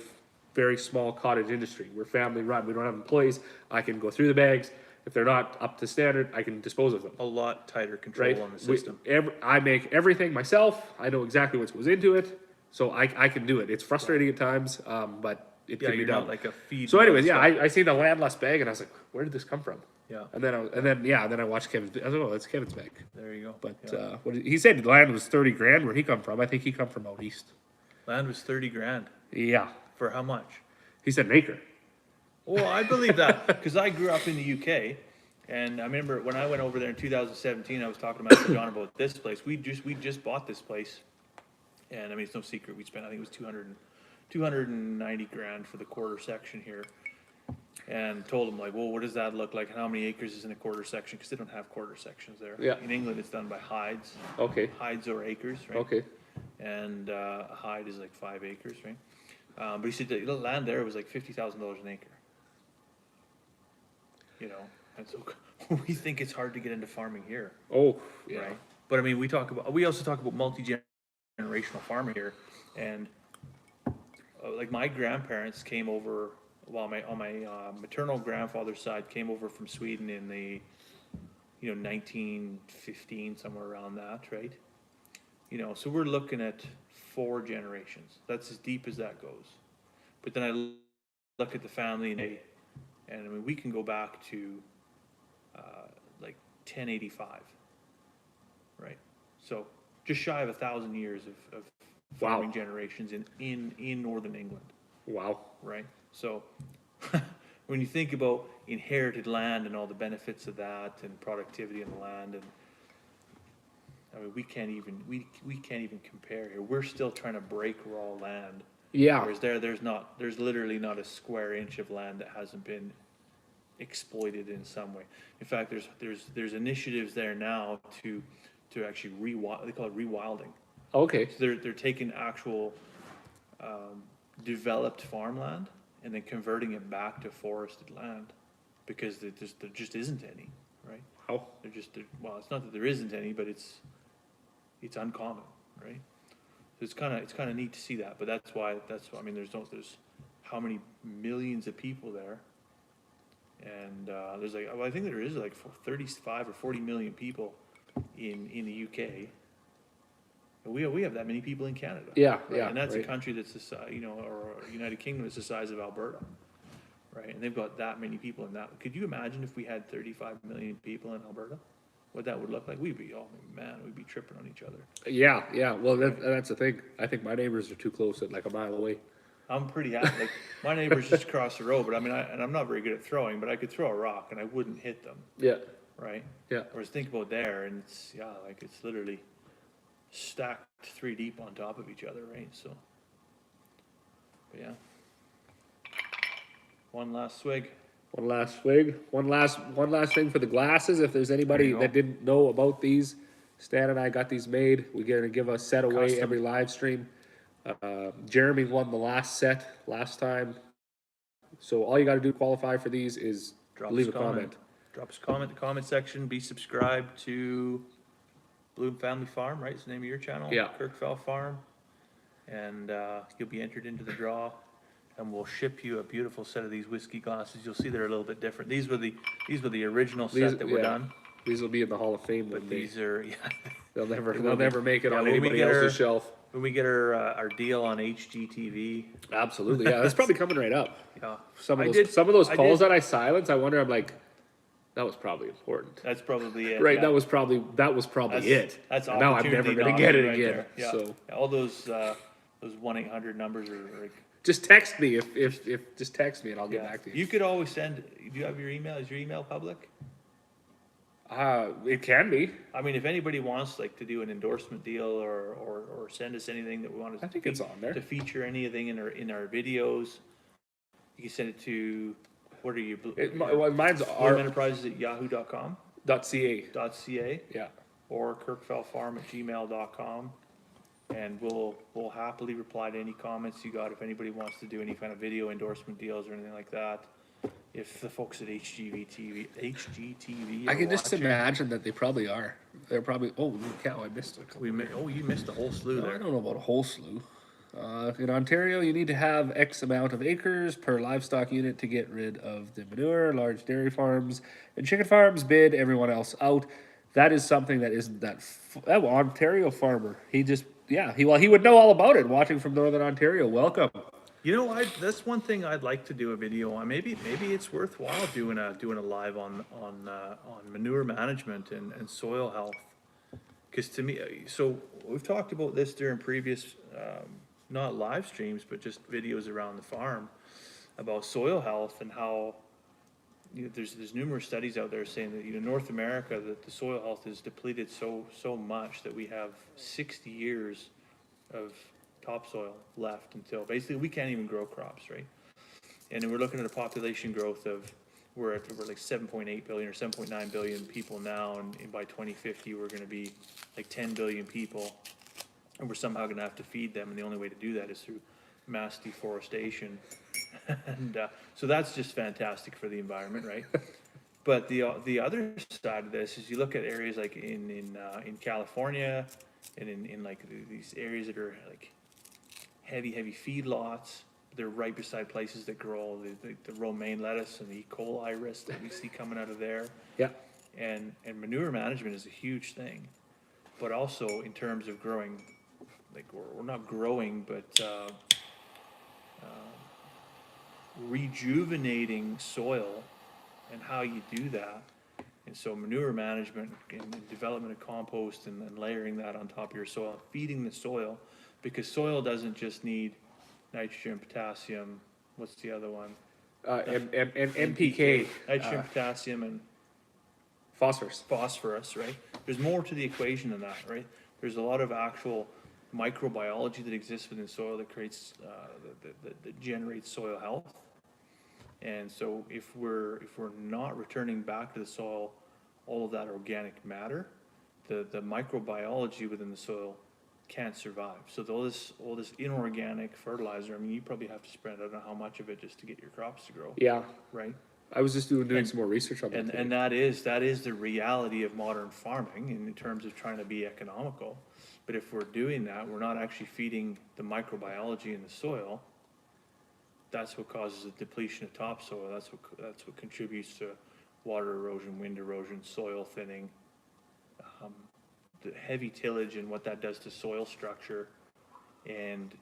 very small cottage industry. We're family run. We don't have employees. I can go through the bags. If they're not up to standard, I can dispose of them. A lot tighter control Right? on the system. I make everything myself. I know exactly what goes into it, so I can do it. It's frustrating at times, but it Yeah, can be you're done. not like a feed. So, anyways, yeah, monster. I seen a landless bag, and I was like, "Where did this come from?" Yeah. And then I watched Kevin's. I was like, "Oh, that's Kevin's bag." There you go. But Yeah. he said the land was 30 grand. Where'd he come from? I think he come from out east. Land was 30 grand. Yeah, For how much? he said an acre. Well, I believe that because I grew up in the UK, and I remember when I went over there in 2017. I was talking to John about this place. We just bought this place, and I mean it's no secret. We spent, I think it was 290 grand for the quarter section here, and told them like, well, what does that look like? And how many acres is in a quarter section? Because they don't have quarter sections there. Yeah. In England, it's done by hides. Okay. Hides or acres, right? Okay. And a hide is like 5 acres, right? But he said the land there was like $50,000 an acre. You know, and so we think it's hard to get into farming here, Oh, yeah. right? But I mean, we also talk about multi-generational farming here, and like my grandparents came over, well, on my maternal grandfather's side came over from Sweden in the, 1915, somewhere around that, right? So we're looking at 4 generations. That's as deep as that goes. But then I look at the family and I mean, we can go back to like 1085, right? So just shy of 1,000 years of farming Wow. generations in northern England, Wow. right? So when you think about inherited land and all the benefits of that and productivity in the land, and I mean, we can't even compare here. We're still trying to break raw land. Yeah. Whereas there's literally not a square inch of land that hasn't been exploited in some way. In fact, there's initiatives there now to actually they call it rewilding. Okay. So they're taking actual developed farmland and then converting it back to forested land because there just isn't any, right? Wow. Well, it's not that there isn't any, but it's uncommon, right? So it's kind of neat to see that, but that's why I mean there's how many millions of people there, and there's like, well, I think there is like 35 or 40 million people in the UK. We have that many people in Canada. Yeah, right? yeah, And that's right. a country that's or United Kingdom is the size of Alberta, right? And they've got that many people in that. Could you imagine if we had 35 million people in Alberta? What that would look like? We'd be tripping on each other. Yeah, yeah. Well, that's the thing. I think my neighbors are too close at like a mile away. I'm pretty happy. Like my neighbor's just across the road, but I mean, I'm not very good at throwing, but I could throw a rock and I wouldn't hit them, Yeah. right? Yeah. Whereas think about there, and it's literally stacked 3 deep on top of each other, right? So, but yeah. One last swig. One last swig. One last thing for the glasses. If there's anybody There you go. that didn't know about these, Stan and I got these made. We're gonna give a set away Custom. every live stream. Jeremy won the last set last time. So all you got to do to qualify for these is leave a comment. Drop us a comment in the comment section. Be subscribed to Bloom Family Farm, right? It's the name of your channel. Yeah. Kirkfell Farm. And you'll be entered into the draw. And we'll ship you a beautiful set of these whiskey glasses. You'll see they're a little bit different. These were the original set that were done. These will be in the Hall of Fame one But day. these are They'll never make it Yeah, on when we anybody get else's our- shelf. when we get our deal on HGTV. Absolutely, yeah. That's probably coming right up. Yeah. Some I of did- those I calls did- that I silence, I wonder. I'm like, that was probably important. That's probably it. Right, yeah. that was probably it. That's And now I'm never opportunity gonna get it knocking right again. there. Yeah. So Yeah, all those 1-800 numbers are like. just text me if just text me and I'll get Yeah. back to you. You could always send. Do you have your email? Is your email public? It can be. I mean, if anybody wants like to do an endorsement deal or send us anything that we want I think it's on there. to feature anything in our videos, you can send it to what are you? Mine's Bloom Enterprises at yahoo.com. .ca. Yeah. Or kirkfellfarm@gmail.com, and we'll happily reply to any comments you got if anybody wants to do any kind of video endorsement deals or anything like that. If the folks at HGTV I are can just watching, imagine that they probably are. They're probably. Oh, cow! I missed a couple. you missed a whole slew I there. don't know about a whole slew. In Ontario, you need to have X amount of acres per livestock unit to get rid of the manure. Large dairy farms and chicken farms bid everyone else out. That is something that isn't that Ontario farmer. He would know all about it. Watching from Northern Ontario, welcome. You know, that's one thing I'd like to do a video on. Maybe it's worthwhile doing a live on manure management and soil health. Because to me, so we've talked about this during previous, not live streams, but just videos around the farm about soil health and how there's numerous studies out there saying that North America, that the soil health is depleted so much that we have 60 years of topsoil left until basically we can't even grow crops, right? And then we're looking at a population growth of, we're like 7.8 billion or 7.9 billion people now, and by 2050, we're gonna be like 10 billion people. And we're somehow gonna have to feed them, and the only way to do that is through mass deforestation. And, so that's just fantastic for the environment, right? But the other side of this is you look at areas like in California and in like these areas that are like heavy feedlots. They're right beside places that grow all the romaine lettuce and the E. coli risk that we see coming out of there. Yeah. And manure management is a huge thing, but also in terms of growing, like we're not growing, but rejuvenating soil and how you do that. And so manure management and development of compost and layering that on top of your soil, feeding the soil, because soil doesn't just need nitrogen, potassium, what's the other one? NPK, Nitrogen, potassium, and phosphorus. right? There's more to the equation than that, right? There's a lot of actual microbiology that exists within soil that creates, that generates soil health. And so if we're not returning back to the soil all of that organic matter, the microbiology within the soil can't survive. So all this inorganic fertilizer, I mean, you probably have to spread, I don't know how much of it just to get your crops to grow. Yeah. Right? I was just doing some more research on that. And that is the reality of modern farming in terms of trying to be economical. But if we're doing that, we're not actually feeding the microbiology in the soil. That's what causes a depletion of topsoil. That's what contributes to water erosion, wind erosion, soil thinning, the heavy tillage and what that does to soil structure, and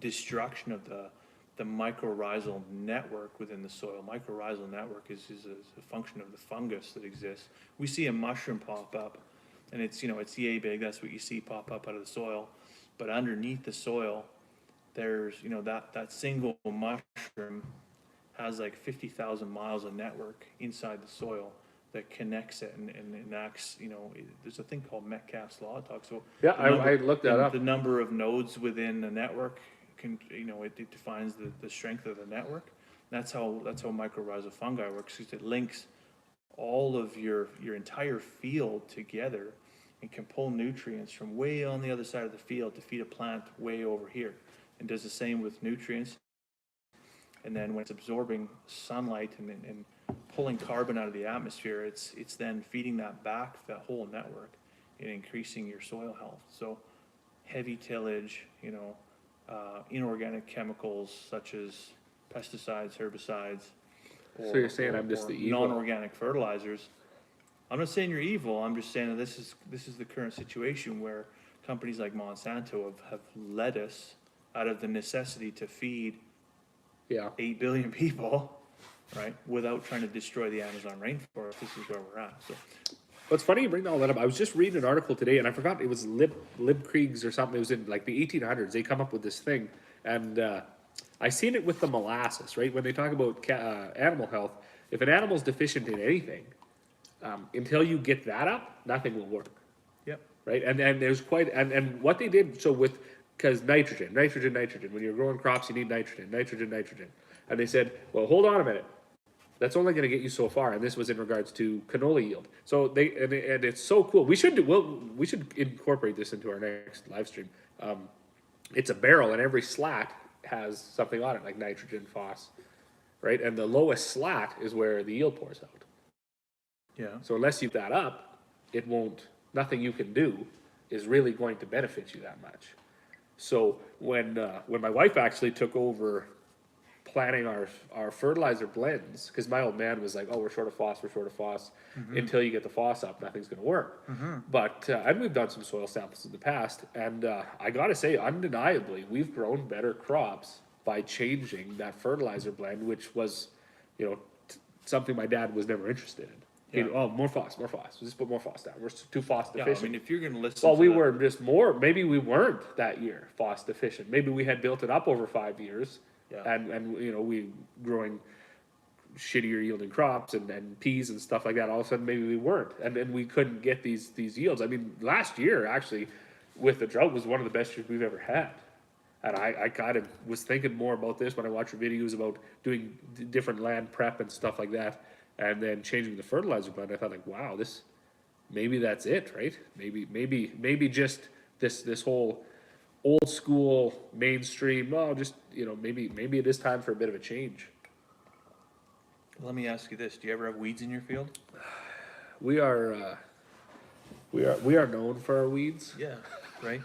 destruction of the mycorrhizal network within the soil. Mycorrhizal network is a function of the fungus that exists. We see a mushroom pop up, and it's yay big. That's what you see pop up out of the soil, but underneath the soil, there's, that single mushroom has like 50,000 miles of network inside the soil that connects it and acts, there's a thing called Metcalfe's law. It talks about. Yeah, I looked that up. The number of nodes within a network it defines the strength of the network. That's how mycorrhizal fungi works, because it links all of your entire field together and can pull nutrients from way on the other side of the field to feed a plant way over here. And does the same with nutrients. And then when it's absorbing sunlight and pulling carbon out of the atmosphere, it's then feeding that back, that whole network, and increasing your soil health. So heavy tillage, inorganic chemicals such as pesticides, herbicides, So you're saying I'm just the evil? non-organic fertilizers. I'm not saying you're evil. I'm just saying that this is the current situation where companies like Monsanto have led us out of the necessity to feed 8 billion people, right, without trying to destroy the Amazon rainforest. This is where we're at. So, What's funny you bring all that up. I was just reading an article today, and I forgot it was Laphroaig or something. It was in like the 1800s. They come up with this thing, and I seen it with the molasses, right? When they talk about animal health, if an animal's deficient in anything, until you get that up, nothing will work. yep. Right? And there's and what they did, so with, because nitrogen, when you're growing crops, you need nitrogen. And they said, well, hold on a minute. That's only going to get you so far. And this was in regards to canola yield. So and it's so cool. We should incorporate this into our next live stream. It's a barrel, and every slat has something on it, like nitrogen, phos, right? And the lowest slat is where the yield pours out. Yeah. So unless you that up, nothing you can do is really going to benefit you that much. So when my wife actually took over planning our fertilizer blends, because my old man was like, oh, we're short of phos. Mm-hmm. Until you get the phos up, nothing's going to work. Mm-hmm. But and we've done some soil samples in the past, and I got to say, undeniably, we've grown better crops by changing that fertilizer blend, which was, something my dad was never interested in. Yeah. More phos. Let's just put more phos down. We're too phos Yeah, deficient. I mean, if you're going to listen Well, to we that- were just more. Maybe we weren't that year phos deficient. Maybe we had built it up over 5 years, and we growing shittier yielding crops and peas and stuff like that. All of a sudden, maybe we weren't, and then we couldn't get these yields. I mean, last year actually, with the drought, was one of the best years we've ever had. And I kind of was thinking more about this when I watched your videos about doing different land prep and stuff like that, and then changing the fertilizer blend. I thought like, wow, maybe that's it, right? Maybe just this whole old school mainstream. Well, just maybe it is time for a bit of a change. Let me ask you this, do you ever have weeds in your field? We are we are known for our weeds, Yeah, right?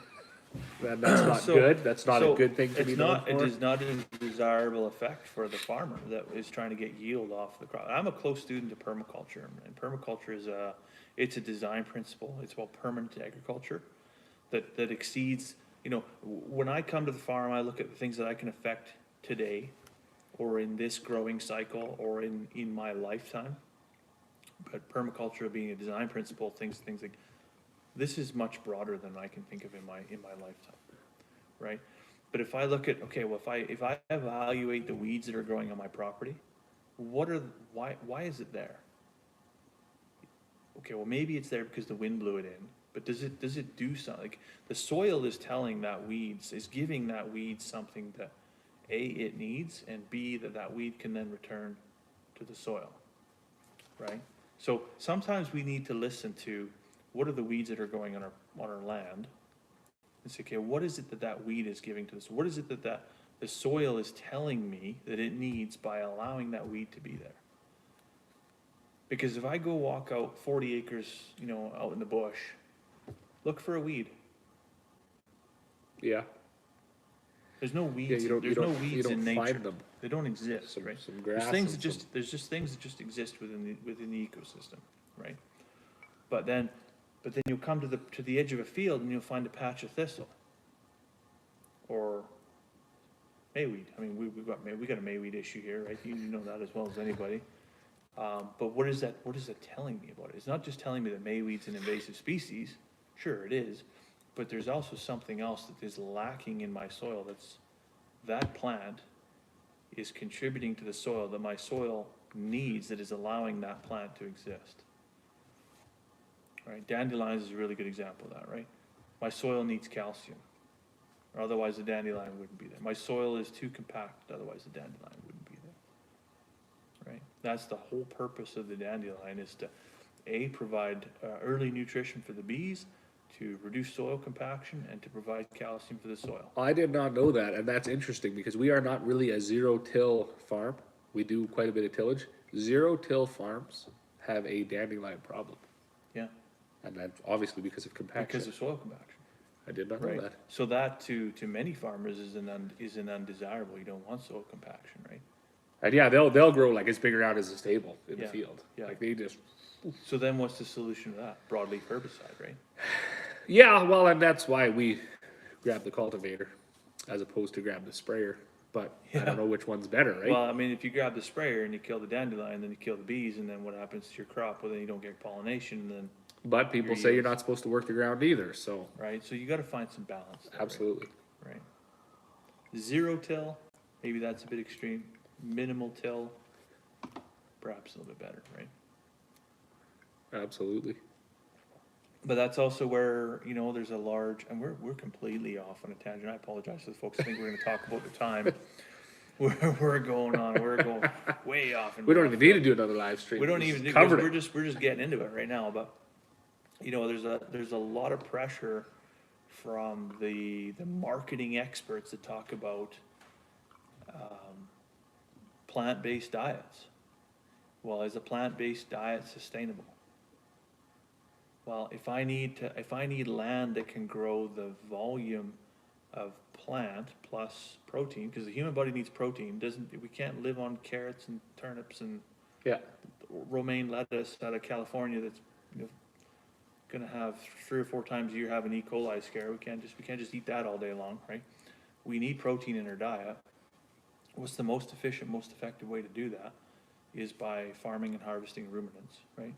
and that's not So- good. That's not a So, good thing to be it's known not, it for. is not a desirable effect for the farmer that is trying to get yield off the crop. I'm a close student of permaculture, and permaculture it's a design principle. It's about permanent agriculture that exceeds, when I come to the farm, I look at the things that I can affect today, or in this growing cycle, or in my lifetime. But permaculture being a design principle, things like, this is much broader than I can think of in my lifetime, right? But if I look at, okay, well, if I evaluate the weeds that are growing on my property, why is it there? Okay, well, maybe it's there because the wind blew it in, but does it do something? Like, the soil is telling is giving that weed something that A, it needs, and B, that weed can then return to the soil, right? So sometimes we need to listen to what are the weeds that are growing on our land, and say, okay, what is it that weed is giving to us? What is it that the soil is telling me that it needs by allowing that weed to be there? Because if I go walk out 40 acres, out in the bush, look for a weed. Yeah, There's no yeah. weeds. You There's don't no weeds in find nature. them. They don't exist, Some right? grass. There's just things that just exist within the ecosystem, right? But then you'll come to the edge of a field and you'll find a patch of thistle or mayweed. I mean, we got a mayweed issue here, right? You know that as well as anybody. But what is that telling me about it? It's not just telling me that mayweed's an invasive species. Sure, it is, but there's also something else that is lacking in my soil. That plant is contributing to the soil that my soil needs, that is allowing that plant to exist. Right? Dandelions is a really good example of that, right? My soil needs calcium, or otherwise the dandelion wouldn't be there. My soil is too compact, otherwise the dandelion wouldn't be there. Right? That's the whole purpose of the dandelion, is to provide early nutrition for the bees, to reduce soil compaction, and to provide calcium for the soil. I did not know that, and that's interesting because we are not really a zero-till farm. We do quite a bit of tillage. Zero-till farms have a dandelion problem, Yeah, and that's obviously because of compaction. because of soil compaction. I did not know Right. that. So that to many farmers is an undesirable. You don't want soil compaction, right? And yeah, they'll grow like it's big around as a stable in the Yeah, field. yeah. Like they just. So then what's the solution to that? Broadleaf herbicide, right? Yeah, well, and that's why we grab the cultivator as opposed to grab the sprayer. But I Yeah. don't know which one's better, right? Well, I mean, if you grab the sprayer and you kill the dandelion, then you kill the bees, and then what happens to your crop? Well, then you don't get pollination, and then, But people your say you're yields. not supposed to work the ground either, so right? So you gotta find some balance there, right? absolutely. Right. Zero till, maybe that's a bit extreme. Minimal till, perhaps a little bit better, right? Absolutely. But that's also where, there's a large, and we're completely off on a tangent. I apologize to the folks who think we're gonna talk about the time. We're going way off. We don't even need to do another live stream. We don't Just even, because covered we're it. just getting into it right now, but, there's a lot of pressure from the marketing experts that talk about, plant-based diets. Well, is a plant-based diet sustainable? Well, if I need land that can grow the volume of plant plus protein, because the human body needs protein, we can't live on carrots and turnips and Yeah. romaine lettuce out of California that's, gonna have 3 or 4 times a year have an E. coli scare. We can't just eat that all day long, right? We need protein in our diet. What's the most efficient, most effective way to do that is by farming and harvesting ruminants, right?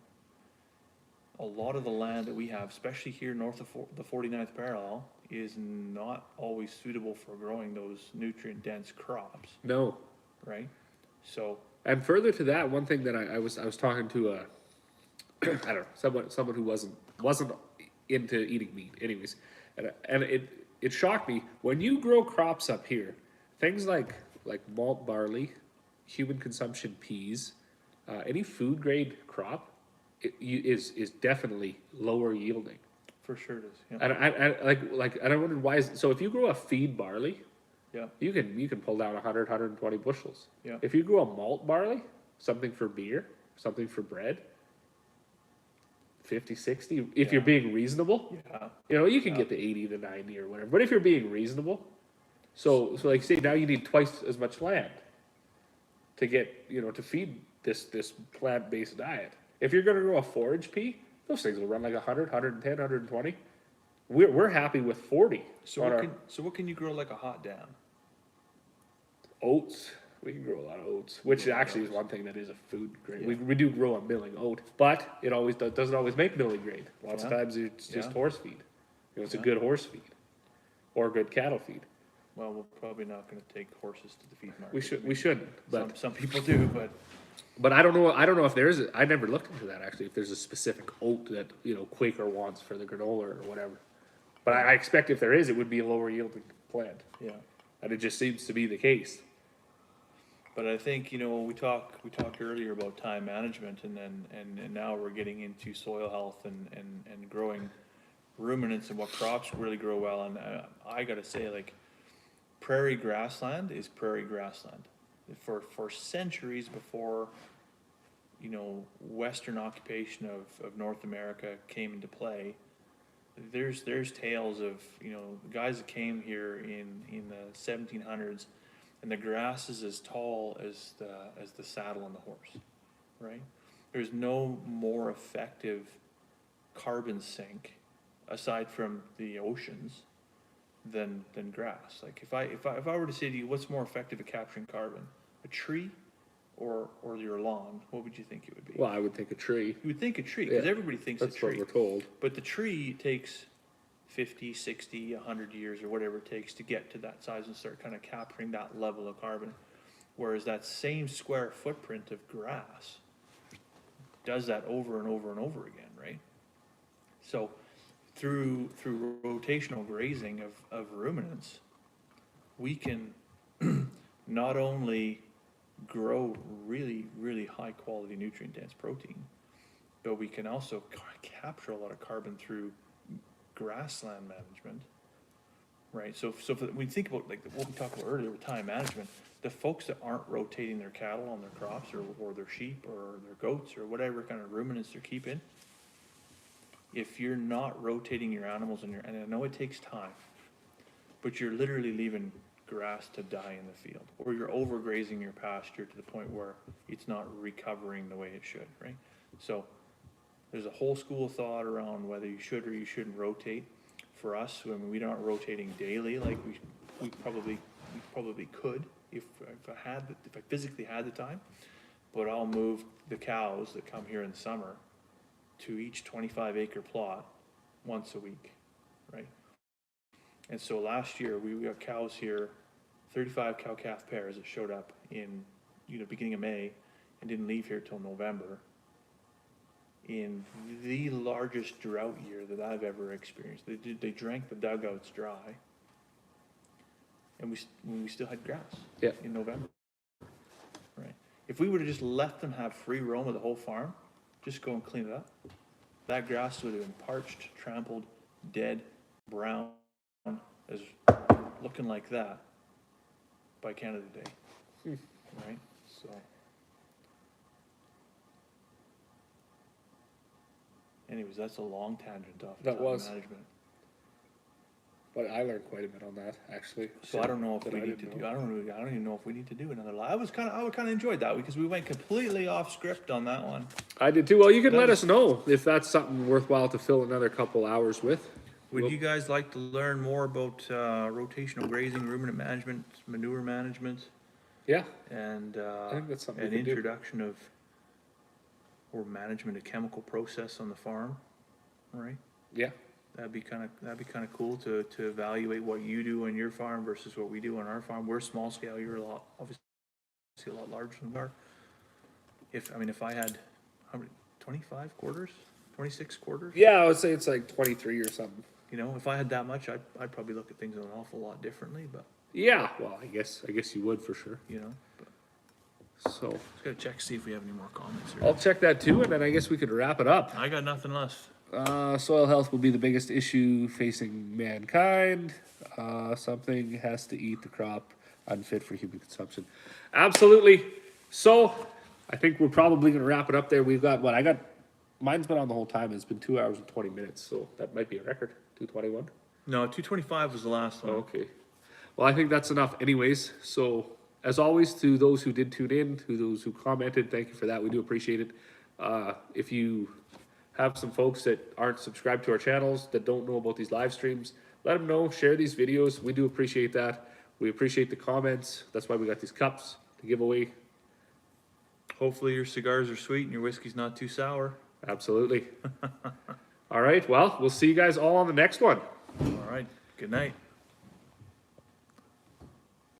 A lot of the land that we have, especially here north of the 49th parallel, is not always suitable for growing those nutrient-dense crops, No. right? So, And further to that, one thing that I was talking to I don't know, someone who wasn't into eating meat, anyways, and it shocked me when you grow crops up here, things like malt barley, human consumption peas, any food grade crop is definitely lower yielding. For sure it is, yeah. And I wondered why so if you grow a feed barley, Yeah, you can pull down 100, 120 bushels. Yeah. If you grow a malt barley, something for beer, something for bread, 50, 60, if you're Yeah. being reasonable, yeah, you know, you can get to 80 to 90 or whatever. But if you're being reasonable, so like say now you need twice as much land to get, you know, to feed this plant-based diet. If you're gonna grow a forage pea, those things will run like 100, 110, 120. We're happy with 40. so on what our can, so what can you grow like a hot dam? oats. We can grow a lot of oats, which Grow a lot of actually is oats. one thing that is a food grade. Yeah. We do grow a milling oat, but it always doesn't always make milling grade. Lots of Yeah. times it's just Yeah. horse feed. You know, it's a Yeah. good horse feed or good cattle feed. Well, we're probably not gonna take horses to the feed market. We shouldn't, but Some people do, but I don't know if there's I never looked into that actually, if there's a specific oat that, you know, Quaker wants for the granola or whatever. But I expect if there is, it would be a lower yielding plant. yeah. And it just seems to be the case. But I think, you know, we talked earlier about time management and now we're getting into soil health and growing ruminants and what crops really grow well. And I gotta say, like, prairie grassland is prairie grassland. For centuries before, you know, Western occupation of North America came into play, there's tales of, you know, guys that came here in the 1700s, and the grass is as tall as the saddle on the horse, right? There's no more effective carbon sink aside from the oceans than grass. Like if I were to say to you, what's more effective at capturing carbon, a tree or your lawn? What would you think it would be? Well, I would think a tree. You would think a tree, because Yeah, everybody thinks That's a tree. what we're told. But the tree takes 50, 60, 100 years or whatever it takes to get to that size and start kind of capturing that level of carbon. Whereas that same square footprint of grass does that over and over and over again, right? So through rotational grazing of ruminants, we can not only grow really, really high quality nutrient dense protein, but we can also capture a lot of carbon through grassland management, right? So when we think about like what we talked about earlier with time management, the folks that aren't rotating their cattle on their crops or their sheep or their goats or whatever kind of ruminants they're keeping, if you're not rotating your animals and I know it takes time, but you're literally leaving grass to die in the field, or you're overgrazing your pasture to the point where it's not recovering the way it should, right? So there's a whole school of thought around whether you should or you shouldn't rotate. For us, I mean, we're not rotating daily like we probably could if I physically had the time. But I'll move the cows that come here in the summer to each 25-acre plot once a week, right? And so last year we got cows here, 35 cow-calf pairs that showed up in, you know, beginning of May and didn't leave here till November, in the largest drought year that I've ever experienced. They drank the dugouts dry, and we still had grass in November, right? If we would have just left them have free roam of the whole farm, just go and clean it up, that grass would have been parched, trampled, dead, brown, as looking like that by Canada Day, right? So. Anyways, that's a long tangent off That time was. management. But I learned quite a bit on that actually. So I don't know if that we I need to didn't do. know. I don't even know if we need to do another live. I would kind of enjoyed that because we went completely off script on that one. I did too. Well, you can That let was- us know if that's something worthwhile to fill another couple hours with. Would Well- you guys like to learn more about rotational grazing, ruminant management, manure management, Yeah, and think that's something an we could do. introduction of or management of chemical process on the farm? Right. yeah. That'd be kind of cool to evaluate what you do on your farm versus what we do on our farm. We're small scale. You're obviously a lot larger than we are. If I had how many 25 quarters, 26 quarters. Yeah, I would say it's like 23 or something. You know, if I had that much, I'd probably look at things an awful lot differently, but, Yeah, well, I guess you would for sure. you know, but So just gotta check, see if we have any more comments I'll here. check that too, and then I guess we could wrap it up. I got nothing less. Soil health will be the biggest issue facing mankind. Something has to eat the crop unfit for human consumption. Absolutely. So I think we're probably gonna wrap it up there. We've got mine's been on the whole time. It's been 2 hours and 20 minutes, so that might be a record. 2:21. No, 225 was the last one. Okay. Well, I think that's enough anyways. So as always, to those who did tune in, to those who commented, thank you for that. We do appreciate it. If you have some folks that aren't subscribed to our channels, that don't know about these live streams, let them know, share these videos. We do appreciate that. We appreciate the comments. That's why we got these cups to give away. Hopefully your cigars are sweet and your whiskey's not too sour. Absolutely. All right. Well, we'll see you guys all on the next one. All right, good night.